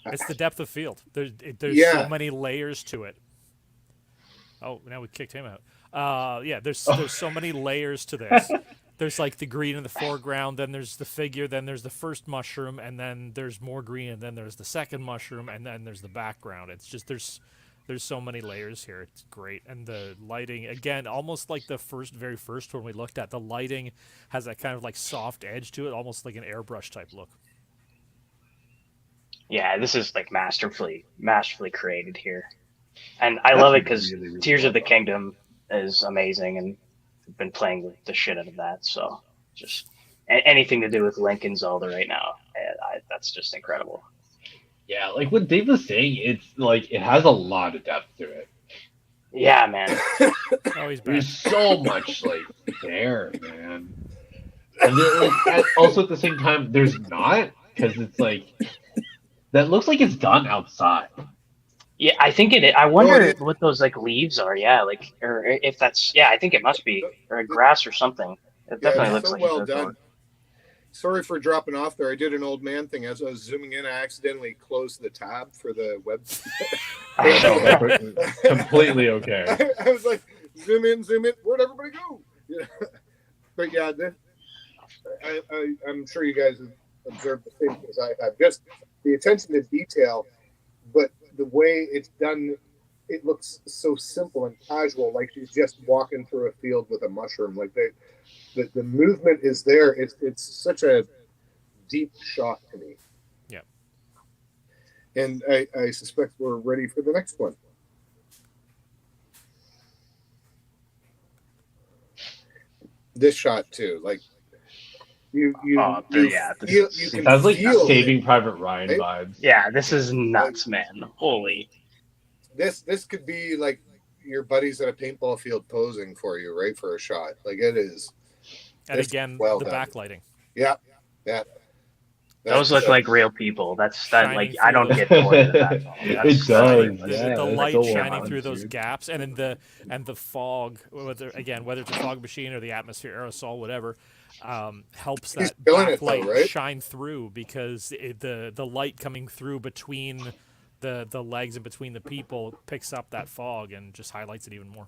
[SPEAKER 5] It's the depth of field. There's
[SPEAKER 1] Yeah.
[SPEAKER 5] so many layers to it. Oh, now we kicked him out. Yeah, there's so many layers to this. There's like the green in the foreground, then there's the figure, then there's the first mushroom, and then there's more green, and then there's the second mushroom, and then there's the background. It's just there's so many layers here. It's great, and the lighting again, almost like the very first one we looked at. The lighting has that kind of like soft edge to it, almost like an airbrush type look.
[SPEAKER 6] Yeah, this is like masterfully created here, and I love it because
[SPEAKER 2] Really, really
[SPEAKER 6] Tears
[SPEAKER 2] well
[SPEAKER 6] of the
[SPEAKER 2] done.
[SPEAKER 6] Kingdom is amazing, and I've been playing the shit out of that. So just anything to do with Link and Zelda right now, that's just incredible.
[SPEAKER 2] Yeah, like what Dave was saying, it's like it has a lot of depth to it.
[SPEAKER 6] Yeah, man.
[SPEAKER 5] Oh, he's back.
[SPEAKER 2] There's so much like there, man. And then, like, also at the same time, there's not because it's like that looks like it's done outside.
[SPEAKER 6] Yeah, I think it. I wonder
[SPEAKER 1] it is.
[SPEAKER 6] what those like leaves are. Yeah, like or if that's. Yeah, I think it must be or grass or something. It definitely
[SPEAKER 1] Yeah,
[SPEAKER 6] looks
[SPEAKER 1] so
[SPEAKER 6] like
[SPEAKER 1] well
[SPEAKER 6] it's
[SPEAKER 1] done. Sorry for dropping off there. I did an old man thing. As I was zooming in, I accidentally closed the tab for the web.
[SPEAKER 2] Completely okay.
[SPEAKER 1] I was like, zoom in. Where'd everybody go? Yeah. But yeah, I'm sure you guys have observed the same things I have. Just the attention to detail, but the way it's done, it looks so simple and casual, like she's just walking through a field with a mushroom. Like the movement is there. It's such a deep shot to me.
[SPEAKER 5] Yeah.
[SPEAKER 1] And I suspect we're ready for the next one. This shot too, like you
[SPEAKER 6] Oh,
[SPEAKER 1] you
[SPEAKER 6] yeah, this
[SPEAKER 1] feel,
[SPEAKER 6] is-
[SPEAKER 1] you
[SPEAKER 2] It
[SPEAKER 1] can
[SPEAKER 2] sounds like
[SPEAKER 1] feel
[SPEAKER 2] Saving
[SPEAKER 1] it.
[SPEAKER 2] Private Ryan
[SPEAKER 1] Right?
[SPEAKER 2] vibes.
[SPEAKER 6] Yeah, this is nuts, man. Holy.
[SPEAKER 1] This could be like your buddies at a paintball field posing for you, right, for a shot. Like it is.
[SPEAKER 5] And
[SPEAKER 1] It's
[SPEAKER 5] again,
[SPEAKER 1] well
[SPEAKER 5] the
[SPEAKER 1] done.
[SPEAKER 5] backlighting.
[SPEAKER 1] Yeah.
[SPEAKER 6] Those look like real people. That
[SPEAKER 5] Shining
[SPEAKER 6] like I don't
[SPEAKER 5] through
[SPEAKER 6] get bored of that.
[SPEAKER 2] It
[SPEAKER 6] That's
[SPEAKER 2] does,
[SPEAKER 6] ridiculous.
[SPEAKER 2] yeah.
[SPEAKER 5] The
[SPEAKER 2] it's
[SPEAKER 5] light
[SPEAKER 2] so
[SPEAKER 5] shining
[SPEAKER 2] well
[SPEAKER 5] through
[SPEAKER 2] done,
[SPEAKER 5] those
[SPEAKER 2] dude.
[SPEAKER 5] gaps, and the fog, whether it's a fog machine or the atmosphere aerosol, whatever, helps
[SPEAKER 1] He's
[SPEAKER 5] that
[SPEAKER 1] killing it, though,
[SPEAKER 5] backlight
[SPEAKER 1] right?
[SPEAKER 5] shine through because the light coming through between the legs and between the people picks up that fog and just highlights it even more.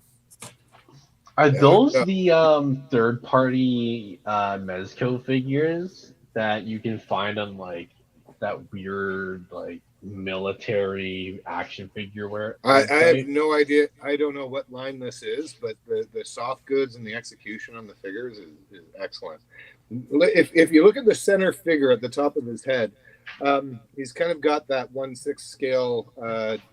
[SPEAKER 2] Are
[SPEAKER 1] Yeah,
[SPEAKER 2] those
[SPEAKER 1] yeah.
[SPEAKER 2] the third-party Mezco figures that you can find on like that weird like
[SPEAKER 3] military action figure wear.
[SPEAKER 1] I have
[SPEAKER 3] website.
[SPEAKER 1] no idea. I don't know what line this is, but the soft goods and the execution on the figures is excellent. If you look at the center figure at the top of his head, he's kind of got that 1/6 scale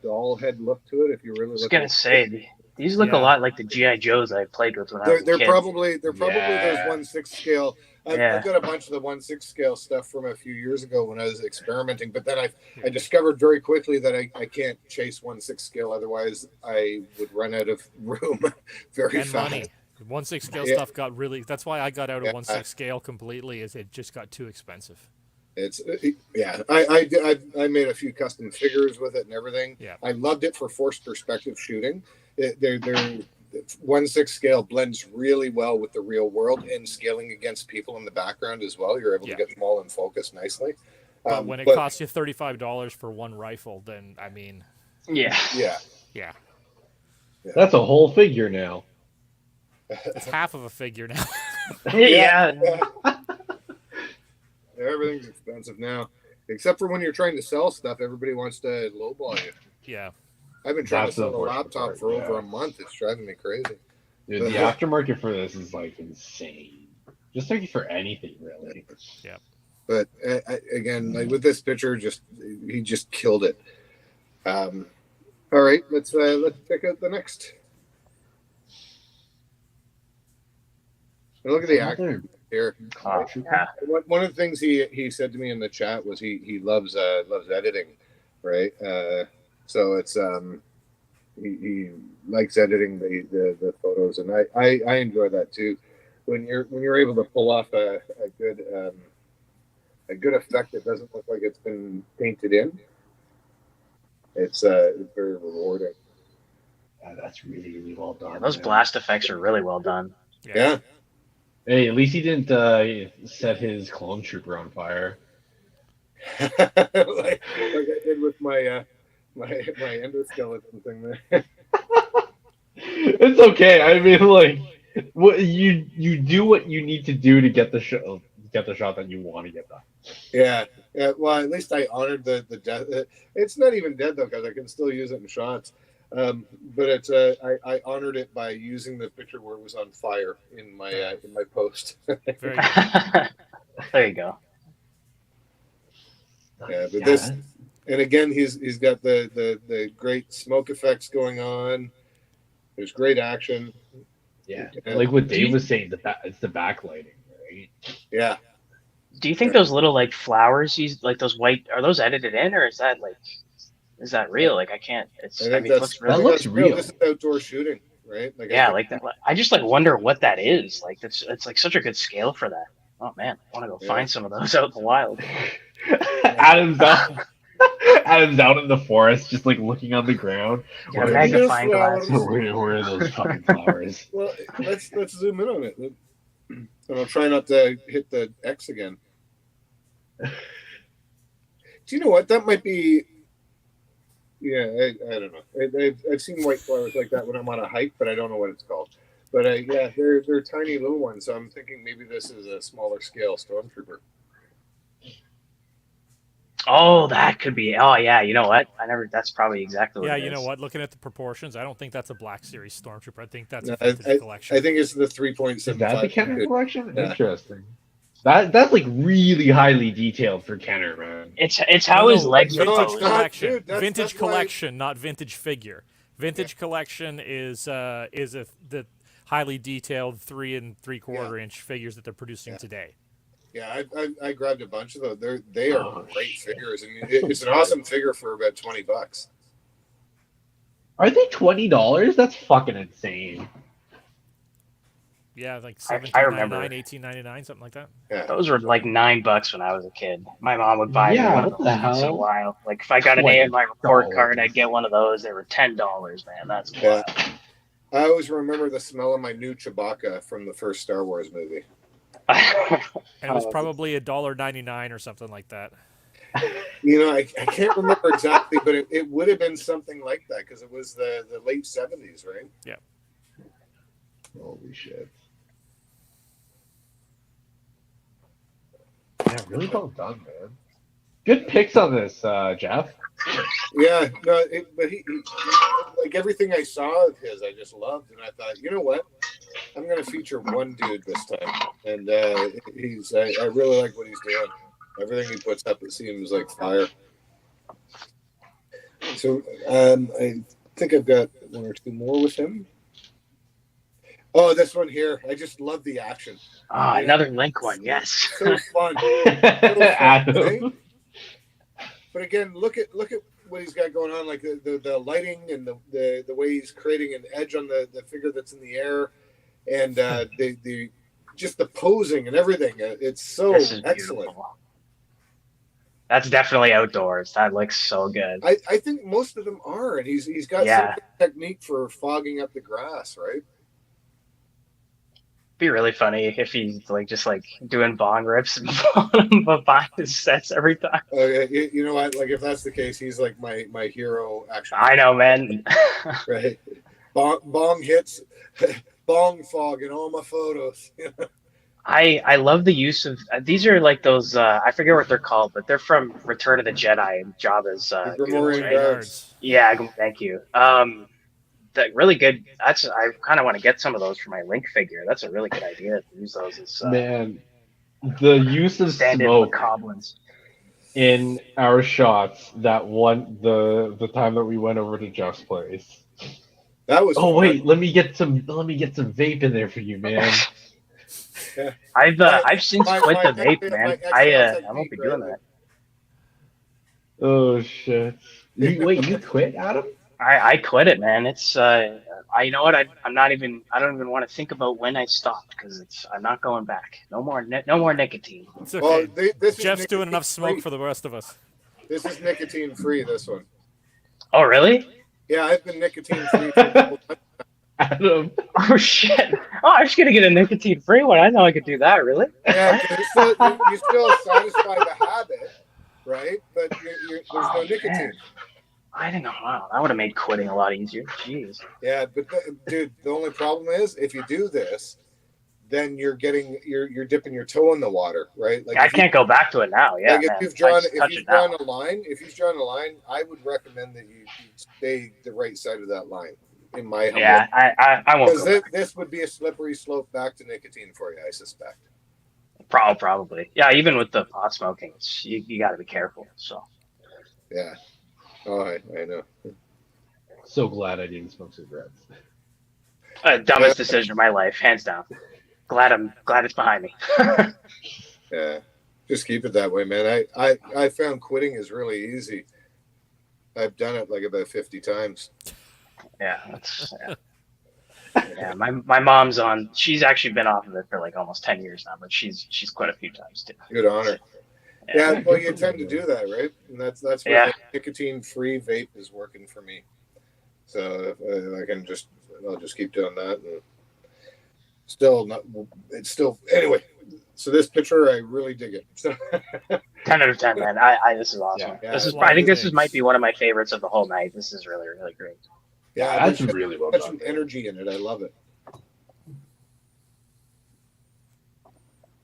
[SPEAKER 1] doll head look to it. If you really
[SPEAKER 6] I was
[SPEAKER 1] look
[SPEAKER 6] gonna
[SPEAKER 1] at
[SPEAKER 6] say these look a
[SPEAKER 5] Yeah.
[SPEAKER 6] lot like the GI Joes I played with when I was a
[SPEAKER 1] they're
[SPEAKER 6] kid.
[SPEAKER 1] probably those
[SPEAKER 3] Yeah.
[SPEAKER 1] 1/6 scale.
[SPEAKER 6] Yeah.
[SPEAKER 1] I've got a bunch of the 1/6 scale stuff from a few years ago when I was experimenting, but then I discovered very quickly that I can't chase 1/6 scale, otherwise I would run out of room very
[SPEAKER 5] And
[SPEAKER 1] fast.
[SPEAKER 5] money. 1/6 scale
[SPEAKER 1] Yeah.
[SPEAKER 5] stuff got really. That's why I got out of
[SPEAKER 1] Yeah.
[SPEAKER 5] 1/6 scale completely. Is it just got too expensive.
[SPEAKER 1] It's yeah. I made a few custom figures with it and everything.
[SPEAKER 5] Yeah.
[SPEAKER 1] I loved it for forced perspective shooting. They're 1/6 scale blends really well with the real world, and scaling against people in the background as well. You're able
[SPEAKER 5] Yeah.
[SPEAKER 1] to get them all in focus nicely.
[SPEAKER 5] But when it costs you $35 for one rifle, then I mean,
[SPEAKER 6] Yeah.
[SPEAKER 1] yeah,
[SPEAKER 5] yeah,
[SPEAKER 3] That's a whole figure now.
[SPEAKER 5] it's half of a figure now.
[SPEAKER 6] Yeah.
[SPEAKER 1] everything's expensive now, except for when you're trying to sell stuff. Everybody wants to lowball you.
[SPEAKER 5] Yeah.
[SPEAKER 1] I've been trying
[SPEAKER 3] That's
[SPEAKER 1] to
[SPEAKER 3] the
[SPEAKER 1] sell a
[SPEAKER 3] unfortunate
[SPEAKER 1] laptop
[SPEAKER 3] part,
[SPEAKER 1] for over
[SPEAKER 3] yeah.
[SPEAKER 1] a month. It's driving me crazy.
[SPEAKER 3] Dude, the aftermarket for this is like insane. Just like for anything, really.
[SPEAKER 1] But again, like with this picture, he just killed it. All right, let's check out the next. And look at the actor here.
[SPEAKER 6] Oh, yeah.
[SPEAKER 1] One of the things he said to me in the chat was he loves editing, right? So it's he likes editing the photos, and I enjoy that too. When you're able to pull off a good effect that doesn't look like it's been painted in, it's very rewarding.
[SPEAKER 3] That's really, really well done.
[SPEAKER 6] Those
[SPEAKER 3] man.
[SPEAKER 6] blast effects are really well done.
[SPEAKER 1] Yeah.
[SPEAKER 3] Hey, at least he didn't set his clone trooper on fire.
[SPEAKER 1] like I did with my endoskeleton thing there.
[SPEAKER 3] It's okay. I mean, like, what you do what you need to do to get the shot that you want to get done.
[SPEAKER 1] Yeah. Well, at least I honored the death. It's not even dead though, because I can still use it in shots. But it's I honored it by using the picture where it was on fire in my post.
[SPEAKER 5] Very good.
[SPEAKER 6] There you go.
[SPEAKER 1] Yeah, but this, and again, he's got the great smoke effects going on. There's great action.
[SPEAKER 3] Yeah,
[SPEAKER 1] Yeah.
[SPEAKER 3] like what Dave was saying, it's the backlighting, right?
[SPEAKER 1] Yeah.
[SPEAKER 6] Do you think those little like flowers, like those white, are those edited in, or is that real? Like I can't.
[SPEAKER 1] I think
[SPEAKER 6] It looks really.
[SPEAKER 3] That looks real.
[SPEAKER 1] This is outdoor shooting, right? Like
[SPEAKER 6] Yeah, like that. I just like wonder what that is. Like it's like such a good scale for that. Oh man, I want to go find some of those out in the wild.
[SPEAKER 3] Adam's out in the forest, just like looking on the ground.
[SPEAKER 6] Yeah,
[SPEAKER 3] Where-
[SPEAKER 6] magnifying
[SPEAKER 1] flowers.
[SPEAKER 6] glass.
[SPEAKER 3] where are those fucking flowers?
[SPEAKER 1] Well, let's zoom in on it, and I'll try not to hit the X again. Do you know what? That might be. Yeah, I don't know. I've seen white flowers like that when I'm on a hike, but I don't know what it's called. But yeah, they're tiny little ones. So I'm thinking maybe this is a smaller scale stormtrooper.
[SPEAKER 6] Oh, that could be. Oh yeah, you know what? That's probably exactly what.
[SPEAKER 5] Yeah,
[SPEAKER 6] it
[SPEAKER 5] you know
[SPEAKER 6] is.
[SPEAKER 5] what? Looking at the proportions, I don't think that's a Black Series Stormtrooper. I think that's a
[SPEAKER 1] No,
[SPEAKER 5] vintage collection.
[SPEAKER 1] I think it's the 3.75.
[SPEAKER 3] Is that the Kenner collection?
[SPEAKER 1] Yeah.
[SPEAKER 3] Interesting. That's like really highly detailed for Kenner, man.
[SPEAKER 6] It's how his legs are.
[SPEAKER 1] No,
[SPEAKER 5] Vintage
[SPEAKER 1] it's not,
[SPEAKER 5] collection.
[SPEAKER 1] dude.
[SPEAKER 5] Vintage
[SPEAKER 1] That's why-
[SPEAKER 5] collection, not vintage figure. Vintage collection is the highly detailed 3 3/4 inch figures that they're producing today.
[SPEAKER 1] Yeah, I grabbed a bunch of those. They are
[SPEAKER 3] Oh,
[SPEAKER 1] great
[SPEAKER 3] shit.
[SPEAKER 1] figures, and it's an awesome figure for about $20.
[SPEAKER 3] Are they $20? That's fucking insane.
[SPEAKER 5] Yeah, like
[SPEAKER 6] I remember.
[SPEAKER 5] $17.99, $18.99, something like that.
[SPEAKER 6] Those were like $9 when I was a kid. My mom would buy me
[SPEAKER 3] Yeah,
[SPEAKER 6] one of
[SPEAKER 3] what the
[SPEAKER 6] those once in a
[SPEAKER 3] hell?
[SPEAKER 6] while. Like if I got an A in my report
[SPEAKER 3] $20.
[SPEAKER 6] card, I'd get one of those. They were $10, man. That's
[SPEAKER 1] Yeah.
[SPEAKER 6] wild.
[SPEAKER 1] I always remember the smell of my new Chewbacca from the first Star Wars movie.
[SPEAKER 5] And it was
[SPEAKER 6] Oh.
[SPEAKER 5] probably $1.99 or something like that.
[SPEAKER 1] You know, I can't remember exactly, but it would have been something like that because it was the late 70s, right?
[SPEAKER 3] Holy shit. Yeah, really well done, man. Good picks on this, Jeff.
[SPEAKER 1] Yeah, no, but he like everything I saw of his, I just loved, and I thought, you know what, I'm going to feature one dude this time, and I really like what he's doing. Everything he puts up, it seems like fire. So I think I've got one or two more with him. Oh, this one here, I just love the action.
[SPEAKER 6] Ah, another Link one. Yes.
[SPEAKER 1] So fun. Right?
[SPEAKER 2] Adam.
[SPEAKER 1] But again, look at what he's got going on, like the lighting and the way he's creating an edge on the figure that's in the air, and the just the posing and everything. It's so
[SPEAKER 6] This is
[SPEAKER 1] excellent.
[SPEAKER 6] beautiful. That's definitely outdoors. That looks so good.
[SPEAKER 1] I think most of them are, and he's got
[SPEAKER 6] Yeah.
[SPEAKER 1] some technique for fogging up the grass, right?
[SPEAKER 6] Be really funny if he's like just like doing bong rips and buying his sets every time.
[SPEAKER 1] You know what? Like if that's the case, he's like my hero. Actually,
[SPEAKER 6] I know, man.
[SPEAKER 1] right? Bong hits, bong fog in all my photos.
[SPEAKER 6] I love the use of these are like those I forget what they're called, but they're from Return of the Jedi and Jabba's
[SPEAKER 1] The
[SPEAKER 6] goons,
[SPEAKER 1] Grimoire
[SPEAKER 6] right?
[SPEAKER 1] guards.
[SPEAKER 6] Yeah, thank you. That really good. That's I kind of want to get some of those for my Link figure. That's a really good idea to use those as
[SPEAKER 2] Man, the use of
[SPEAKER 6] stand-in
[SPEAKER 2] smoke
[SPEAKER 6] goblins.
[SPEAKER 2] in our shots that one the time that we went over to Jeff's place.
[SPEAKER 1] That was.
[SPEAKER 2] Oh
[SPEAKER 1] fun.
[SPEAKER 2] wait, let me get some vape in there for you, man.
[SPEAKER 6] I've since
[SPEAKER 1] my-
[SPEAKER 6] quit
[SPEAKER 1] my
[SPEAKER 6] the vape,
[SPEAKER 1] ex-
[SPEAKER 6] man.
[SPEAKER 1] my
[SPEAKER 6] I
[SPEAKER 1] ex-fiance
[SPEAKER 6] won't be
[SPEAKER 1] right?
[SPEAKER 6] doing that.
[SPEAKER 2] Oh shit. You quit, Adam?
[SPEAKER 6] I quit it, man. It's you know what? I'm not even. I don't even want to think about when I stopped because I'm not going back. No more nicotine.
[SPEAKER 5] It's
[SPEAKER 1] Well,
[SPEAKER 5] okay.
[SPEAKER 1] this is
[SPEAKER 5] Jeff's doing
[SPEAKER 1] nicotine
[SPEAKER 5] enough smoke
[SPEAKER 1] free.
[SPEAKER 5] for the rest of us.
[SPEAKER 1] This is nicotine free. This one.
[SPEAKER 6] Oh really?
[SPEAKER 1] Yeah, I've been nicotine free for a couple months.
[SPEAKER 2] Adam.
[SPEAKER 6] Oh shit! Oh, I'm just gonna get a nicotine free one. I know I could do that. Really?
[SPEAKER 1] Yeah, 'cause you still satisfy the habit, right? But there's no
[SPEAKER 6] Oh,
[SPEAKER 1] nicotine.
[SPEAKER 6] man. I didn't know. Wow, that would have made quitting a lot easier. Jeez.
[SPEAKER 1] Yeah, but dude, the only problem is if you do this, then you're dipping your toe in the water, right? Like
[SPEAKER 6] I
[SPEAKER 1] if you-
[SPEAKER 6] can't go back to it now. Yeah,
[SPEAKER 1] like
[SPEAKER 6] man.
[SPEAKER 1] if you've drawn
[SPEAKER 6] I just touch it now.
[SPEAKER 1] a line, I would recommend that you stay the right side of that line. In my humble
[SPEAKER 6] Yeah, I won't
[SPEAKER 1] because
[SPEAKER 6] go back.
[SPEAKER 1] this would be a slippery slope back to nicotine for you, I suspect.
[SPEAKER 6] Probably. Yeah, even with the pot smoking, you got to be careful. So.
[SPEAKER 1] Yeah. Oh, I know.
[SPEAKER 2] So glad I didn't smoke cigarettes.
[SPEAKER 6] Dumbest decision of my life, hands down. Glad it's behind me.
[SPEAKER 1] Yeah. Just keep it that way, man. I found quitting is really easy. I've done it like about 50 times.
[SPEAKER 6] Yeah, yeah. My mom's on. She's actually been off of it for like almost 10 years now, but she's quit a few times too.
[SPEAKER 1] Good honor. Yeah, well, you tend to do that, right? And that's why
[SPEAKER 6] Yeah.
[SPEAKER 1] nicotine-free vape is working for me. So if I'll just keep doing that, and it's still anyway. So this picture, I really dig it. So
[SPEAKER 6] 10 out of 10, man. This is awesome.
[SPEAKER 1] Yeah.
[SPEAKER 6] This is.
[SPEAKER 5] Yeah.
[SPEAKER 6] I think this might be one of my favorites of the whole night. This is really, really great.
[SPEAKER 1] yeah,
[SPEAKER 2] That's
[SPEAKER 1] there's
[SPEAKER 2] really well
[SPEAKER 1] such
[SPEAKER 2] done.
[SPEAKER 1] an energy in it. I love it.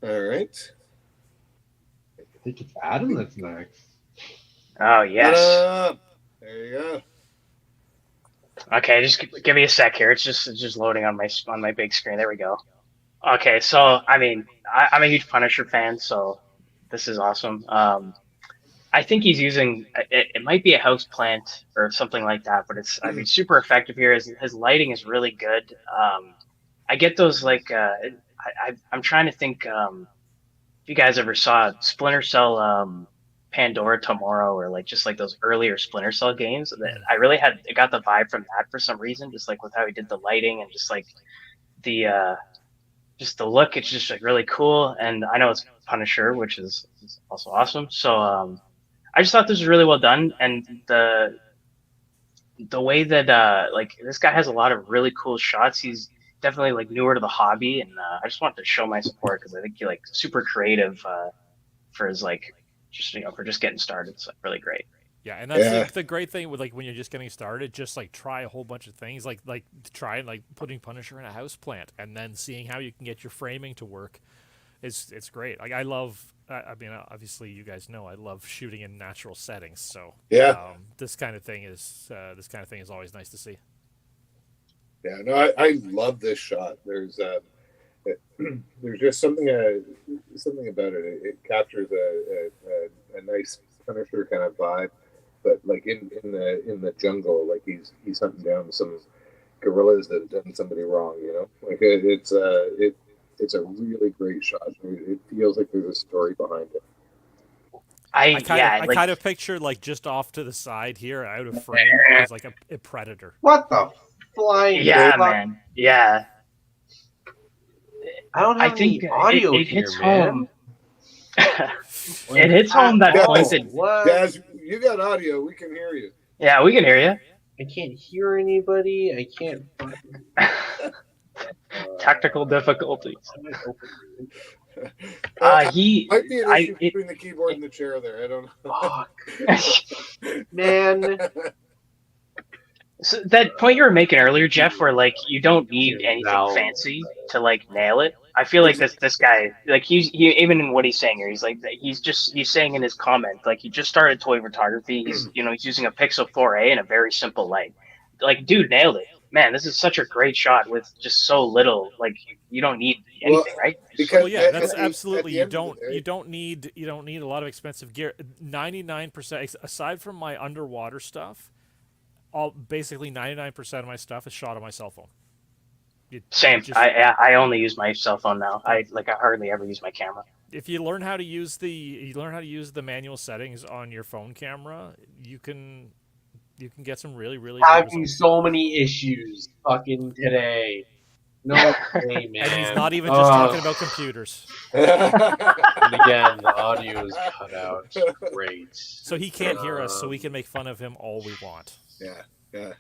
[SPEAKER 1] All right.
[SPEAKER 2] I think it's Adam that's next.
[SPEAKER 6] Oh yes.
[SPEAKER 1] There you go.
[SPEAKER 6] Okay, just give me a sec here. It's just loading on my big screen. There we go. Okay, so I mean, I'm a huge Punisher fan, so this is awesome. I think he's using it might be a house plant or something like that, but it's super effective here. His lighting is really good. I get those like I'm trying to think if you guys ever saw Splinter Cell Pandora Tomorrow or like just like those earlier Splinter Cell games. I really got the vibe from that for some reason, just like with how he did the lighting and just like the look. It's just like really cool, and I know it's Punisher, which is also awesome. So I just thought this was really well done, and the way that like this guy has a lot of really cool shots. He's definitely like newer to the hobby, and I just wanted to show my support because I think he like super creative for his like just for just getting started. It's like really great.
[SPEAKER 5] Yeah, and that's
[SPEAKER 1] Yeah.
[SPEAKER 5] the great thing with like when you're just getting started, just like try a whole bunch of things, like try like putting Punisher in a house plant, and then seeing how you can get your framing to work. it's great. Like I love. I mean, obviously, you guys know I love shooting in natural settings. So
[SPEAKER 1] Yeah.
[SPEAKER 5] this kind of thing is always nice to see.
[SPEAKER 1] Yeah, no, I love this shot. There's just something about it. It captures a nice Punisher kind of vibe, but like in the jungle, like he's hunting down some gorillas that have done somebody wrong. You know, like it's a really great shot. It feels like there's a story behind it.
[SPEAKER 5] I kind of picture like just off to the side here, out of frame, is like a predator.
[SPEAKER 2] What the flying?
[SPEAKER 6] Yeah,
[SPEAKER 2] fuck?
[SPEAKER 6] man. Yeah.
[SPEAKER 2] I don't have any audio
[SPEAKER 6] it
[SPEAKER 2] here,
[SPEAKER 6] hits
[SPEAKER 2] man.
[SPEAKER 6] home. It hits home that
[SPEAKER 1] Yeah,
[SPEAKER 6] pointed.
[SPEAKER 2] What?
[SPEAKER 1] Daz, you got audio. We can hear you.
[SPEAKER 6] Yeah, we can hear you.
[SPEAKER 2] I can't hear anybody. I can't.
[SPEAKER 6] Technical difficulties. He.
[SPEAKER 1] Might be an issue
[SPEAKER 6] it-
[SPEAKER 1] between the keyboard and the chair there. I don't know.
[SPEAKER 2] Fuck, man.
[SPEAKER 6] So that point you were making earlier, Jeff, where like you don't need anything
[SPEAKER 2] No.
[SPEAKER 6] fancy to like nail it. I feel like this guy, like he even in what he's saying here, he's like he's saying in his comment, like he just started toy photography. He's he's using a Pixel 4a and a very simple light. Like, dude, nailed it, man. This is such a great shot with just so little. Like, you don't need anything, right?
[SPEAKER 1] Because
[SPEAKER 5] Well, yeah, that's
[SPEAKER 1] at the
[SPEAKER 5] absolutely. You
[SPEAKER 1] end of the day-
[SPEAKER 5] you don't need a lot of expensive gear. 99% aside from my underwater stuff, basically 99% of my stuff is shot on my cell phone.
[SPEAKER 6] Same.
[SPEAKER 5] Just-
[SPEAKER 6] I only use my cell phone now. I hardly ever use my camera.
[SPEAKER 5] If you learn how to use the manual settings on your phone camera, you can get some really good
[SPEAKER 2] Having
[SPEAKER 5] results.
[SPEAKER 2] so many issues fucking today. No way, man.
[SPEAKER 5] And he's not even just talking about computers.
[SPEAKER 2] And again, the audio is cut out. Great.
[SPEAKER 5] So he can't hear us, so we can make fun of him all we want.
[SPEAKER 1] Yeah.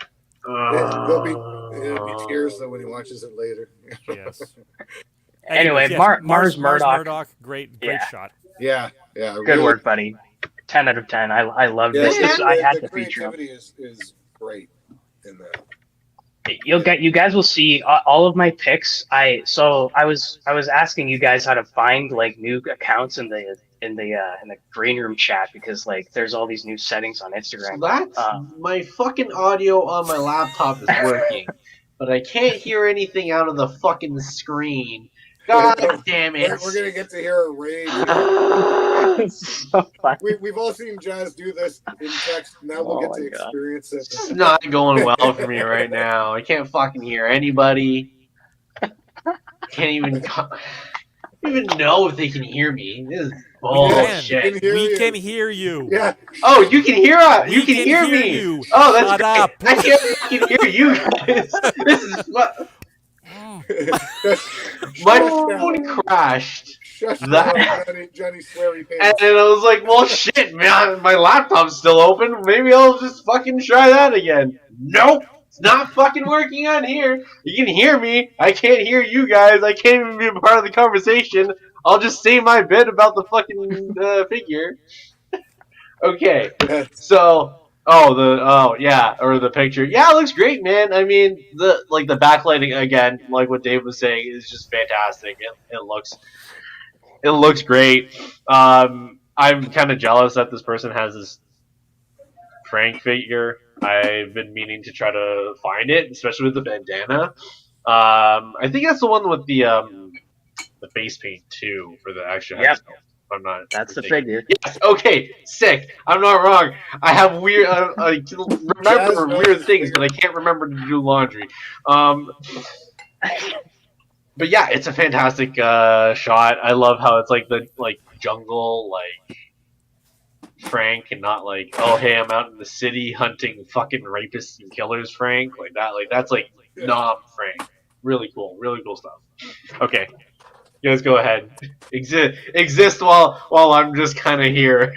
[SPEAKER 1] There'll be tears though when he watches it later.
[SPEAKER 5] Yes.
[SPEAKER 6] Anyway,
[SPEAKER 5] yes,
[SPEAKER 6] Mars Murdoch.
[SPEAKER 5] Great
[SPEAKER 6] Yeah.
[SPEAKER 5] shot.
[SPEAKER 1] Yeah.
[SPEAKER 6] Good
[SPEAKER 1] really-
[SPEAKER 6] work, buddy. 10 out of 10. I loved
[SPEAKER 1] Yeah,
[SPEAKER 6] this. I had
[SPEAKER 1] the
[SPEAKER 6] to feature him.
[SPEAKER 1] creativity is great in that.
[SPEAKER 6] You guys will see all of my picks. I was asking you guys how to find like new accounts in the green room chat, because like there's all these new settings on Instagram.
[SPEAKER 2] That's my fucking audio on my laptop is working, but I can't hear anything out of the fucking screen. God damn it!
[SPEAKER 1] We're gonna get to hear a rage.
[SPEAKER 6] It's so funny.
[SPEAKER 1] We've all seen Jazz do this in text. Now we'll
[SPEAKER 6] Oh
[SPEAKER 1] get
[SPEAKER 6] my
[SPEAKER 1] to
[SPEAKER 6] God.
[SPEAKER 1] experience it.
[SPEAKER 2] It's not going well for me right now. I can't fucking hear anybody. Can't even know if they can hear me. This is bullshit.
[SPEAKER 5] We can hear you.
[SPEAKER 1] Yeah.
[SPEAKER 2] Oh, you can hear us. You
[SPEAKER 5] We
[SPEAKER 2] can hear me.
[SPEAKER 5] you.
[SPEAKER 2] Oh, that's
[SPEAKER 5] Shut
[SPEAKER 2] great.
[SPEAKER 5] up.
[SPEAKER 2] I can't fucking hear you guys. This is what my phone crashed.
[SPEAKER 1] Shut
[SPEAKER 2] That-
[SPEAKER 1] up, Johnny Sweary
[SPEAKER 2] And
[SPEAKER 1] Pants.
[SPEAKER 2] then I was like, well, shit, man, my laptop's still open. Maybe I'll just fucking try that again. Nope, it's not fucking working on here. You can hear me. I can't hear you guys. I can't even be a part of the conversation. I'll just say my bit about the fucking figure. Okay, so... the picture. Yeah, it looks great, man. I mean, the backlighting again, like what Dave was saying, is just fantastic. It looks great. I'm kind of jealous that this person has this Frank figure. I've been meaning to try to find it, especially with the bandana. I think that's the one with the face paint too for the extra.
[SPEAKER 6] Yep.
[SPEAKER 2] I'm not.
[SPEAKER 6] That's the
[SPEAKER 2] mistaken.
[SPEAKER 6] figure.
[SPEAKER 2] Yes. Okay. Sick. I'm not wrong. I have weird. I can remember weird things, but I can't remember to do laundry. But yeah, it's a fantastic shot. I love how it's like the jungle Frank, and not like, oh hey, I'm out in the city hunting fucking rapists and killers Frank, like that. Like that's like Nom Frank. Really cool stuff. Okay. You guys go ahead. Exist while I'm just kind of here.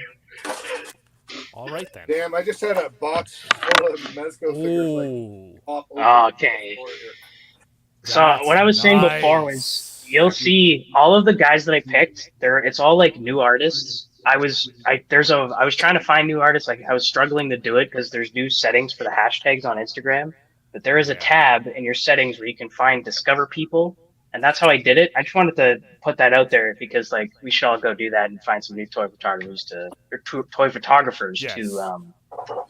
[SPEAKER 5] All right then.
[SPEAKER 1] Damn, I just had a box full of Mezco figures.
[SPEAKER 5] Ooh.
[SPEAKER 1] Pop open
[SPEAKER 6] Okay.
[SPEAKER 1] the floor here.
[SPEAKER 6] So
[SPEAKER 5] That's
[SPEAKER 6] what I was saying before
[SPEAKER 5] nice.
[SPEAKER 6] was you'll see all of the guys that I picked. It's all like new artists. I was trying to find new artists. Like I was struggling to do it because there's new settings for the hashtags on Instagram. But there is a tab in your settings where you can find discover people, And that's how I did it. I just wanted to put that out there because like we should all go do that and find some new toy photographers
[SPEAKER 5] Yes.
[SPEAKER 6] to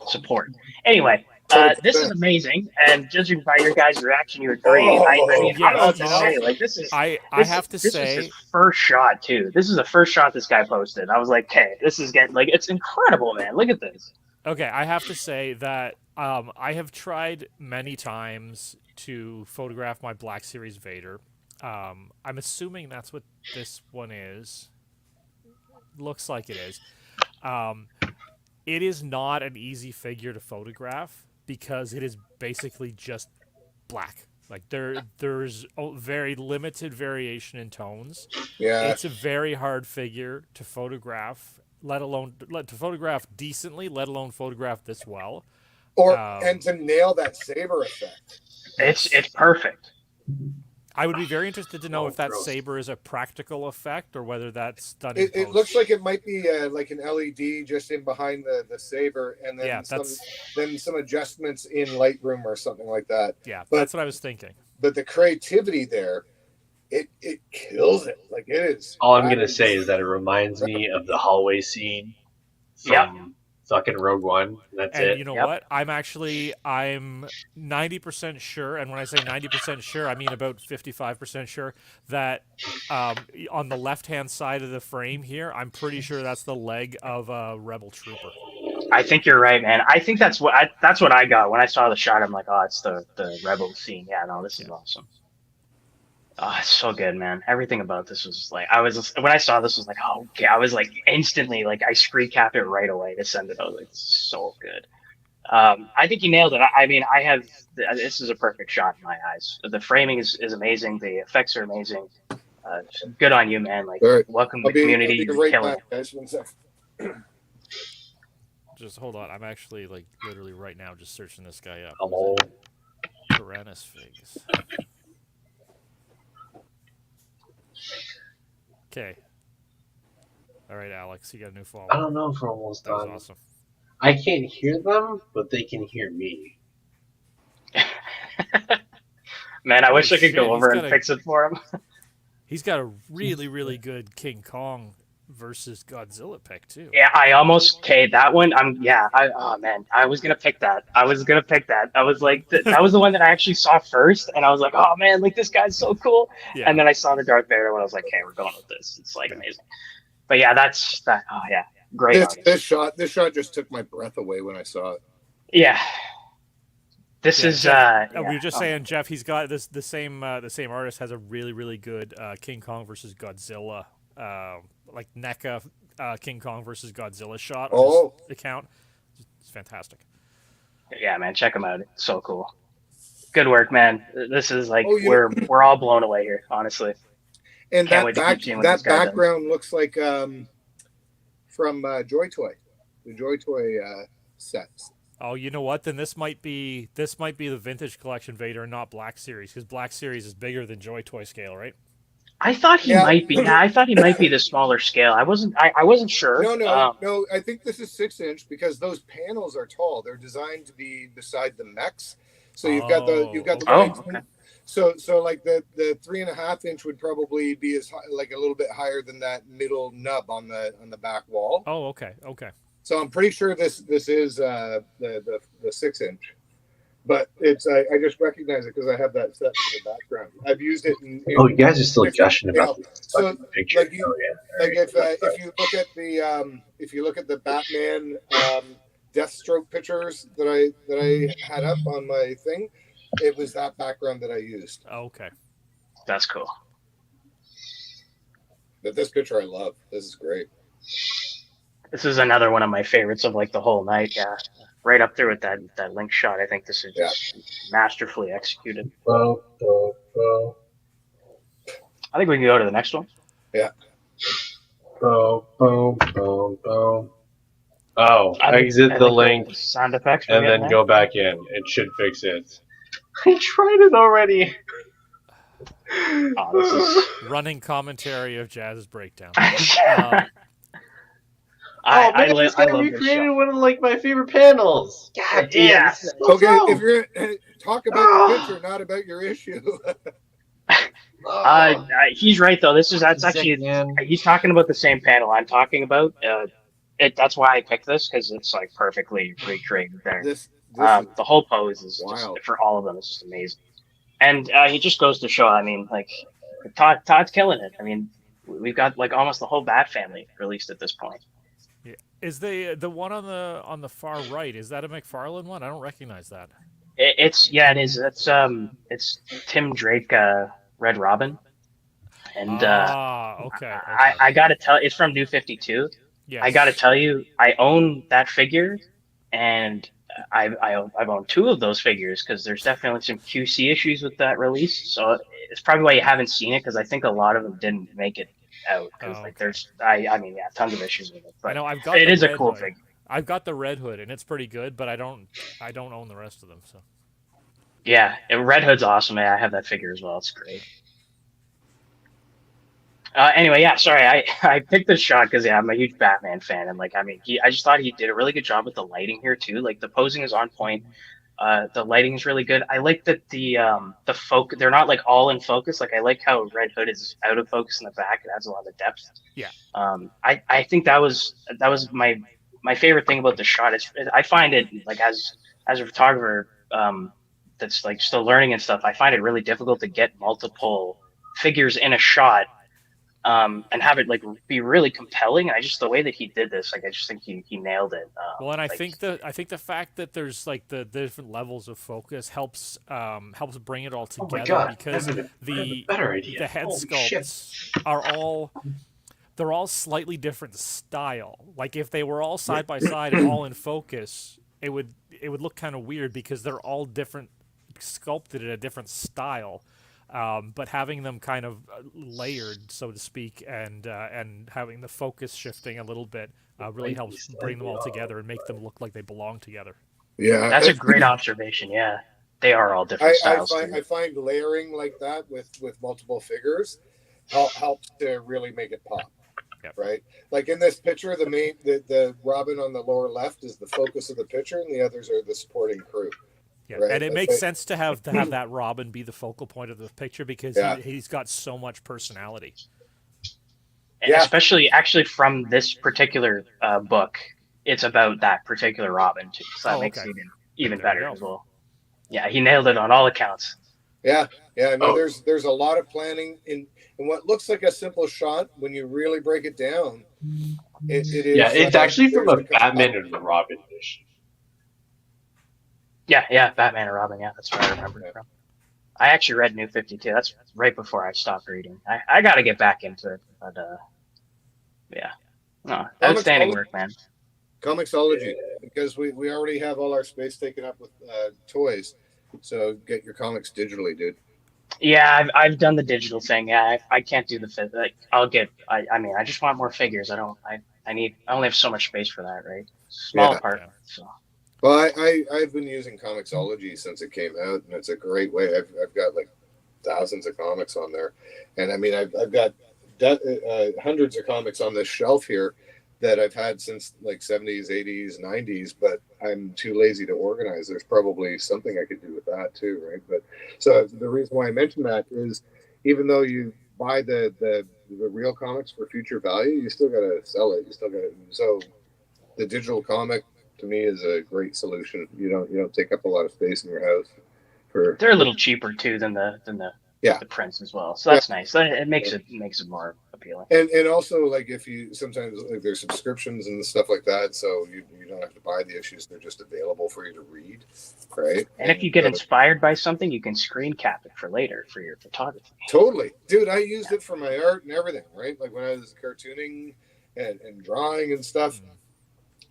[SPEAKER 6] support. Anyway, this is amazing, and judging by your guys' reaction, you agree. I mean,
[SPEAKER 5] yes,
[SPEAKER 6] I'm about to
[SPEAKER 5] you know,
[SPEAKER 6] say, like, this is.
[SPEAKER 5] I
[SPEAKER 6] This,
[SPEAKER 5] have to
[SPEAKER 6] this
[SPEAKER 5] say,
[SPEAKER 6] was his first shot too. This is the first shot this guy posted. I was like, "Okay, this is getting like it's incredible, man. Look at this."
[SPEAKER 5] okay, I have to say that I have tried many times to photograph my Black Series Vader. I'm assuming that's what this one is. Looks like it is. It is not an easy figure to photograph because it is basically just black. Like there's very limited variation in tones.
[SPEAKER 1] Yeah.
[SPEAKER 5] It's a very hard figure to photograph, let alone to photograph decently, let alone photograph this well.
[SPEAKER 1] And to nail that saber effect.
[SPEAKER 6] It's perfect.
[SPEAKER 5] I would be very interested to know if that
[SPEAKER 3] gross.
[SPEAKER 5] saber is a practical effect or whether that's done.
[SPEAKER 1] It looks like it might be like an LED just in behind the saber, and then
[SPEAKER 5] Yeah,
[SPEAKER 1] some adjustments in Lightroom or something like that.
[SPEAKER 5] Yeah,
[SPEAKER 1] But-
[SPEAKER 5] that's what I was thinking.
[SPEAKER 1] But the creativity there, it kills it. Like it is.
[SPEAKER 3] All I'm gonna say is that it reminds me of the hallway scene from fucking Rogue One. That's
[SPEAKER 5] And
[SPEAKER 3] it.
[SPEAKER 5] you know
[SPEAKER 6] Yep.
[SPEAKER 5] what? I'm 90% sure, and when I say 90% sure, I mean about 55% sure that on the left-hand side of the frame here, I'm pretty sure that's the leg of a Rebel trooper.
[SPEAKER 6] I think you're right, man. I think that's what I got when I saw the shot. I'm like, oh, it's the rebel scene. Yeah, no, this is awesome. Oh, it's so good, man. Everything about this was like, when I saw this was like, oh, okay. I was like instantly like I screen capped it right away to send it. I was like, this is so good. I think you nailed it. I mean, this is a perfect shot in my eyes. The framing is amazing. The effects are amazing. Good on you, man. Like,
[SPEAKER 1] All right.
[SPEAKER 6] welcome to the community.
[SPEAKER 1] I'll be
[SPEAKER 6] You're
[SPEAKER 1] right
[SPEAKER 6] killing
[SPEAKER 1] back, guys. 1 sec.
[SPEAKER 5] Just hold on. I'm actually like literally right now just searching this guy up.
[SPEAKER 3] Hello.
[SPEAKER 5] Tyrannus figs. Okay. All right, Alex, you got a new follow.
[SPEAKER 3] I don't know if we're almost
[SPEAKER 5] That was
[SPEAKER 3] done.
[SPEAKER 5] awesome.
[SPEAKER 3] I can't hear them, but they can hear me.
[SPEAKER 6] Man, I wish I
[SPEAKER 5] Holy
[SPEAKER 6] could go
[SPEAKER 5] shit,
[SPEAKER 6] over
[SPEAKER 5] he's
[SPEAKER 6] and
[SPEAKER 5] got a-
[SPEAKER 6] fix it for him.
[SPEAKER 5] He's got a really, really good King Kong versus Godzilla pick too.
[SPEAKER 6] Yeah, that one. Oh man, I was gonna pick that. I was like, that was the one that I actually saw first, and I was like, oh man, like this guy's so cool.
[SPEAKER 5] Yeah.
[SPEAKER 6] And then I saw the Darth Vader one. I was like, okay, we're going with this. It's like amazing. But yeah, that's that. Oh yeah, great.
[SPEAKER 1] This shot just took my breath away when I saw it.
[SPEAKER 6] Yeah. This
[SPEAKER 5] Yeah,
[SPEAKER 6] is
[SPEAKER 5] Jeff,
[SPEAKER 6] yeah.
[SPEAKER 5] we were just saying, Jeff. He's got this. The same artist has a really, really good King Kong versus Godzilla, like NECA King Kong versus Godzilla shot on his account. It's fantastic.
[SPEAKER 6] Yeah, man, check him out. It's so cool. Good work, man. This is like
[SPEAKER 1] Oh, you
[SPEAKER 6] we're all blown away here, honestly.
[SPEAKER 1] And
[SPEAKER 6] Can't wait to keep seeing what this
[SPEAKER 1] that
[SPEAKER 6] guy does.
[SPEAKER 1] background looks like from Joy Toy, the Joy Toy sets.
[SPEAKER 5] Oh, you know what? Then this might be the vintage collection Vader, and not Black Series, because Black Series is bigger than Joy Toy scale, right?
[SPEAKER 6] I thought he might be. Yeah, I thought he might be the smaller scale. I wasn't sure.
[SPEAKER 1] No. I think this is 6-inch because those panels are tall. They're designed to be beside the mechs. So you've got the legs.
[SPEAKER 6] okay.
[SPEAKER 1] So like the 3.5-inch would probably be as high, like a little bit higher than that middle nub on the back wall.
[SPEAKER 5] Oh, okay.
[SPEAKER 1] So I'm pretty sure this is the 6-inch, but it's I just recognize it because I have that set in the background. I've used it in
[SPEAKER 3] Oh, you guys are still gushing about
[SPEAKER 1] Yeah.
[SPEAKER 3] this
[SPEAKER 1] So,
[SPEAKER 3] fucking picture.
[SPEAKER 1] like if you look at the Batman Deathstroke pictures that I had up on my thing, it was that background that I used.
[SPEAKER 5] Okay.
[SPEAKER 6] That's cool.
[SPEAKER 1] But this picture I love. This is great.
[SPEAKER 6] This is another one of my favorites of like the whole night. Yeah, right up there with that link shot. I think this is just masterfully executed.
[SPEAKER 3] Bo, bo, bo.
[SPEAKER 6] I think we can go to the next one.
[SPEAKER 3] Bo, bo, bo, bo. Oh, exit
[SPEAKER 6] I
[SPEAKER 3] the
[SPEAKER 6] think
[SPEAKER 3] link
[SPEAKER 6] sound effects. we're
[SPEAKER 3] and then
[SPEAKER 6] getting
[SPEAKER 3] go back in. It should fix it. I tried it already.
[SPEAKER 6] there. Oh, this is.
[SPEAKER 5] Running commentary of Jazz's breakdown.
[SPEAKER 6] I
[SPEAKER 3] man, this guy
[SPEAKER 6] love this
[SPEAKER 3] recreated
[SPEAKER 6] shot.
[SPEAKER 3] one of like my favorite panels. God damn.
[SPEAKER 6] Yeah.
[SPEAKER 3] this is so
[SPEAKER 1] Okay,
[SPEAKER 3] slow.
[SPEAKER 1] if you're gonna talk about the picture, not about your issue.
[SPEAKER 6] He's right though. That's
[SPEAKER 3] Sick,
[SPEAKER 6] actually
[SPEAKER 3] man.
[SPEAKER 6] he's talking about the same panel I'm talking about. That's why I picked this because it's like perfectly recreated there.
[SPEAKER 1] This is
[SPEAKER 6] The whole pose is
[SPEAKER 1] wild.
[SPEAKER 6] just for all of them. It's just amazing, and he just goes to show. I mean, like Todd's killing it. I mean, we've got like almost the whole Bat family released at this point.
[SPEAKER 5] Yeah. Is the one on the far right? Is that a McFarlane one? I don't recognize that.
[SPEAKER 6] It is. It's Tim Drake, Red Robin, and
[SPEAKER 5] Okay.
[SPEAKER 6] I gotta tell, it's from New 52.
[SPEAKER 5] Yes.
[SPEAKER 6] I gotta tell you, I own that figure, and I've owned two of those figures because there's definitely some QC issues with that release. So it's probably why you haven't seen it because I think a lot of them didn't make it out because like there's I mean yeah, tons of issues with it. But
[SPEAKER 5] I know I've got
[SPEAKER 6] it
[SPEAKER 5] the
[SPEAKER 6] is a
[SPEAKER 5] Red
[SPEAKER 6] cool
[SPEAKER 5] Hood.
[SPEAKER 6] figure.
[SPEAKER 5] I've got the Red Hood and it's pretty good, but I don't own the rest of them. So
[SPEAKER 6] Yeah, and Red Hood's awesome. Man. I have that figure as well. It's great. Anyway, yeah, sorry, I picked this shot because yeah, I'm a huge Batman fan, and like I mean, I just thought he did a really good job with the lighting here too. Like the posing is on point, the lighting is really good. I like that the focus, they're not like all in focus. Like I like how Red Hood is out of focus in the back. It adds a lot of depth.
[SPEAKER 5] Yeah.
[SPEAKER 6] I think that was my favorite thing about the shot. I find it like as a photographer that's like still learning and stuff. I find it really difficult to get multiple figures in a shot. And have it like be really compelling. And I just the way that he did this, like I just think he nailed it.
[SPEAKER 5] well, and I
[SPEAKER 6] like,
[SPEAKER 5] think the fact that there's like the different levels of focus helps bring it all
[SPEAKER 3] Oh
[SPEAKER 5] together
[SPEAKER 3] my god!
[SPEAKER 5] because
[SPEAKER 3] I have a
[SPEAKER 5] the
[SPEAKER 3] better idea.
[SPEAKER 5] the head
[SPEAKER 3] Holy
[SPEAKER 5] sculpts
[SPEAKER 3] shit.
[SPEAKER 5] are all slightly different style. Like if they were all side by side and all in focus, it would look kind of weird because they're all different, sculpted in a different style. But having them kind of layered, so to speak, and having the focus shifting a little bit really helps bring them all together and make them look like they belong together.
[SPEAKER 1] Yeah,
[SPEAKER 6] that's a great observation. Yeah, they are all different styles.
[SPEAKER 1] I find layering like that with multiple figures helps to really make it pop.
[SPEAKER 5] Yep.
[SPEAKER 1] Right, like in this picture, the Robin on the lower left is the focus of the picture, and the others are the supporting crew.
[SPEAKER 5] Yeah,
[SPEAKER 1] right?
[SPEAKER 5] and it makes sense to have that Robin be the focal point of the picture because he's got so much personality.
[SPEAKER 6] And especially actually from this particular book, it's about that particular Robin too. So that makes it even better as well. Yeah, he nailed it on all accounts.
[SPEAKER 1] Yeah. I mean, there's a lot of planning in what looks like a simple shot. When you really break it down, it is.
[SPEAKER 3] Yeah, it's actually from a Batman and Robin issue.
[SPEAKER 6] Yeah, Batman and Robin. Yeah, that's what I remember it from. I actually read New 52. That's right before I stopped reading. I got to get back into it, but yeah, no, outstanding work, man.
[SPEAKER 1] Comixology, because we already have all our space taken up with toys, so get your comics digitally, dude.
[SPEAKER 6] Yeah, I've done the digital thing. Yeah, I can't do the like. I mean, I just want more figures. I only have so much space for that, right? Small apartment. So.
[SPEAKER 1] Well, I've been using Comixology since it came out, and it's a great way. I've got like thousands of comics on there, and I mean I've got hundreds of comics on this shelf here that I've had since like 70s, 80s, 90s, but I'm too lazy to organize. There's probably something I could do with that too, right? But so the reason why I mention that is even though you buy the real comics for future value, you still got to sell it. You still got to, so the digital comic to me is a great solution. You don't take up a lot of space in your house.
[SPEAKER 6] They're a little cheaper too than the prints as well, so that's nice. It makes it more appealing.
[SPEAKER 1] And also like if you sometimes like there's subscriptions and stuff like that, so you don't have to buy the issues; they're just available for you to read, right?
[SPEAKER 6] And if you get inspired by something, you can screen cap it for later for your photography.
[SPEAKER 1] Totally, dude. I used it for my art and everything, right? Like when I was cartooning and drawing and stuff.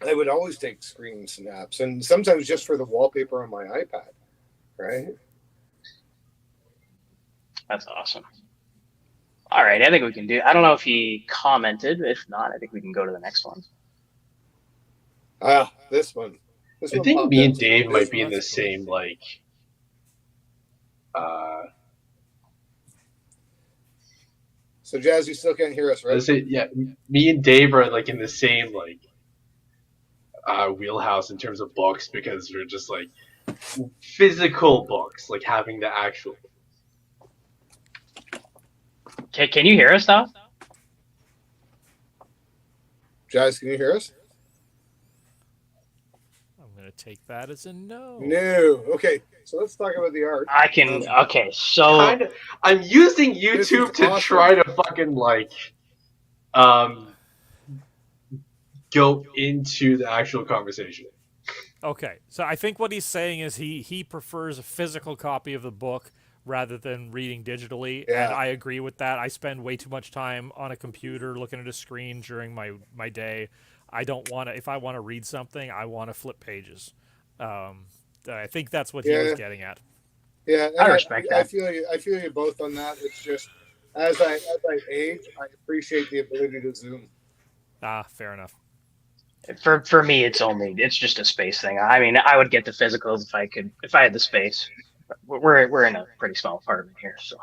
[SPEAKER 1] I would always take screen snaps, and sometimes just for the wallpaper on my iPad, right?
[SPEAKER 6] That's awesome. All right, I think we can do. I don't know if he commented. If not, I think we can go to the next one.
[SPEAKER 1] This one.
[SPEAKER 3] I think me and Dave might be in the same like.
[SPEAKER 1] So Jazz, you still can't hear us, right?
[SPEAKER 3] Yeah, me and Dave are like in the same like. Wheelhouse in terms of books because we're just like physical books, like having the actual.
[SPEAKER 6] Can you hear us now?
[SPEAKER 1] Jazz, can you hear us?
[SPEAKER 5] I'm gonna take that as a no.
[SPEAKER 1] No. Okay, so let's talk about the art.
[SPEAKER 6] I can. Okay, so
[SPEAKER 3] Kind of. I'm using
[SPEAKER 1] This
[SPEAKER 3] YouTube
[SPEAKER 1] is
[SPEAKER 3] to
[SPEAKER 1] awesome.
[SPEAKER 3] try to fucking like, go into the actual conversation.
[SPEAKER 5] Okay, so I think what he's saying is he prefers a physical copy of the book rather than reading digitally,
[SPEAKER 1] Yeah.
[SPEAKER 5] and I agree with that. I spend way too much time on a computer looking at a screen during my day. I don't want to. If I want to read something, I want to flip pages. I think that's what he was
[SPEAKER 1] Yeah.
[SPEAKER 5] getting at.
[SPEAKER 1] Yeah, and
[SPEAKER 6] I respect
[SPEAKER 1] I
[SPEAKER 6] that.
[SPEAKER 1] feel you. I feel you both on that. It's just as I age, I appreciate the ability to zoom.
[SPEAKER 5] Ah, fair enough.
[SPEAKER 6] for me, it's just a space thing. I mean, I would get the physicals if I had the space. We're in a pretty small apartment here, so.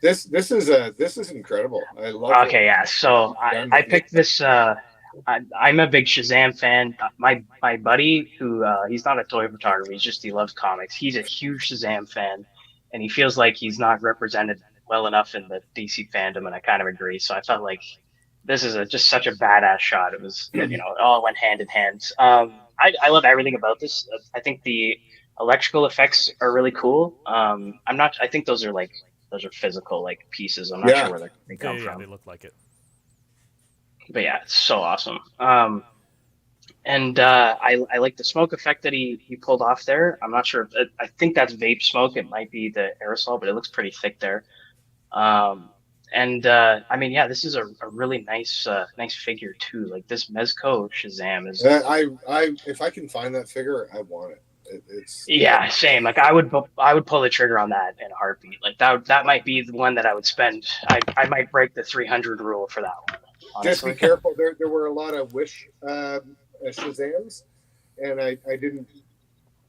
[SPEAKER 1] This is incredible. I love it.
[SPEAKER 6] Okay, yeah. So I picked this. I'm a big Shazam fan. My buddy, who he's not a toy photographer, he loves comics. He's a huge Shazam fan, and he feels like he's not represented well enough in the DC fandom, and I kind of agree. So I felt like this is just such a badass shot. It was, it all went hand in hand. I love everything about this. I think the electrical effects are really cool. I think those are physical like pieces. I'm not
[SPEAKER 1] Yeah.
[SPEAKER 6] sure where they come from.
[SPEAKER 5] They look like it.
[SPEAKER 6] But yeah, it's so awesome. And I like the smoke effect that he pulled off there. I'm not sure. I think that's vape smoke. It might be the aerosol, but it looks pretty thick there. I mean, yeah, this is a really nice figure too. Like this Mezco Shazam is.
[SPEAKER 1] If I can find that figure, I want it. It's
[SPEAKER 6] Yeah, same. Like I would pull the trigger on that in a heartbeat. Like that might be the one that I would spend. I might break the 300 rule for that one.
[SPEAKER 1] Just
[SPEAKER 6] Honestly.
[SPEAKER 1] be careful. There were a lot of Wish Shazams, and I didn't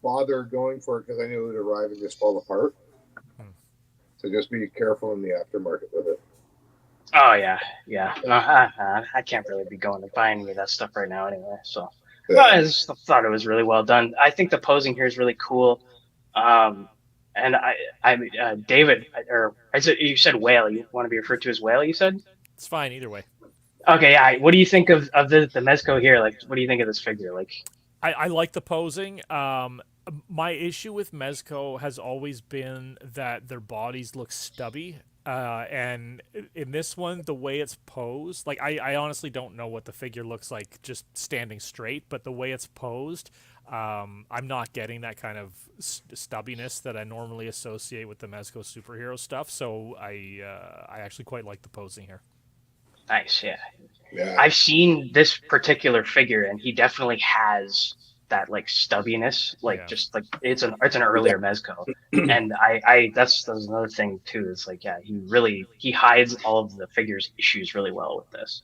[SPEAKER 1] bother going for it because I knew it would arrive and just fall apart. So just be careful in the aftermarket with it.
[SPEAKER 6] Oh yeah. No, I can't really be going to buy any of that stuff right now anyway. So.
[SPEAKER 1] Yeah.
[SPEAKER 6] Well, I just thought it was really well done. I think the posing here is really cool. And David, you said Whale. You want to be referred to as Whale? You said.
[SPEAKER 5] It's fine either way.
[SPEAKER 6] Okay, yeah. What do you think of the Mezco here? Like, what do you think of this figure? Like,
[SPEAKER 5] I like the posing. My issue with Mezco has always been that their bodies look stubby. And in this one, the way it's posed, like I honestly don't know what the figure looks like just standing straight, but the way it's posed, I'm not getting that kind of stubbiness that I normally associate with the Mezco superhero stuff. So I actually quite like the posing here.
[SPEAKER 6] nice, yeah.
[SPEAKER 1] Yeah.
[SPEAKER 6] I've seen this particular figure, and he definitely has that like stubbiness, like
[SPEAKER 5] Yeah.
[SPEAKER 6] just like it's an earlier Mezco, and that's another thing too. Is like he hides all of the figure's issues really well with this.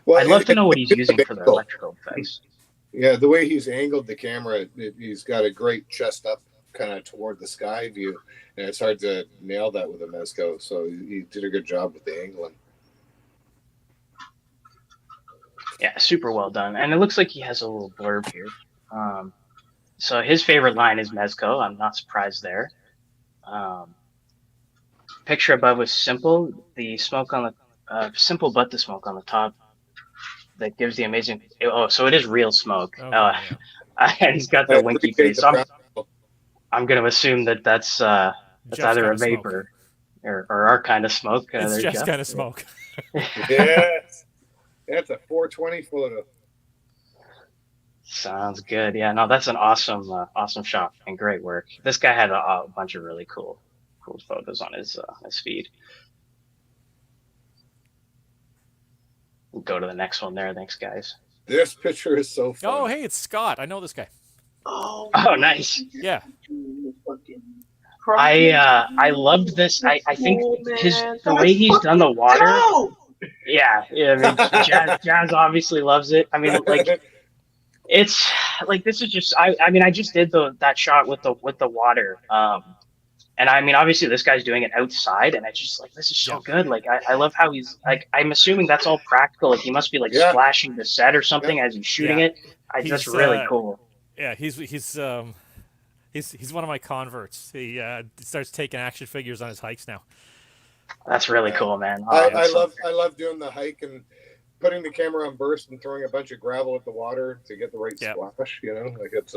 [SPEAKER 1] Well,
[SPEAKER 6] I'd love to know what he's
[SPEAKER 1] it's
[SPEAKER 6] using for the
[SPEAKER 1] cool.
[SPEAKER 6] electrical effects.
[SPEAKER 1] Yeah, the way he's angled the camera, he's got a great chest up kind of toward the sky view, and it's hard to nail that with a Mezco. So he did a good job with the angling.
[SPEAKER 6] Yeah, super well done, and it looks like he has a little blurb here. So his favorite line is Mezco. I'm not surprised there. Picture above was simple. The smoke on the simple, but the smoke on the top that gives the amazing. Oh, so it is real smoke.
[SPEAKER 5] Okay, yeah.
[SPEAKER 6] And he's got the
[SPEAKER 1] I
[SPEAKER 6] winky
[SPEAKER 1] appreciate
[SPEAKER 6] face.
[SPEAKER 1] the
[SPEAKER 6] So
[SPEAKER 1] practical.
[SPEAKER 6] I'm going to assume that's
[SPEAKER 5] Jeff's
[SPEAKER 6] either a
[SPEAKER 5] kinda smoke.
[SPEAKER 6] vapor or our kind of smoke.
[SPEAKER 5] It's
[SPEAKER 6] There's
[SPEAKER 5] just
[SPEAKER 6] Jeff.
[SPEAKER 5] kind of smoke.
[SPEAKER 1] Yes, that's a 420 photo.
[SPEAKER 6] Sounds good. Yeah, no, that's an awesome shot and great work. This guy had a bunch of really cool photos on his feed. We'll go to the next one there. Thanks, guys.
[SPEAKER 1] This picture is so fun.
[SPEAKER 5] Oh, hey, it's Scott. I know this guy.
[SPEAKER 6] Oh, nice.
[SPEAKER 5] Yeah.
[SPEAKER 6] I loved this. I think the way he's done the water. Yeah. I mean, Jazz obviously loves it. I mean, like. It's like this is just I mean I just did that shot with the water and I mean obviously this guy's doing it outside and I just like this is so good. Like I love how he's like I'm assuming that's all practical. Like he must be like splashing the set or something as he's shooting it. That's really cool.
[SPEAKER 5] Yeah, he's one of my converts. He starts taking action figures on his hikes now.
[SPEAKER 6] That's really
[SPEAKER 1] Yeah.
[SPEAKER 6] cool, man. Oh,
[SPEAKER 1] I love doing the hike and putting the camera on burst and throwing a bunch of gravel at the water to get the right
[SPEAKER 5] Yep.
[SPEAKER 1] splash. You know, like it's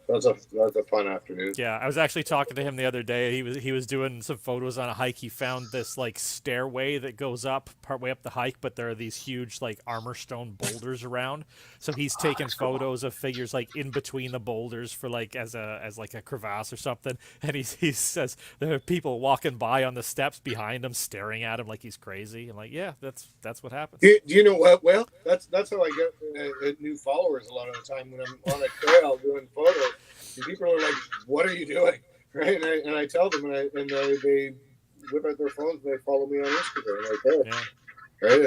[SPEAKER 1] that's a fun afternoon.
[SPEAKER 5] Yeah, I was actually talking to him the other day. He was doing some photos on a hike. He found this like stairway that goes up partway up the hike, but there are these huge like armor stone boulders around. So he's taking photos of figures like in between the boulders for like as like a crevasse or something. And he says there are people walking by on the steps behind him, staring at him like he's crazy. I'm like, yeah, that's what happens.
[SPEAKER 1] Do you know what? Well, that's how I get new followers a lot of the time when I'm on a trail doing photos. And people are like, "What are you doing?" Right? And I tell them, and they whip out their phones and they follow me on Instagram. Like, oh,
[SPEAKER 5] Yeah.
[SPEAKER 1] right?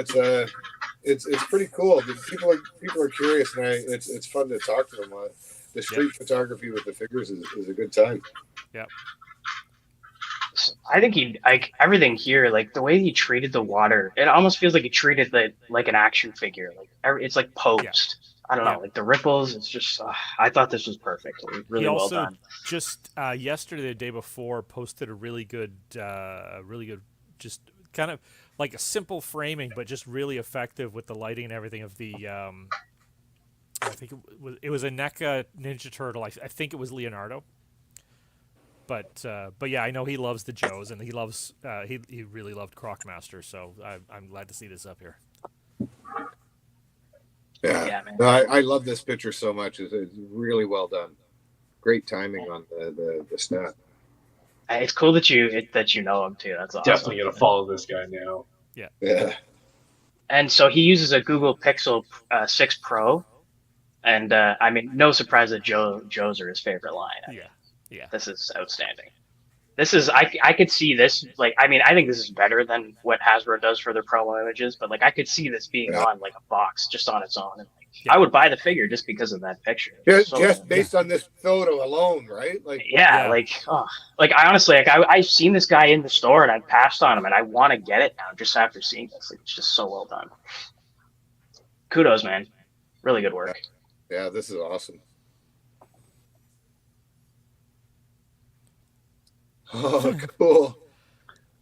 [SPEAKER 1] It's pretty cool. People are curious, and it's fun to talk to them. The street photography with the figures is a good time.
[SPEAKER 6] I think he like everything here, like the way he treated the water. It almost feels like he treated it like an action figure. Like it's like posed. I don't know, like the ripples. It's just. I thought this was perfect. Really
[SPEAKER 5] He
[SPEAKER 6] well
[SPEAKER 5] also
[SPEAKER 6] done.
[SPEAKER 5] just yesterday, the day before, posted a really good, just kind of like a simple framing, but just really effective with the lighting and everything of the. I think it was a NECA Ninja Turtle. I think it was Leonardo. But yeah, I know he loves the Joes, and he loves he really loved Crocmaster. So I'm glad to see this up here.
[SPEAKER 6] Yeah, man.
[SPEAKER 1] No, I love this picture so much. It's really well done. Great timing on the stat.
[SPEAKER 6] It's cool that you know him too. That's awesome.
[SPEAKER 3] Definitely gonna follow this guy now.
[SPEAKER 1] Yeah.
[SPEAKER 6] And so he uses a Google Pixel 6 Pro, and I mean, no surprise that Joe's are his favorite line.
[SPEAKER 5] Yeah.
[SPEAKER 6] This is outstanding. This is I could see this, like, I mean, I think this is better than what Hasbro does for their promo images, but like I could see this being on like a box just on its own. And, like, I would buy the figure just because of that picture.
[SPEAKER 1] Just based on this photo alone, right? Like
[SPEAKER 6] like I honestly, like I've seen this guy in the store and I passed on him and I want to get it now just after seeing this. Like, it's just so well done. Kudos, man. Really good work.
[SPEAKER 1] Yeah, this is awesome. Oh, cool.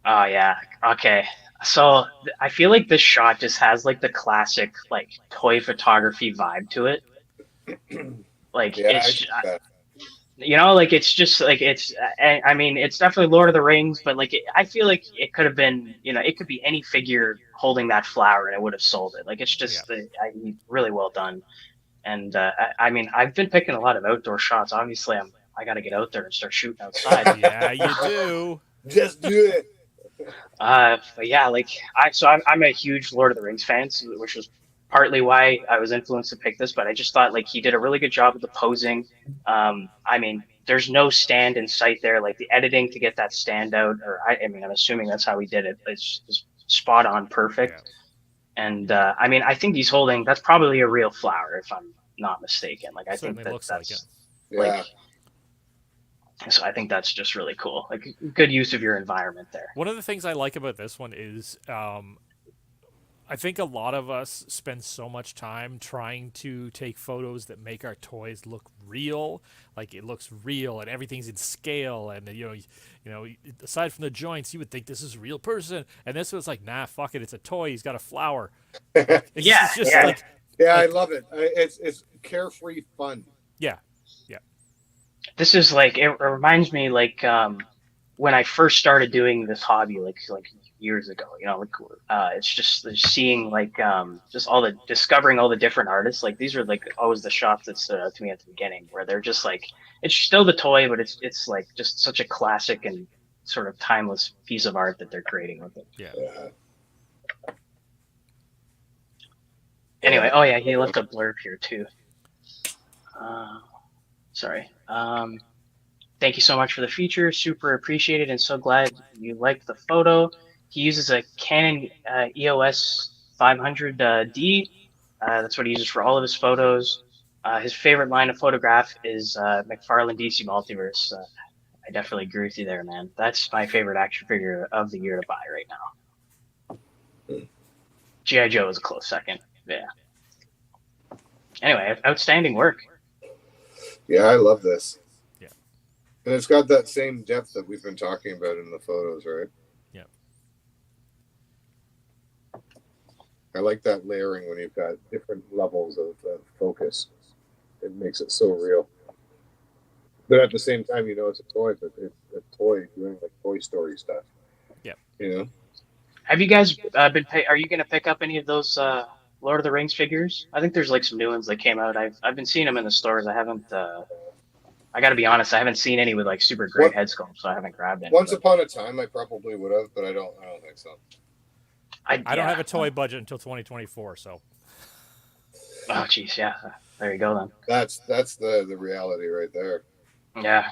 [SPEAKER 6] Oh yeah. Okay. So I feel like this shot just has like the classic like toy photography vibe to it. Like
[SPEAKER 1] Yeah,
[SPEAKER 6] it's like it's just like I mean it's definitely Lord of the Rings, but like I feel like it could have been, it could be any figure holding that flower and it would have sold it. Like it's just really well done. And I mean I've been picking a lot of outdoor shots. Obviously I got to get out there and start shooting outside.
[SPEAKER 5] Yeah, you do.
[SPEAKER 1] Just do it.
[SPEAKER 6] But yeah, like I'm a huge Lord of the Rings fan, which was partly why I was influenced to pick this. But I just thought like he did a really good job with the posing. I mean, there's no stand in sight there. Like the editing to get that stand out, or I mean, I'm assuming that's how he did it. It's spot on, perfect. Yeah. And I mean, I think he's holding. That's probably a real flower, if I'm not mistaken. Like I think
[SPEAKER 5] looks
[SPEAKER 6] that's
[SPEAKER 5] like it.
[SPEAKER 6] Like,
[SPEAKER 1] Yeah.
[SPEAKER 6] So I think that's just really cool. Like good use of your environment there.
[SPEAKER 5] One of the things I like about this one is I think a lot of us spend so much time trying to take photos that make our toys look real, like it looks real and everything's in scale, and you know, aside from the joints, you would think this is a real person, and this was like, nah, fuck it, it's a toy. He's got a flower.
[SPEAKER 6] Yeah.
[SPEAKER 1] I love it. It's carefree fun.
[SPEAKER 5] Yeah.
[SPEAKER 6] This is like it reminds me like when I first started doing this hobby like years ago. It's just seeing like just discovering all the different artists. Like these are like always the shots that stood out to me at the beginning, where they're just like it's still the toy, but it's like just such a classic and sort of timeless piece of art that they're creating with it.
[SPEAKER 5] Yeah.
[SPEAKER 6] Anyway, oh yeah, he left a blurb here too. Sorry. Thank you so much for the feature. Super appreciated and so glad you liked the photo. He uses a Canon EOS 500D. That's what he uses for all of his photos. His favorite line of photograph is McFarlane DC Multiverse. I definitely agree with you there, man. That's my favorite action figure of the year to buy right now. G.I. Joe is a close second. Yeah. Anyway, outstanding work.
[SPEAKER 1] Yeah, I love this.
[SPEAKER 5] Yeah.
[SPEAKER 1] And it's got that same depth that we've been talking about in the photos, right?
[SPEAKER 5] Yeah.
[SPEAKER 1] I like that layering when you've got different levels of focus. It makes it so real. But at the same time, it's a toy, but it's a toy doing like Toy Story stuff.
[SPEAKER 5] Yeah.
[SPEAKER 6] Have you guys are you gonna pick up any of those Lord of the Rings figures? I think there's like some new ones that came out. I've been seeing them in the stores. I haven't. I got to be honest. I haven't seen any with like super great head sculpts, so I haven't grabbed any.
[SPEAKER 1] Once upon a time, I probably would have, but I don't think so.
[SPEAKER 5] I don't have a toy budget until 2024, so.
[SPEAKER 6] Oh, jeez, yeah. There you go then.
[SPEAKER 1] That's the reality right there.
[SPEAKER 6] Yeah.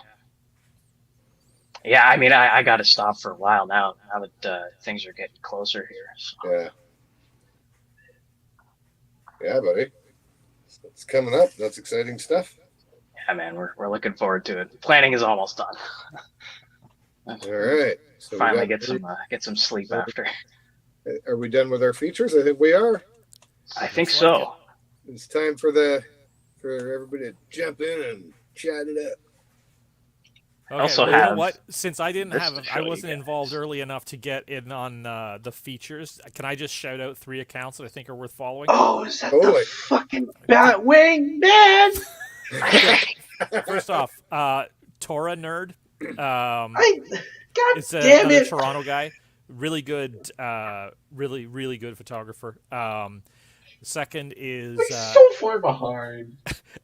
[SPEAKER 6] Yeah, I mean, I got to stop for a while now that things are getting closer here. So.
[SPEAKER 1] Yeah. Yeah, buddy. It's coming up. That's exciting stuff.
[SPEAKER 6] Yeah, man, we're looking forward to it. Planning is almost done.
[SPEAKER 1] All right. So
[SPEAKER 6] finally get some sleep after.
[SPEAKER 1] Are we done with our features? I think we are.
[SPEAKER 6] I think so.
[SPEAKER 1] It's time for everybody to jump in and chat it up.
[SPEAKER 5] Okay,
[SPEAKER 6] Also
[SPEAKER 5] you
[SPEAKER 6] have
[SPEAKER 5] know what? Since I didn't
[SPEAKER 6] this
[SPEAKER 5] have,
[SPEAKER 6] to
[SPEAKER 5] I
[SPEAKER 6] show
[SPEAKER 5] wasn't
[SPEAKER 6] you guys.
[SPEAKER 5] involved early enough to get in on the features. Can I just shout out 3 accounts that I think are worth following?
[SPEAKER 3] Oh, is that
[SPEAKER 1] Totally.
[SPEAKER 3] the fucking Batwing, man?
[SPEAKER 5] First off, Tora Nerd.
[SPEAKER 3] God
[SPEAKER 5] It's
[SPEAKER 3] damn
[SPEAKER 5] another
[SPEAKER 3] it!
[SPEAKER 5] Toronto guy. Really good, really good photographer. Second is
[SPEAKER 3] We're so far behind.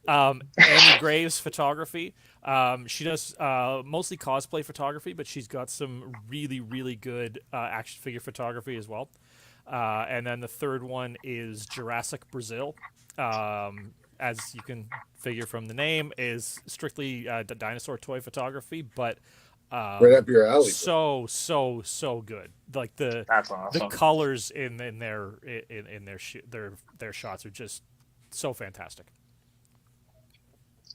[SPEAKER 5] Annie Graves Photography. She does mostly cosplay photography, but she's got some really good action figure photography as well. And then the third one is Jurassic Brazil. As you can figure from the name, is strictly the dinosaur toy photography, but
[SPEAKER 1] Right up your alley.
[SPEAKER 5] so good. Like the
[SPEAKER 6] That's awesome.
[SPEAKER 5] colors in their shots are just so fantastic.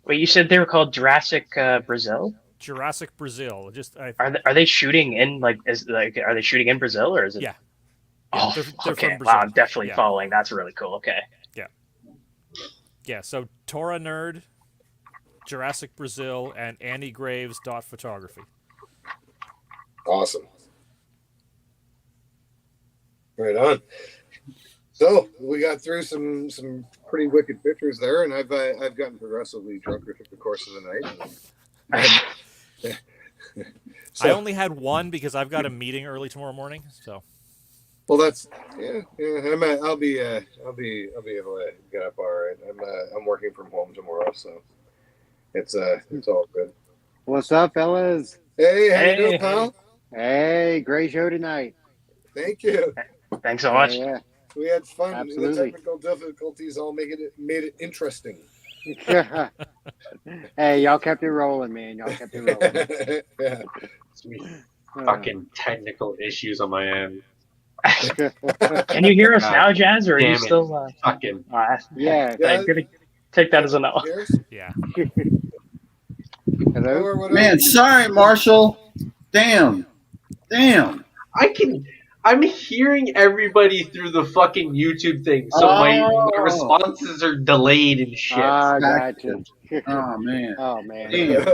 [SPEAKER 6] Wait, you said they were called Jurassic Brazil?
[SPEAKER 5] Jurassic Brazil. Just
[SPEAKER 6] Are they shooting in are they shooting in Brazil, or is it?
[SPEAKER 5] Yeah.
[SPEAKER 6] Oh,
[SPEAKER 5] they're
[SPEAKER 6] okay.
[SPEAKER 5] from Brazil.
[SPEAKER 6] Wow, I'm definitely
[SPEAKER 5] Yeah.
[SPEAKER 6] following. That's really cool. Okay.
[SPEAKER 5] Yeah, so Tora Nerd, Jurassic Brazil, and Andy Graves Photography.
[SPEAKER 1] Awesome. Right on. So we got through some pretty wicked pictures there, and I've gotten progressively drunker through the course of the night.
[SPEAKER 5] I only had one because I've got a meeting early tomorrow morning. So
[SPEAKER 1] Well, that's yeah. I'll be able to get up all right. I'm working from home tomorrow, so it's all good.
[SPEAKER 8] What's up, fellas?
[SPEAKER 1] Hey, how you
[SPEAKER 6] Hey.
[SPEAKER 1] doing, pal?
[SPEAKER 8] Hey, great show tonight.
[SPEAKER 1] Thank you.
[SPEAKER 6] Thanks so much.
[SPEAKER 8] Yeah,
[SPEAKER 1] We had fun.
[SPEAKER 8] Absolutely.
[SPEAKER 1] The technical difficulties all made it interesting.
[SPEAKER 8] yeah. Hey, y'all kept it rolling, man. Y'all kept it rolling.
[SPEAKER 1] Yeah.
[SPEAKER 3] Sweet. Fucking technical issues on my end.
[SPEAKER 6] Can you hear us
[SPEAKER 3] God
[SPEAKER 6] now, Jazz, or are
[SPEAKER 3] damn
[SPEAKER 6] you
[SPEAKER 3] it.
[SPEAKER 6] still?
[SPEAKER 3] Fucking
[SPEAKER 8] yeah.
[SPEAKER 1] Yeah.
[SPEAKER 6] I'm gonna take that as a no.
[SPEAKER 1] Cheers.
[SPEAKER 5] yeah,
[SPEAKER 8] Hello.
[SPEAKER 1] Or whatever.
[SPEAKER 9] Man, sorry, Marshall. Damn.
[SPEAKER 3] I'm hearing everybody through the fucking YouTube thing, so my responses are delayed and shit.
[SPEAKER 8] Ah, gotcha.
[SPEAKER 9] Oh man.
[SPEAKER 8] Oh man.
[SPEAKER 9] Damn.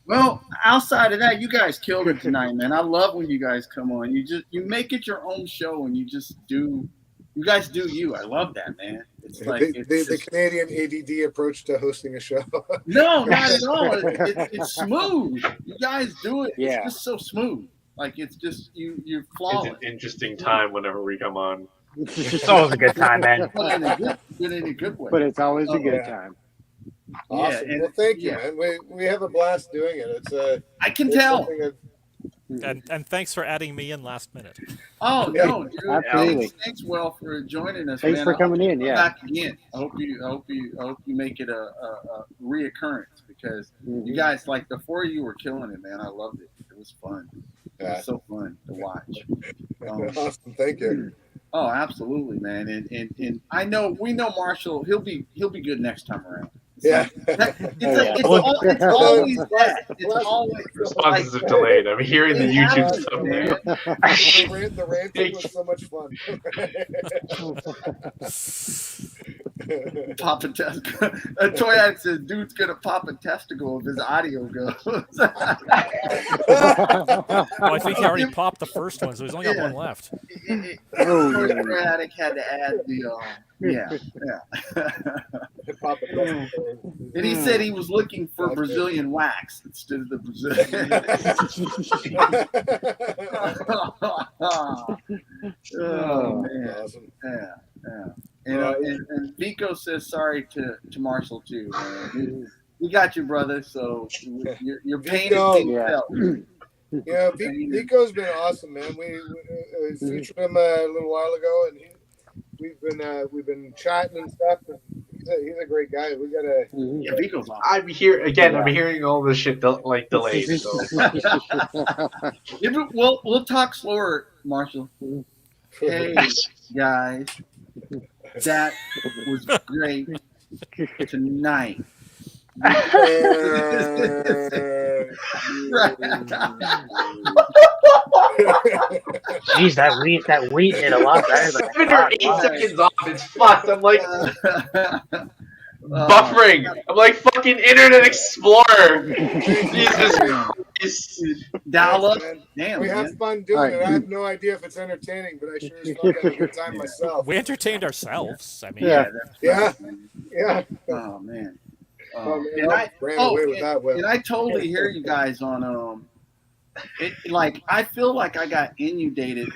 [SPEAKER 9] Well, outside of that, you guys killed it tonight, man. I love when you guys come on. You make it your own show, and you guys do you. I love that, man. It's like
[SPEAKER 1] the Canadian ADD approach to hosting a show.
[SPEAKER 9] no, not at all. It's smooth. You guys do it.
[SPEAKER 8] Yeah.
[SPEAKER 9] It's just so smooth. Like it's just you're
[SPEAKER 3] It's
[SPEAKER 9] flawless.
[SPEAKER 3] an interesting time whenever we come on.
[SPEAKER 6] It's always a good time, man.
[SPEAKER 9] But in a good way.
[SPEAKER 8] But it's always a good
[SPEAKER 1] Yeah.
[SPEAKER 8] time.
[SPEAKER 1] Awesome.
[SPEAKER 9] and-
[SPEAKER 1] Well, thank you,
[SPEAKER 9] yeah.
[SPEAKER 1] man. We have a blast doing it.
[SPEAKER 9] I can
[SPEAKER 1] It's
[SPEAKER 9] tell.
[SPEAKER 1] something
[SPEAKER 5] and thanks for adding me in last minute.
[SPEAKER 9] Oh no, dude!
[SPEAKER 8] Absolutely.
[SPEAKER 9] Thanks, Will, for joining us.
[SPEAKER 8] Thanks
[SPEAKER 9] man.
[SPEAKER 8] for
[SPEAKER 9] I
[SPEAKER 8] coming
[SPEAKER 9] hope
[SPEAKER 8] in.
[SPEAKER 9] you
[SPEAKER 8] Yeah.
[SPEAKER 9] come back again. I hope you make it a reoccurrence because you guys before you were killing it, man. I loved it. It was fun. It
[SPEAKER 1] Yeah.
[SPEAKER 9] was so fun to watch.
[SPEAKER 1] Awesome. Thank you.
[SPEAKER 9] Oh, absolutely, man. And I know we know Marshall. He'll be good next time around.
[SPEAKER 1] Yeah.
[SPEAKER 9] It's always that. It's always
[SPEAKER 3] Responses are delayed. I'm hearing the
[SPEAKER 9] It
[SPEAKER 3] YouTube
[SPEAKER 9] happens,
[SPEAKER 3] stuff
[SPEAKER 9] man.
[SPEAKER 3] there.
[SPEAKER 1] The ranting was so much fun.
[SPEAKER 9] Pop a testicle. A toy addict says, dude's gonna pop a testicle if his audio goes.
[SPEAKER 5] Well, I think he already popped the first one, so he's only got one left.
[SPEAKER 8] Oh, yeah.
[SPEAKER 9] Toy addict had to add the yeah.
[SPEAKER 1] Pop a testicle.
[SPEAKER 9] And he said he was looking for Brazilian wax instead of the Brazilian. Oh man.
[SPEAKER 1] Awesome.
[SPEAKER 9] Yeah. And Vico says sorry to Marshall too. Man. We got you, brother. So your pain is being
[SPEAKER 8] Yeah.
[SPEAKER 9] felt.
[SPEAKER 1] Yeah, Vico's been awesome, man. We featured him a little while ago, and we've been chatting and stuff. And he's a great guy. We gotta.
[SPEAKER 9] Yeah, Vico's awesome.
[SPEAKER 3] I'm here again. I'm hearing all this shit like delayed. So.
[SPEAKER 9] Yeah, but we'll talk slower, Marshall. Hey guys, that was great tonight.
[SPEAKER 6] Jeez, that wheat hit a lot better than
[SPEAKER 3] 7 or 8 seconds off. It's fucked. I'm like buffering. I'm like fucking Internet Explorer. Jesus Christ.
[SPEAKER 9] Dial up.
[SPEAKER 1] Man.
[SPEAKER 9] Damn,
[SPEAKER 1] We have
[SPEAKER 9] man.
[SPEAKER 1] fun doing it. I have no idea if it's entertaining, but I sure as fuck had a good time myself.
[SPEAKER 5] We entertained ourselves. I mean,
[SPEAKER 8] Yeah.
[SPEAKER 1] Yeah, yeah.
[SPEAKER 9] Oh man.
[SPEAKER 1] Oh, man,
[SPEAKER 9] And I
[SPEAKER 1] ran away with that whip.
[SPEAKER 9] and I totally hear you guys on like I feel like I got inundated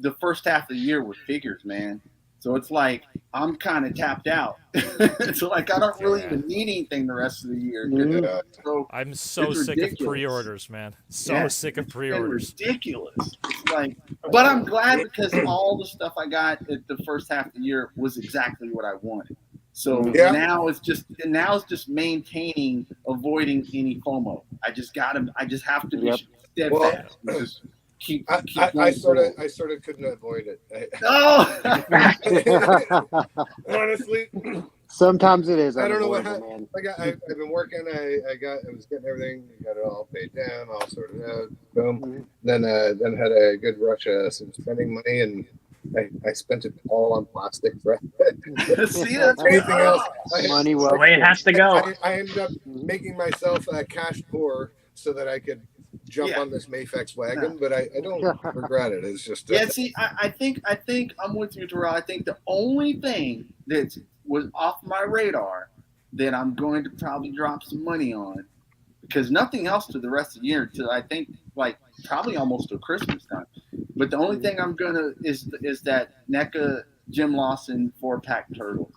[SPEAKER 9] the first half of the year with figures, man. So it's like I'm kind of tapped out. So like I don't really even need anything the rest of the year.
[SPEAKER 1] Yeah.
[SPEAKER 9] So
[SPEAKER 5] I'm so
[SPEAKER 9] It's
[SPEAKER 5] sick
[SPEAKER 9] ridiculous.
[SPEAKER 5] of pre-orders, man. So
[SPEAKER 9] Yeah.
[SPEAKER 5] sick of
[SPEAKER 9] it's
[SPEAKER 5] pre-orders.
[SPEAKER 9] ridiculous. It's like, but I'm glad because all the stuff I got at the first half of the year was exactly what I wanted. So
[SPEAKER 1] Yeah.
[SPEAKER 9] now it's just maintaining, avoiding any FOMO. I just have to be
[SPEAKER 8] Yep.
[SPEAKER 9] steadfast. and just keep
[SPEAKER 1] I
[SPEAKER 9] going
[SPEAKER 1] sort
[SPEAKER 9] forward.
[SPEAKER 1] of couldn't avoid it.
[SPEAKER 9] Oh!
[SPEAKER 1] Honestly,
[SPEAKER 8] Sometimes it is.
[SPEAKER 1] I don't know what
[SPEAKER 8] unavoidable, man.
[SPEAKER 1] I've been working. I was getting everything. I got it all paid down, all sorted out. Boom. Then had a good rush of some spending money, and I spent it all on plastic. Right?
[SPEAKER 9] See, that's
[SPEAKER 1] Anything else?
[SPEAKER 8] Money
[SPEAKER 6] the
[SPEAKER 8] well
[SPEAKER 6] way it has to go.
[SPEAKER 1] I ended up making myself cash poor so that I could jump
[SPEAKER 9] Yeah.
[SPEAKER 1] on this Mayfex wagon, but I don't regret it. It's just
[SPEAKER 9] Yeah, see, I think I'm with you, Terrell. I think the only thing that was off my radar that I'm going to probably drop some money on, because nothing else to the rest of the year till I think like probably almost till Christmas time. But the only thing I'm gonna is that NECA Jim Lawson 4-pack turtles.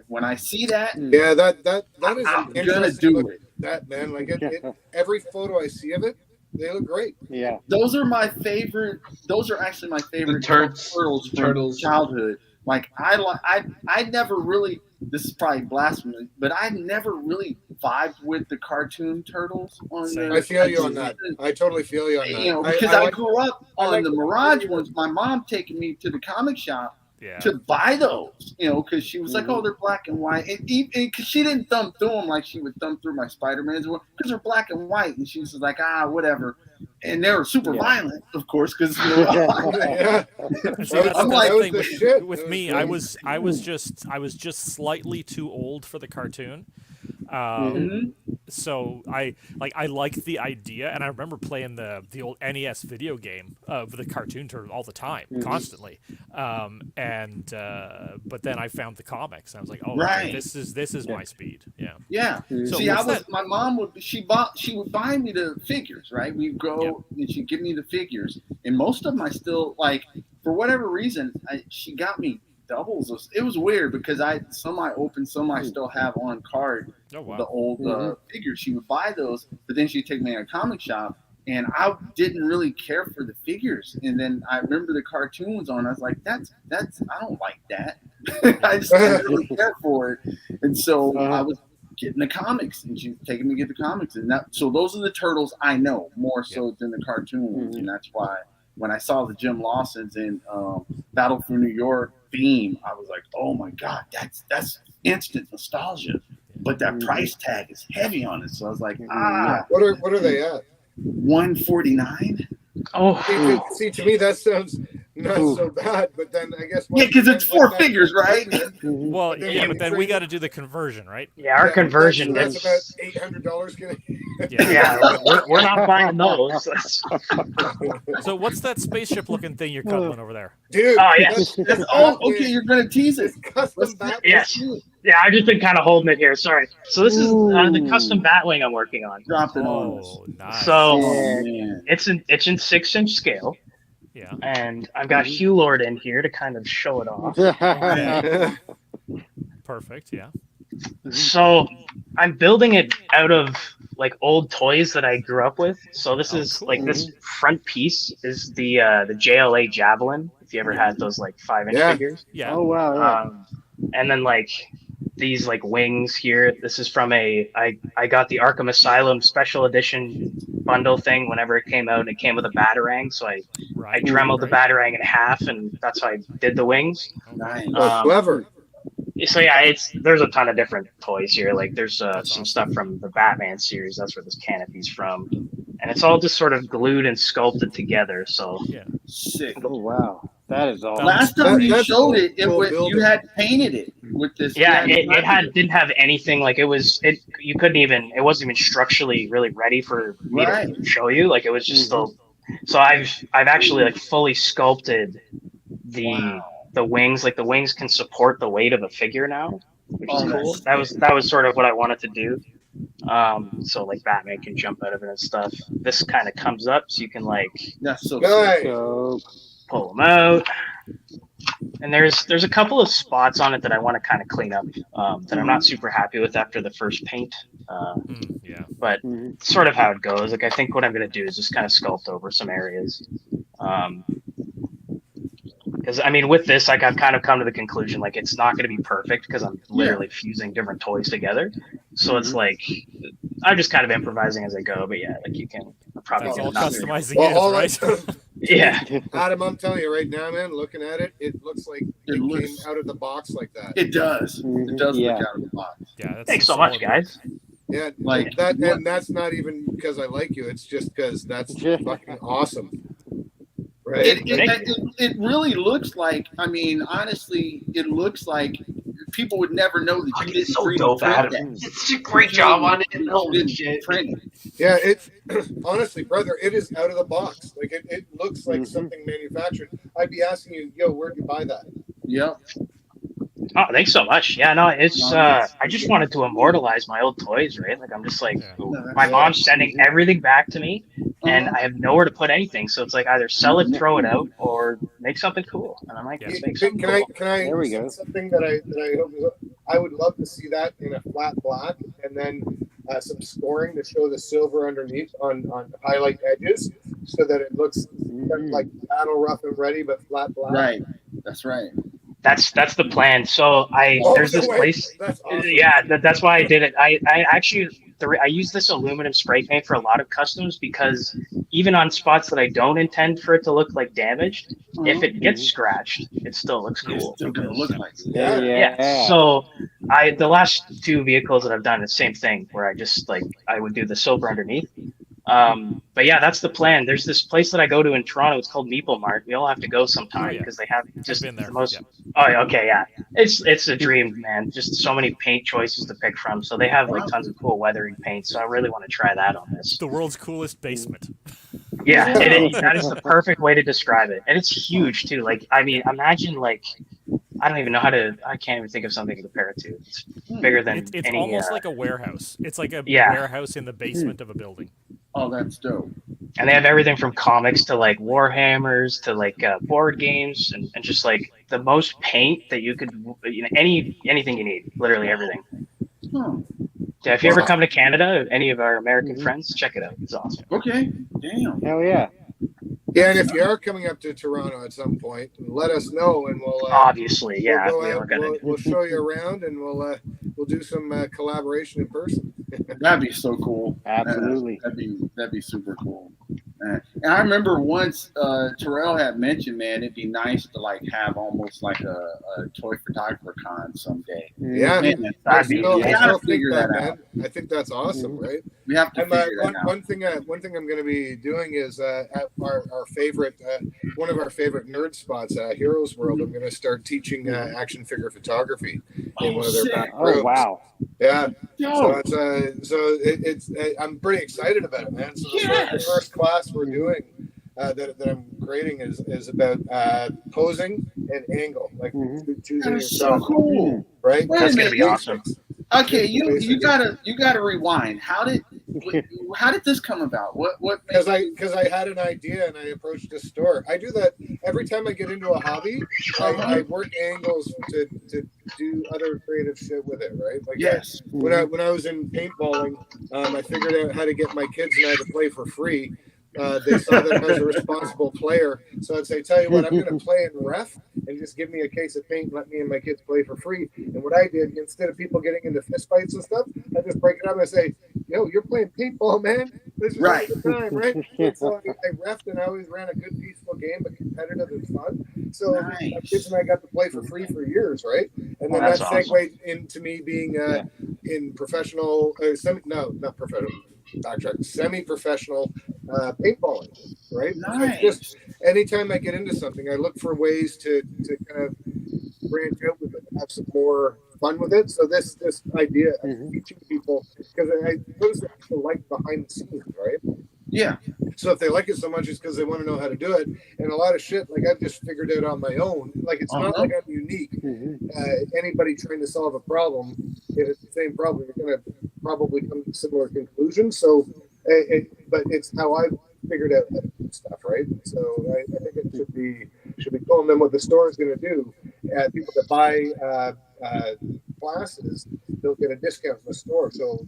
[SPEAKER 9] When I see that,
[SPEAKER 1] yeah, that is
[SPEAKER 9] I'm
[SPEAKER 1] an
[SPEAKER 9] gonna
[SPEAKER 1] interesting
[SPEAKER 9] do
[SPEAKER 1] look
[SPEAKER 9] it.
[SPEAKER 1] that, man. Like every photo I see of it, they look great.
[SPEAKER 8] Yeah.
[SPEAKER 9] Those are my favorite. Those are actually my favorite
[SPEAKER 3] turds.
[SPEAKER 9] turtles from
[SPEAKER 3] Turtles.
[SPEAKER 9] childhood. Like I never really. This is probably blasphemy, but I never really vibed with the cartoon turtles.
[SPEAKER 1] I feel you on that. I totally feel you on that.
[SPEAKER 9] You know, because I
[SPEAKER 1] like-
[SPEAKER 9] grew up
[SPEAKER 1] I
[SPEAKER 9] on
[SPEAKER 1] like
[SPEAKER 9] the
[SPEAKER 1] the
[SPEAKER 9] Mirage
[SPEAKER 1] video.
[SPEAKER 9] ones. My mom taking me to the comic shop
[SPEAKER 5] Yeah.
[SPEAKER 9] to buy those, you know, because she was like, "Oh, they're black and white," and because she didn't thumb through them like she would thumb through my Spider-Mans, because they're black and white, and she was like, "whatever," and they were super violent, of course, because you know,
[SPEAKER 1] yeah.
[SPEAKER 5] See, that's
[SPEAKER 9] I'm
[SPEAKER 5] the
[SPEAKER 9] like-
[SPEAKER 5] thing
[SPEAKER 1] the
[SPEAKER 5] with,
[SPEAKER 1] shit.
[SPEAKER 5] with
[SPEAKER 1] That
[SPEAKER 5] me.
[SPEAKER 1] was
[SPEAKER 5] I was just slightly too old for the cartoon.
[SPEAKER 9] Mhm.
[SPEAKER 5] So I like the idea, and I remember playing the old NES video game of the cartoon turtle all the time, constantly. But then I found the comics, and I was like, oh, okay,
[SPEAKER 9] Right.
[SPEAKER 5] this is my speed. Yeah.
[SPEAKER 9] Yeah.
[SPEAKER 5] So
[SPEAKER 9] See,
[SPEAKER 5] what's
[SPEAKER 9] my mom would she would buy me the figures, right? We'd go and she'd give me the figures, and most of them I still like for whatever reason. She got me doubles. It was weird because some I opened, some I still have on card.
[SPEAKER 5] Oh wow.
[SPEAKER 9] The old figures. She would buy those, but then she'd take me to a comic shop, and I didn't really care for the figures. And then I remember the cartoon was on. I was like, that's I don't like that. I just didn't really care for it. And so I was getting the comics, and she was taking me to get the comics. And so those are the turtles I know more so than the cartoon ones. And that's why when I saw the Jim Lawsons in Battle for New York Beam, I was like, oh my God, that's instant nostalgia. But that price tag is heavy on it. So I was like,
[SPEAKER 1] What are they at?
[SPEAKER 9] $149.
[SPEAKER 6] Oh,
[SPEAKER 1] See, to me, that sounds not
[SPEAKER 8] Ooh.
[SPEAKER 1] so bad. But then I guess
[SPEAKER 9] Yeah, because it's four figures, right?
[SPEAKER 8] Mhm.
[SPEAKER 5] Well,
[SPEAKER 1] then
[SPEAKER 5] yeah,
[SPEAKER 1] you
[SPEAKER 5] but then
[SPEAKER 1] trade
[SPEAKER 5] we
[SPEAKER 1] it-
[SPEAKER 5] got to do the conversion, right?
[SPEAKER 6] Yeah, our conversion
[SPEAKER 1] That's
[SPEAKER 6] is.
[SPEAKER 1] about $800.
[SPEAKER 6] Yeah, we're not buying those.
[SPEAKER 5] So what's that spaceship looking thing you're cuddling over there?
[SPEAKER 1] Dude.
[SPEAKER 6] Oh, yeah.
[SPEAKER 1] That's
[SPEAKER 9] Okay, you're gonna tease it.
[SPEAKER 1] It's custom bat.
[SPEAKER 6] Yes. Yeah, I've just been kind of holding it here. Sorry. So this is the
[SPEAKER 8] Ooh.
[SPEAKER 6] custom Batwing I'm working on.
[SPEAKER 9] Dropped it on us.
[SPEAKER 5] Oh, nice.
[SPEAKER 6] So
[SPEAKER 9] Oh man.
[SPEAKER 6] it's in 6-inch scale,
[SPEAKER 5] Yeah.
[SPEAKER 6] and I've got Hugh Lord in here to kind of show it off.
[SPEAKER 5] Perfect. Yeah.
[SPEAKER 6] So I'm building it out of like old toys that I grew up with. So this
[SPEAKER 5] Oh,
[SPEAKER 6] is
[SPEAKER 5] cool.
[SPEAKER 6] like this front piece is the JLA Javelin. If you ever had those like 5-inch
[SPEAKER 1] Yeah.
[SPEAKER 6] figures.
[SPEAKER 5] Yeah.
[SPEAKER 8] Oh wow. Yeah.
[SPEAKER 6] And then like these like wings here. This is from I got the Arkham Asylum special edition bundle thing whenever it came out, and it came with a Batarang. So I
[SPEAKER 5] Right.
[SPEAKER 6] dremeled the
[SPEAKER 5] right.
[SPEAKER 6] Batarang in half, and that's how I did the wings.
[SPEAKER 9] Nice.
[SPEAKER 1] Oh, clever.
[SPEAKER 6] So yeah, there's a ton of different toys here. Like there's
[SPEAKER 5] That's
[SPEAKER 6] some
[SPEAKER 5] awesome.
[SPEAKER 6] stuff from the Batman series. That's where this canopy's from, and it's all just sort of glued and sculpted together. So
[SPEAKER 9] Sick.
[SPEAKER 8] Oh wow. That is awesome.
[SPEAKER 9] Last time you
[SPEAKER 1] That's
[SPEAKER 9] showed it,
[SPEAKER 1] cool
[SPEAKER 9] you
[SPEAKER 1] building.
[SPEAKER 9] had painted it with this.
[SPEAKER 6] yeah,
[SPEAKER 9] you
[SPEAKER 6] didn't have anything. Like it wasn't even structurally really ready for me
[SPEAKER 9] Right.
[SPEAKER 6] to show you. Like it was just still. So I've actually like fully sculpted the wings. Like the wings can support the weight of a figure now, which is
[SPEAKER 9] Oh,
[SPEAKER 6] cool.
[SPEAKER 9] nice.
[SPEAKER 6] That was sort of what I wanted to do. So like Batman can jump out of it and stuff. This kind of comes up, so you can like
[SPEAKER 9] That's so
[SPEAKER 1] Nice.
[SPEAKER 8] So
[SPEAKER 6] pull them out. And there's a couple of spots on it that I want to kind of clean up that I'm not super happy with after the first paint.
[SPEAKER 5] Yeah.
[SPEAKER 6] But
[SPEAKER 8] mhm.
[SPEAKER 6] sort of how it goes. Like I think what I'm gonna do is just kind of sculpt over some areas. Because I mean, with this, like I've kind of come to the conclusion like it's not gonna be perfect because I'm literally fusing different toys together. So it's like I'm just kind of improvising as I go. But yeah, like you can probably
[SPEAKER 5] That's
[SPEAKER 6] get
[SPEAKER 5] all
[SPEAKER 6] enough.
[SPEAKER 5] customizing
[SPEAKER 1] Well,
[SPEAKER 5] is,
[SPEAKER 1] all
[SPEAKER 5] right?
[SPEAKER 6] Yeah.
[SPEAKER 1] Adam, I'm telling you right now, man. Looking at it, it looks like it
[SPEAKER 9] looks-
[SPEAKER 1] came out of the box like that.
[SPEAKER 9] It does. It does
[SPEAKER 8] Yeah.
[SPEAKER 9] look out of the box.
[SPEAKER 5] Yeah. That's
[SPEAKER 6] Thanks so
[SPEAKER 5] solid
[SPEAKER 6] much,
[SPEAKER 5] work.
[SPEAKER 6] guys.
[SPEAKER 1] Yeah,
[SPEAKER 9] Like
[SPEAKER 1] that,
[SPEAKER 9] what-
[SPEAKER 1] and that's not even because I like you. It's just because that's fucking awesome, right?
[SPEAKER 9] It really looks like. I mean, honestly, it looks like people would never know that you
[SPEAKER 3] Fucking
[SPEAKER 9] didn't
[SPEAKER 3] so
[SPEAKER 9] 3D
[SPEAKER 3] dope,
[SPEAKER 9] print
[SPEAKER 3] Adam.
[SPEAKER 9] that.
[SPEAKER 3] Did such a great job on it.
[SPEAKER 9] You
[SPEAKER 3] Holy
[SPEAKER 9] didn't
[SPEAKER 3] shit.
[SPEAKER 9] print it.
[SPEAKER 1] Yeah, it's honestly, brother, it is out of the box. Like it looks like
[SPEAKER 8] Mhm.
[SPEAKER 1] something manufactured. I'd be asking you, yo, where'd you buy that?
[SPEAKER 9] Yep.
[SPEAKER 6] Oh, thanks so much. Yeah, no, it's I just wanted to immortalize my old toys, right? Like I'm just like
[SPEAKER 5] Yeah.
[SPEAKER 6] my mom's sending everything back to me and I have nowhere to put anything. So it's like either sell it, throw it out, or make something cool. And I'm like,
[SPEAKER 5] Yeah.
[SPEAKER 6] let's make
[SPEAKER 1] Can,
[SPEAKER 6] something
[SPEAKER 1] can I
[SPEAKER 6] cool.
[SPEAKER 1] can I
[SPEAKER 8] There we
[SPEAKER 1] say
[SPEAKER 8] go.
[SPEAKER 1] something that I hope I would love to see that in a flat black and then some scoring to show the silver underneath on highlight edges so that it looks like battle rough and ready but flat black.
[SPEAKER 9] Right. That's right.
[SPEAKER 6] That's the plan. So there's
[SPEAKER 1] no
[SPEAKER 6] this
[SPEAKER 1] way.
[SPEAKER 6] place.
[SPEAKER 1] That's awesome.
[SPEAKER 6] Yeah, that's why I did it. I actually I use this aluminum spray paint for a lot of customs because even on spots that I don't intend for it to look like damaged, if it gets scratched, it still looks
[SPEAKER 9] It's
[SPEAKER 6] cool.
[SPEAKER 9] still gonna look like it.
[SPEAKER 1] Yeah.
[SPEAKER 6] Yeah. So the last two vehicles that I've done, the same thing where I just like I would do the silver underneath. But yeah, that's the plan. There's this place that I go to in Toronto. It's called Meeple Mart. We all have to go sometime
[SPEAKER 5] Oh, yeah.
[SPEAKER 6] because they have just
[SPEAKER 5] been there.
[SPEAKER 6] the most.
[SPEAKER 5] Yeah.
[SPEAKER 6] Oh, yeah, okay, yeah. It's a dream, man. Just so many paint choices to pick from. So they have like tons of cool weathering paint. So I really want to try that on this.
[SPEAKER 5] The world's coolest basement.
[SPEAKER 6] Yeah, it is, that is the perfect way to describe it, and it's huge too. Like, I mean, imagine like I don't even know how to. I can't even think of something to compare it to. It's bigger than
[SPEAKER 5] It's
[SPEAKER 6] any.
[SPEAKER 5] almost like a warehouse. It's like a
[SPEAKER 6] Yeah.
[SPEAKER 5] warehouse in the basement of a building.
[SPEAKER 9] Oh, that's dope.
[SPEAKER 6] And they have everything from comics to like Warhammers to like board games and just like the most paint that you could, anything you need, literally everything.
[SPEAKER 9] Huh.
[SPEAKER 6] Yeah, if you ever come to Canada, any of our American friends, check it out. It's awesome.
[SPEAKER 9] Okay. Damn.
[SPEAKER 8] Hell yeah.
[SPEAKER 1] Yeah, and if you are coming up to Toronto at some point, let us know and we'll
[SPEAKER 6] Obviously, yeah,
[SPEAKER 1] we'll,
[SPEAKER 6] we
[SPEAKER 1] go
[SPEAKER 6] are
[SPEAKER 1] out,
[SPEAKER 6] gonna.
[SPEAKER 1] we'll show you around and we'll do some collaboration in person.
[SPEAKER 9] That'd be so cool.
[SPEAKER 8] Absolutely.
[SPEAKER 9] That'd be super cool. And I remember once Terrell had mentioned, man, it'd be nice to like have almost like a toy photographer con someday.
[SPEAKER 1] Yeah,
[SPEAKER 9] Man,
[SPEAKER 1] I
[SPEAKER 6] That'd be
[SPEAKER 1] still,
[SPEAKER 9] we
[SPEAKER 1] I
[SPEAKER 9] gotta
[SPEAKER 1] still think
[SPEAKER 9] figure
[SPEAKER 1] that,
[SPEAKER 9] that
[SPEAKER 1] man.
[SPEAKER 9] out.
[SPEAKER 1] I think that's awesome, right?
[SPEAKER 9] We have to
[SPEAKER 1] And
[SPEAKER 9] figure that out.
[SPEAKER 1] one thing I'm going to be doing is at our favorite, one of our favorite nerd spots, Heroes World. I'm going to start teaching action figure photography in one of their
[SPEAKER 9] sick.
[SPEAKER 1] back
[SPEAKER 8] Oh
[SPEAKER 1] rooms.
[SPEAKER 8] wow.
[SPEAKER 1] Yeah,
[SPEAKER 9] Yo,
[SPEAKER 1] it's I'm pretty excited about it, man. So the first class we're doing that I'm creating is about posing and angle, like choosing
[SPEAKER 9] that
[SPEAKER 1] your
[SPEAKER 9] is so
[SPEAKER 1] shot,
[SPEAKER 9] cool.
[SPEAKER 1] right?
[SPEAKER 9] Wait a
[SPEAKER 6] That's gonna
[SPEAKER 9] minute.
[SPEAKER 6] be awesome.
[SPEAKER 9] Okay, you
[SPEAKER 1] Basically.
[SPEAKER 9] gotta rewind. How did this come about? What
[SPEAKER 1] Because I had an idea and I approached a store. I do that every time I get into a hobby. I work angles to do other creative shit with it, right? Like
[SPEAKER 9] Yes.
[SPEAKER 1] when I was in paintballing, I figured out how to get my kids and I to play for free. They saw that I was a responsible player, so I'd say, "Tell you what, I'm going to play in ref, and just give me a case of paint and let me and my kids play for free." And what I did, instead of people getting into fist fights and stuff, I just break it up and I say, "Yo, you're playing paintball, man. This is
[SPEAKER 9] Right.
[SPEAKER 1] all the time, right?" And so I refed, and I always ran a good, peaceful game, but competitive and fun. So my kids and I got to play for free for years, right? And then
[SPEAKER 6] That's
[SPEAKER 1] that
[SPEAKER 6] awesome.
[SPEAKER 1] segued into me being in professional, not professional. Backtrack, semi-professional paintballing, right? So
[SPEAKER 9] Nice.
[SPEAKER 1] just anytime I get into something, I look for ways to kind of branch out with it, have some more fun with it. So this idea of teaching people, because I notice that people like behind the scenes, right?
[SPEAKER 9] Yeah.
[SPEAKER 1] So if they like it so much, it's because they want to know how to do it. And a lot of shit, like I've just figured it on my own. Like it's not like I'm unique. Anybody trying to solve a problem, if it's the same problem, you're going to probably come to similar conclusions. So, but it's how I've figured out how to do stuff, right? So I think it should be cool. And then what the store is going to do, people that buy classes, they'll get a discount in the store. So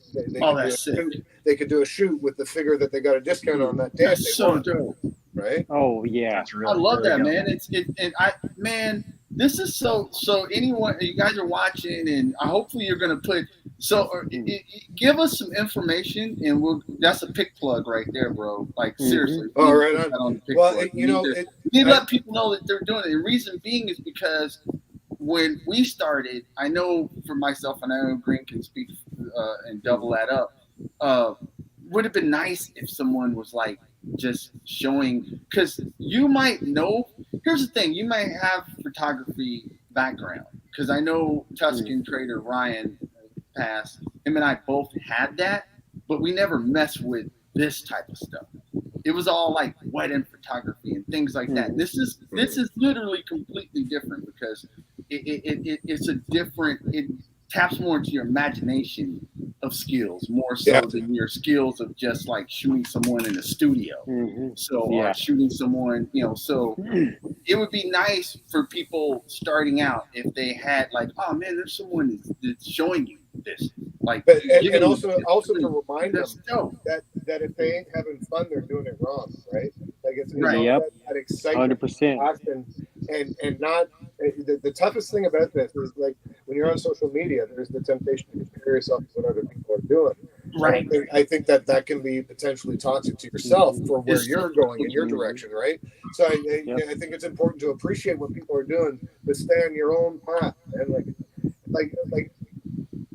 [SPEAKER 1] they could do a shoot with the figure that they got a discount on that day.
[SPEAKER 9] That's
[SPEAKER 1] if they
[SPEAKER 9] so
[SPEAKER 1] want,
[SPEAKER 9] dope.
[SPEAKER 1] right?
[SPEAKER 8] Oh yeah.
[SPEAKER 6] That's really,
[SPEAKER 9] I love
[SPEAKER 6] really
[SPEAKER 9] that,
[SPEAKER 6] good.
[SPEAKER 9] man. Man, this is so anyone, you guys are watching, and hopefully you're gonna put give us some information, and that's a pick plug right there, bro. Like seriously.
[SPEAKER 1] Oh, right
[SPEAKER 9] on the pick
[SPEAKER 1] Well,
[SPEAKER 9] plug.
[SPEAKER 1] you know,
[SPEAKER 9] you need to let people know that they're doing it. The reason being is because when we started, I know for myself, and I know Green can speak and double that up. Would have been nice if someone was like just showing, because you might know. Here's the thing: you might have photography background, because I know Tuscan trader Ryan passed. Him and I both had that, but we never messed with this type of stuff. It was all like wedding photography and things like that. This is literally completely different, because it's a different. It taps more into your imagination of skills, more so than your skills of just like shooting someone in a studio. Or shooting someone, so it would be nice for people starting out if they had like, oh man, there's someone that's showing you this. Like,
[SPEAKER 1] and also to remind them that if they ain't having fun, they're doing it wrong, right? Like it's that excitement,
[SPEAKER 8] 100%.
[SPEAKER 1] and not the toughest thing about this is like when you're on social media, there's the temptation to compare yourself to what other people are doing.
[SPEAKER 6] Right.
[SPEAKER 1] I think that can be potentially toxic to yourself for where you're going in your direction, right? So I think it's important to appreciate what people are doing, but stay on your own path. And like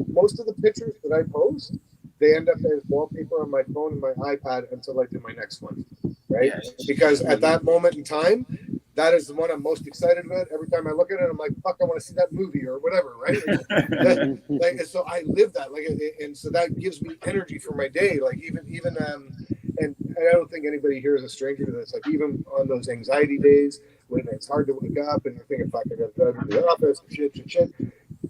[SPEAKER 1] most of the pictures that I post, they end up as wallpaper on my phone and my iPad until I do my next one, right? Because at that moment in time, that is the one I'm most excited about. Every time I look at it, I'm like, fuck, I want to see that movie or whatever, right? So I live that, and so that gives me energy for my day. Like even and I don't think anybody here is a stranger to this. Like even on those anxiety days when it's hard to wake up and you're thinking, fuck, I got to drive to the office, shit.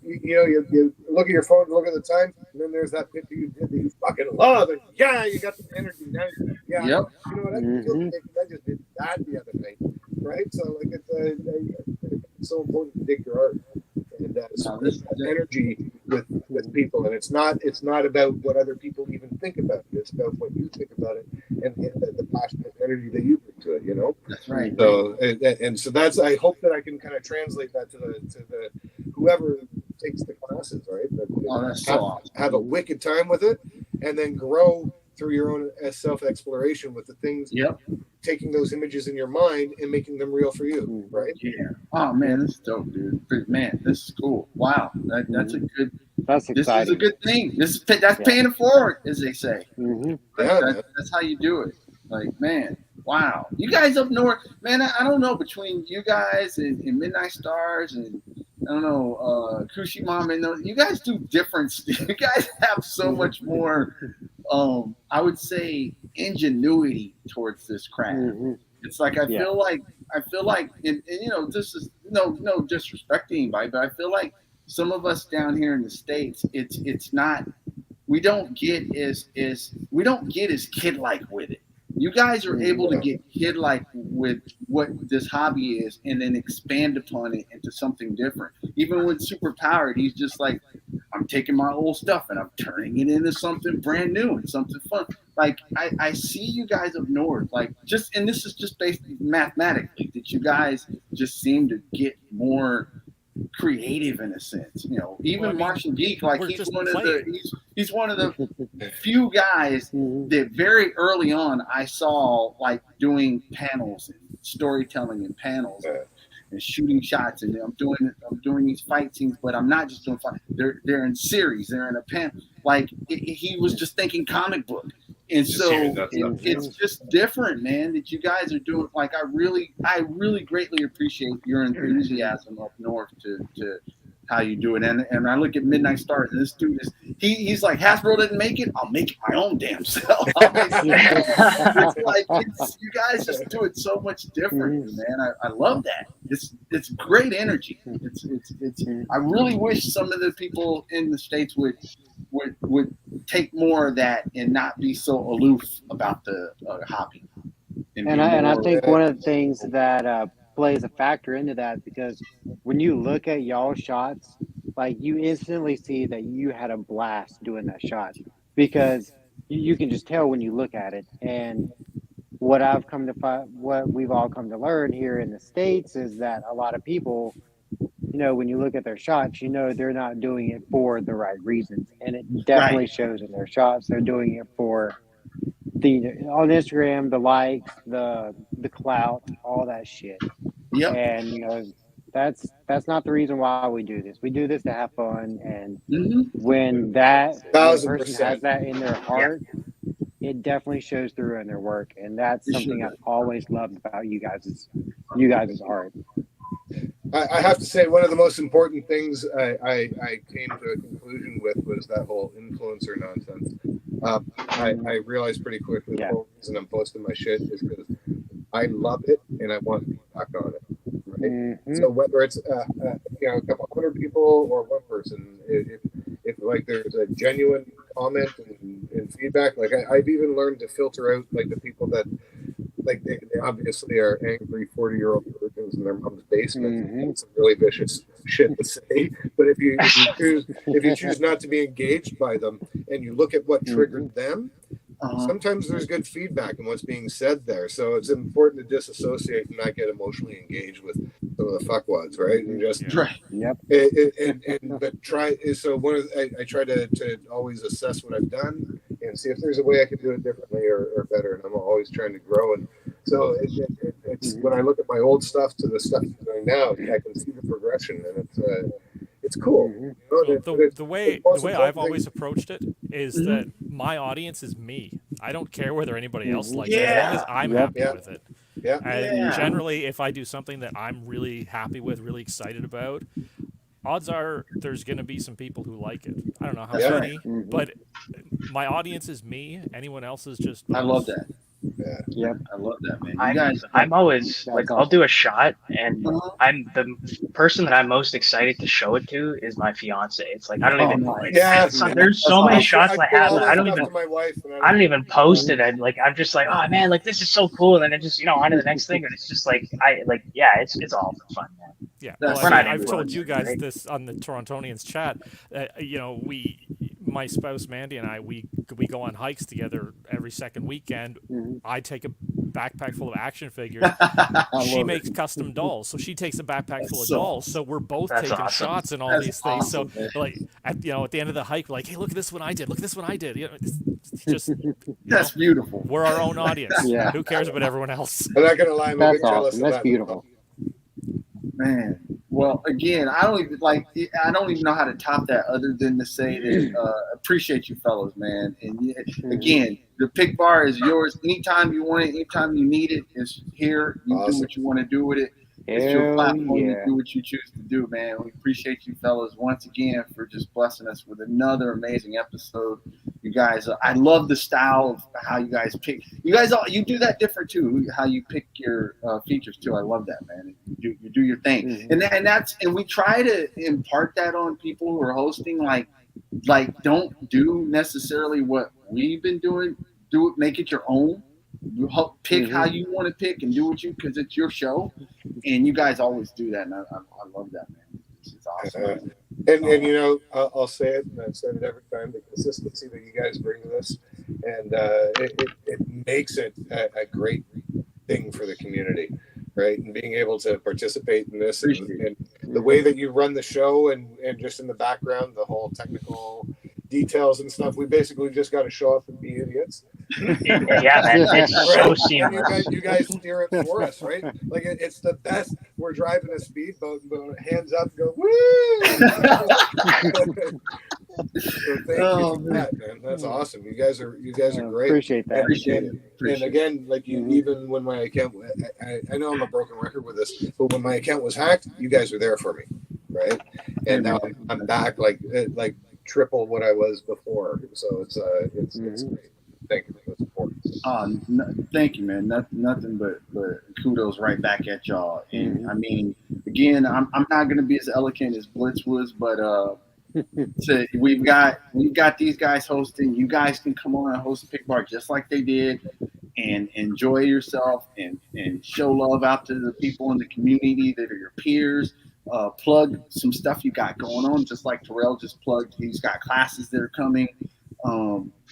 [SPEAKER 1] You look at your phone, look at the time, and then there's that picture you did that you fucking love, and you got the energy. Now, you know what? I just did that the other night, right? So like it's so important to dig your art and that energy with people, and it's not about what other people even think about it. It's about what you think about it and the passionate energy that you bring to it.
[SPEAKER 9] That's right.
[SPEAKER 1] So and so that's, I hope that I can kind of translate that to the whoever takes the classes, right?
[SPEAKER 9] That's so awesome.
[SPEAKER 1] Have a wicked time with it, and then grow through your own self exploration with the things,
[SPEAKER 9] Yep.
[SPEAKER 1] taking those images in your mind and making them real for you, right?
[SPEAKER 9] Yeah. Oh man, this is dope, dude. Man, this is cool. Wow, that's a good.
[SPEAKER 8] That's
[SPEAKER 9] This is
[SPEAKER 8] exciting.
[SPEAKER 9] a good thing. That's
[SPEAKER 8] Yeah.
[SPEAKER 9] paying it forward, as they say.
[SPEAKER 8] Hmm.
[SPEAKER 1] Yeah,
[SPEAKER 9] That's how you do it. Like, man, wow. You guys up north, man. I don't know, between you guys and Midnight Stars and I don't know, Kushi Mom and those, you guys do different. You guys have so much more. I would say ingenuity towards this craft.
[SPEAKER 8] Hmm.
[SPEAKER 9] It's like I
[SPEAKER 8] Yeah.
[SPEAKER 9] feel like, and you know, this is no disrespect to anybody, but I feel like some of us down here in the States, it's not, we don't get as kid like with it. You guys are able to get kid like with what this hobby is, and then expand upon it into something different. Even with Superpowered, he's just like, I'm taking my old stuff and I'm turning it into something brand new and something fun. Like I see you guys up north, like just, and this is just based mathematically, that you guys just seem to get more creative in a sense. You know, even
[SPEAKER 5] Well, I mean,
[SPEAKER 9] Martian Geek, like
[SPEAKER 5] we're
[SPEAKER 9] he's
[SPEAKER 5] just
[SPEAKER 9] one of
[SPEAKER 5] playing.
[SPEAKER 9] the he's one of the few guys that very early on I saw like doing panels and storytelling and panels and shooting shots, and I'm doing these fight scenes, but I'm not just doing fight. They're in series. They're in a pen. Like he was just thinking comic book, and
[SPEAKER 3] Just
[SPEAKER 9] so
[SPEAKER 3] hearing that stuff,
[SPEAKER 9] it's just different, man. That you guys are doing. Like I really greatly appreciate your enthusiasm up north to how you do it. And I look at Midnight Stars, and this dude is he's like, Hasbro didn't make it, I'll make it my own damn self. It's like you guys just do it so much differently, man. I love that. It's great energy. It's I really wish some of the people in the States would take more of that and not be so aloof about the hobby.
[SPEAKER 8] And I think one of the things that plays a factor into that, because when you look at y'all shots, like you instantly see that you had a blast doing that shot, because you can just tell when you look at it. And what we've all come to learn here in the States is that a lot of people, you know, when you look at their shots, you know they're not doing it for the right reasons, and it definitely shows in their shots. They're doing it for on Instagram, the likes, the clout, all that shit.
[SPEAKER 9] Yep.
[SPEAKER 8] And you know, that's not the reason why we do this. We do this to have fun, and when that person
[SPEAKER 1] 1000%.
[SPEAKER 8] has that in their heart, it definitely shows through in their work, and that's something I've always loved about you guys' art.
[SPEAKER 1] I have to say, one of the most important things I came to a conclusion with was that whole influencer nonsense. I realized pretty quickly the whole reason I'm posting my shit is because I love it and I want feedback on it. Right? So whether it's a couple hundred people or one person, if like there's a genuine comment and feedback, like I've even learned to filter out like the people that like they obviously are angry 40-year-old virgins in their mom's basement. And some really vicious shit to say. But if you choose not to be engaged by them and you look at what triggered them, sometimes there's good feedback in what's being said there. So it's important to disassociate and not get emotionally engaged with some of the fuckwads, right? And just but try. So I try to always assess what I've done and see if there's a way I can do it differently or better. And I'm always trying to grow. And so it's when I look at my old stuff to the stuff I'm doing now, I can see the progression, and it's cool. You know,
[SPEAKER 5] The way I've always approached it is that my audience is me. I don't care whether anybody else likes it, as long as I'm happy with it. And generally, if I do something that I'm really happy with, really excited about, odds are there's going to be some people who like it. I don't know how many, but my audience is me. Anyone else is just.
[SPEAKER 9] I love that.
[SPEAKER 8] Yep.
[SPEAKER 9] I love that, man.
[SPEAKER 6] I'm always like, I'll do a shot, and I'm the person that I'm most excited to show it to is my fiance. It's like I don't even like. There's so many shots I have. I don't even post it. I'm just like, oh man, like this is so cool, and then it just on to the next thing, and it's just like it's all for fun, man.
[SPEAKER 5] Yeah, well, I've told you guys this on the Torontonians chat. My spouse Mandy and I, we go on hikes together every second weekend. I take a backpack full of action figures.
[SPEAKER 9] I
[SPEAKER 5] She
[SPEAKER 9] love
[SPEAKER 5] makes
[SPEAKER 9] it.
[SPEAKER 5] custom dolls, so she takes a backpack full of
[SPEAKER 9] so
[SPEAKER 5] dolls. So we're both
[SPEAKER 6] That's
[SPEAKER 5] taking
[SPEAKER 6] awesome.
[SPEAKER 5] shots and all
[SPEAKER 9] That's
[SPEAKER 5] these things.
[SPEAKER 9] awesome,
[SPEAKER 5] So
[SPEAKER 9] man.
[SPEAKER 5] like at the end of the hike, we're like, hey, look at this one I did. Look at this one I did. You know, it's just
[SPEAKER 9] That's beautiful.
[SPEAKER 5] we're our own audience.
[SPEAKER 8] Yeah.
[SPEAKER 5] Who cares about everyone else?
[SPEAKER 1] I'm not gonna lie, I'm a
[SPEAKER 8] That's
[SPEAKER 1] bit jealous
[SPEAKER 8] awesome.
[SPEAKER 1] of
[SPEAKER 8] That's
[SPEAKER 1] that.
[SPEAKER 8] beautiful.
[SPEAKER 9] Man, well, again, I don't even know how to top that other than to say that appreciate you fellows, man. And again, the pick bar is yours. Anytime you want it, anytime you need it, it's here. You do
[SPEAKER 1] Awesome.
[SPEAKER 9] what you want to do with it. It's your
[SPEAKER 8] Hell
[SPEAKER 9] platform. You
[SPEAKER 8] yeah.
[SPEAKER 9] do what you choose to do, man. We appreciate you fellas once again for just blessing us with another amazing episode. You guys, I love the style of how you guys pick. You guys, you do that different too. How you pick your features too. I love that, man. You do your thing, and we try to impart that on people who are hosting. Like don't do necessarily what we've been doing. Do it, make it your own. You pick how you want to pick and do what you, because it's your show, and you guys always do that, and I love that, man. It's awesome.
[SPEAKER 1] And you know, I'll say it, and I've said it every time, the consistency that you guys bring to this, and it makes it a great thing for the community, right? And being able to participate in this, and the way that you run the show, and just in the background, the whole technical details and stuff, we basically just got to show up and be idiots.
[SPEAKER 6] Yeah, man, it's so seamless.
[SPEAKER 1] You guys steer it for us, right? Like it's the best. We're driving a speedboat and hands up, go woo! So thank you for that, man. That's awesome. You guys are great.
[SPEAKER 8] Appreciate that.
[SPEAKER 9] Appreciate it.
[SPEAKER 1] And again, like you, even when my account, I know I'm a broken record with this, but when my account was hacked, you guys were there for me, right? And now I'm back like triple what I was before. So it's great. Thank you for the support.
[SPEAKER 9] Thank you, man. Nothing but kudos right back at y'all. And I mean, again, I'm not gonna be as eloquent as Blitz was, but so we've got these guys hosting. You guys can come on and host a pick bar just like they did, and enjoy yourself and show love out to the people in the community that are your peers. Plug some stuff you got going on, just like Terrell just plugged. He's got classes that are coming.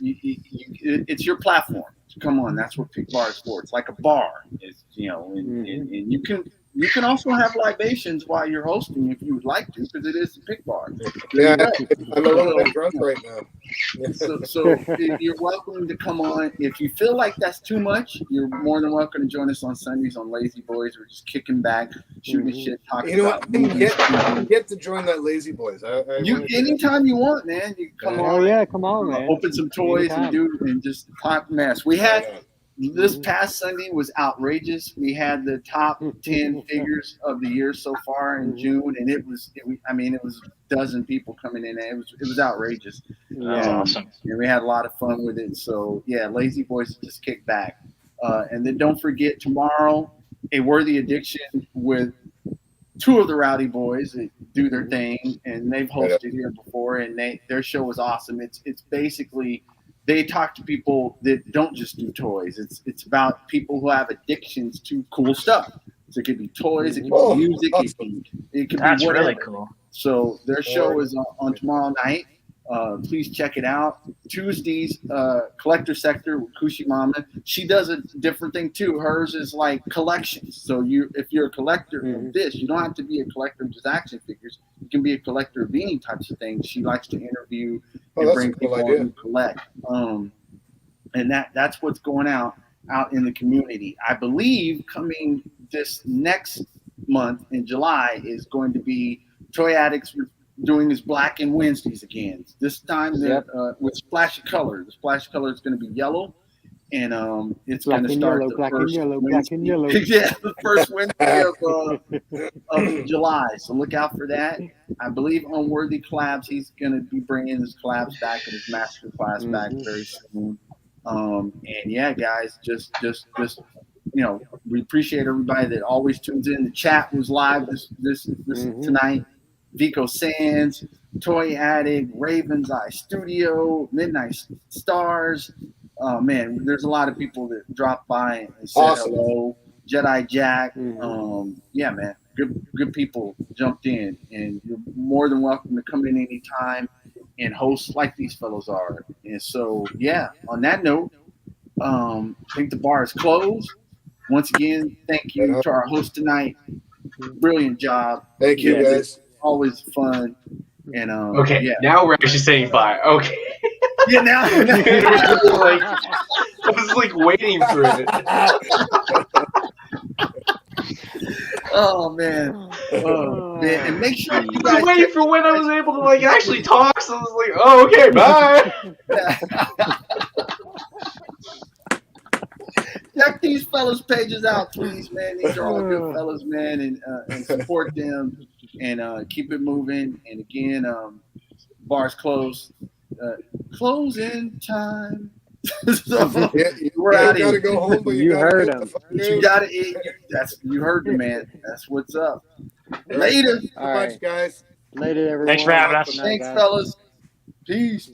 [SPEAKER 9] It's your platform. Come on, that's what pick bar is for. It's like a bar. It's and you can also have libations while you're hosting if you would like to, because it is a pick bar.
[SPEAKER 1] Yeah, I'm a little bit drunk right now.
[SPEAKER 9] So you're welcome to come on. If you feel like that's too much, you're more than welcome to join us on Sundays on Lazy Boys. We're just kicking back, shooting shit, talking about movies.
[SPEAKER 1] You get to join that Lazy Boys.
[SPEAKER 9] Anytime you want, man. You can come on.
[SPEAKER 8] Oh yeah, come on, man.
[SPEAKER 9] Open some toys and just talk mess. We had this past Sunday was outrageous. We had the top 10 figures of the year so far in June, and it was a dozen people coming in. It was outrageous.
[SPEAKER 6] That's awesome.
[SPEAKER 9] And we had a lot of fun with it. So yeah, Lazy Boys just kick back. And then don't forget tomorrow, A Worthy Addiction with two of the Rowdy Boys that do their thing, and they've hosted here before, and their show was awesome. It's basically they talk to people that don't just do toys. It's about people who have addictions to cool stuff. So it could be toys, it could be music, it could
[SPEAKER 6] That's
[SPEAKER 9] be whatever.
[SPEAKER 6] really cool.
[SPEAKER 9] So their show is on tomorrow night. Please check it out. Tuesdays, Collector Sector with Kushi Mama. She does a different thing too. Hers is like collections. So if you're a collector of this, you don't have to be a collector of just action figures. You can be a collector of any types of things. She likes to interview and bring people on who collect. And that's what's going out in the community. I believe coming this next month in July is going to be Toy Addicts doing his Black and Wednesdays again. This time with Splash of Color. The Splash of Color is going to be yellow, and it's going to start
[SPEAKER 8] black and yellow.
[SPEAKER 9] Yeah, the first Wednesday of July. So look out for that. I believe Unworthy Collabs, he's going to be bringing his collabs back and his master class back very soon. And yeah, guys, just we appreciate everybody that always tunes in. The chat was live this tonight. Vico Sands, Toy Addict, Raven's Eye Studio, Midnight Stars. Oh man, there's a lot of people that dropped by and said hello. Jedi Jack. Yeah, man, good people jumped in, and you're more than welcome to come in anytime and host like these fellows are. And so, yeah, on that note, I think the bar is closed. Once again, thank you to our host tonight. Brilliant job.
[SPEAKER 1] Thank you,
[SPEAKER 9] Yeah,
[SPEAKER 1] guys.
[SPEAKER 9] Always fun. And
[SPEAKER 3] Okay,
[SPEAKER 9] yeah.
[SPEAKER 3] now we're actually saying bye. Okay.
[SPEAKER 9] Yeah, now.
[SPEAKER 3] Like, I was like waiting for it.
[SPEAKER 9] Oh man. Oh man. And make sure you
[SPEAKER 3] I was
[SPEAKER 9] guys
[SPEAKER 3] waiting for when I was able to like actually talk. So I was like, oh, okay, bye.
[SPEAKER 9] check these fellas' pages out, please, man. These are all good fellas, man, and support them and keep it moving. And again, bars closed. Closing time. So, we're out
[SPEAKER 1] You gotta
[SPEAKER 9] here.
[SPEAKER 1] go home, but
[SPEAKER 8] You
[SPEAKER 1] gotta
[SPEAKER 8] heard
[SPEAKER 1] get
[SPEAKER 8] him.
[SPEAKER 1] the fuck
[SPEAKER 9] You
[SPEAKER 1] news.
[SPEAKER 9] got it. You heard the man. That's what's up. Later.
[SPEAKER 1] Thanks so much, guys.
[SPEAKER 8] Later, everyone.
[SPEAKER 6] Thanks for having us.
[SPEAKER 8] Good night,
[SPEAKER 9] Thanks,
[SPEAKER 8] guys.
[SPEAKER 9] fellas. Peace.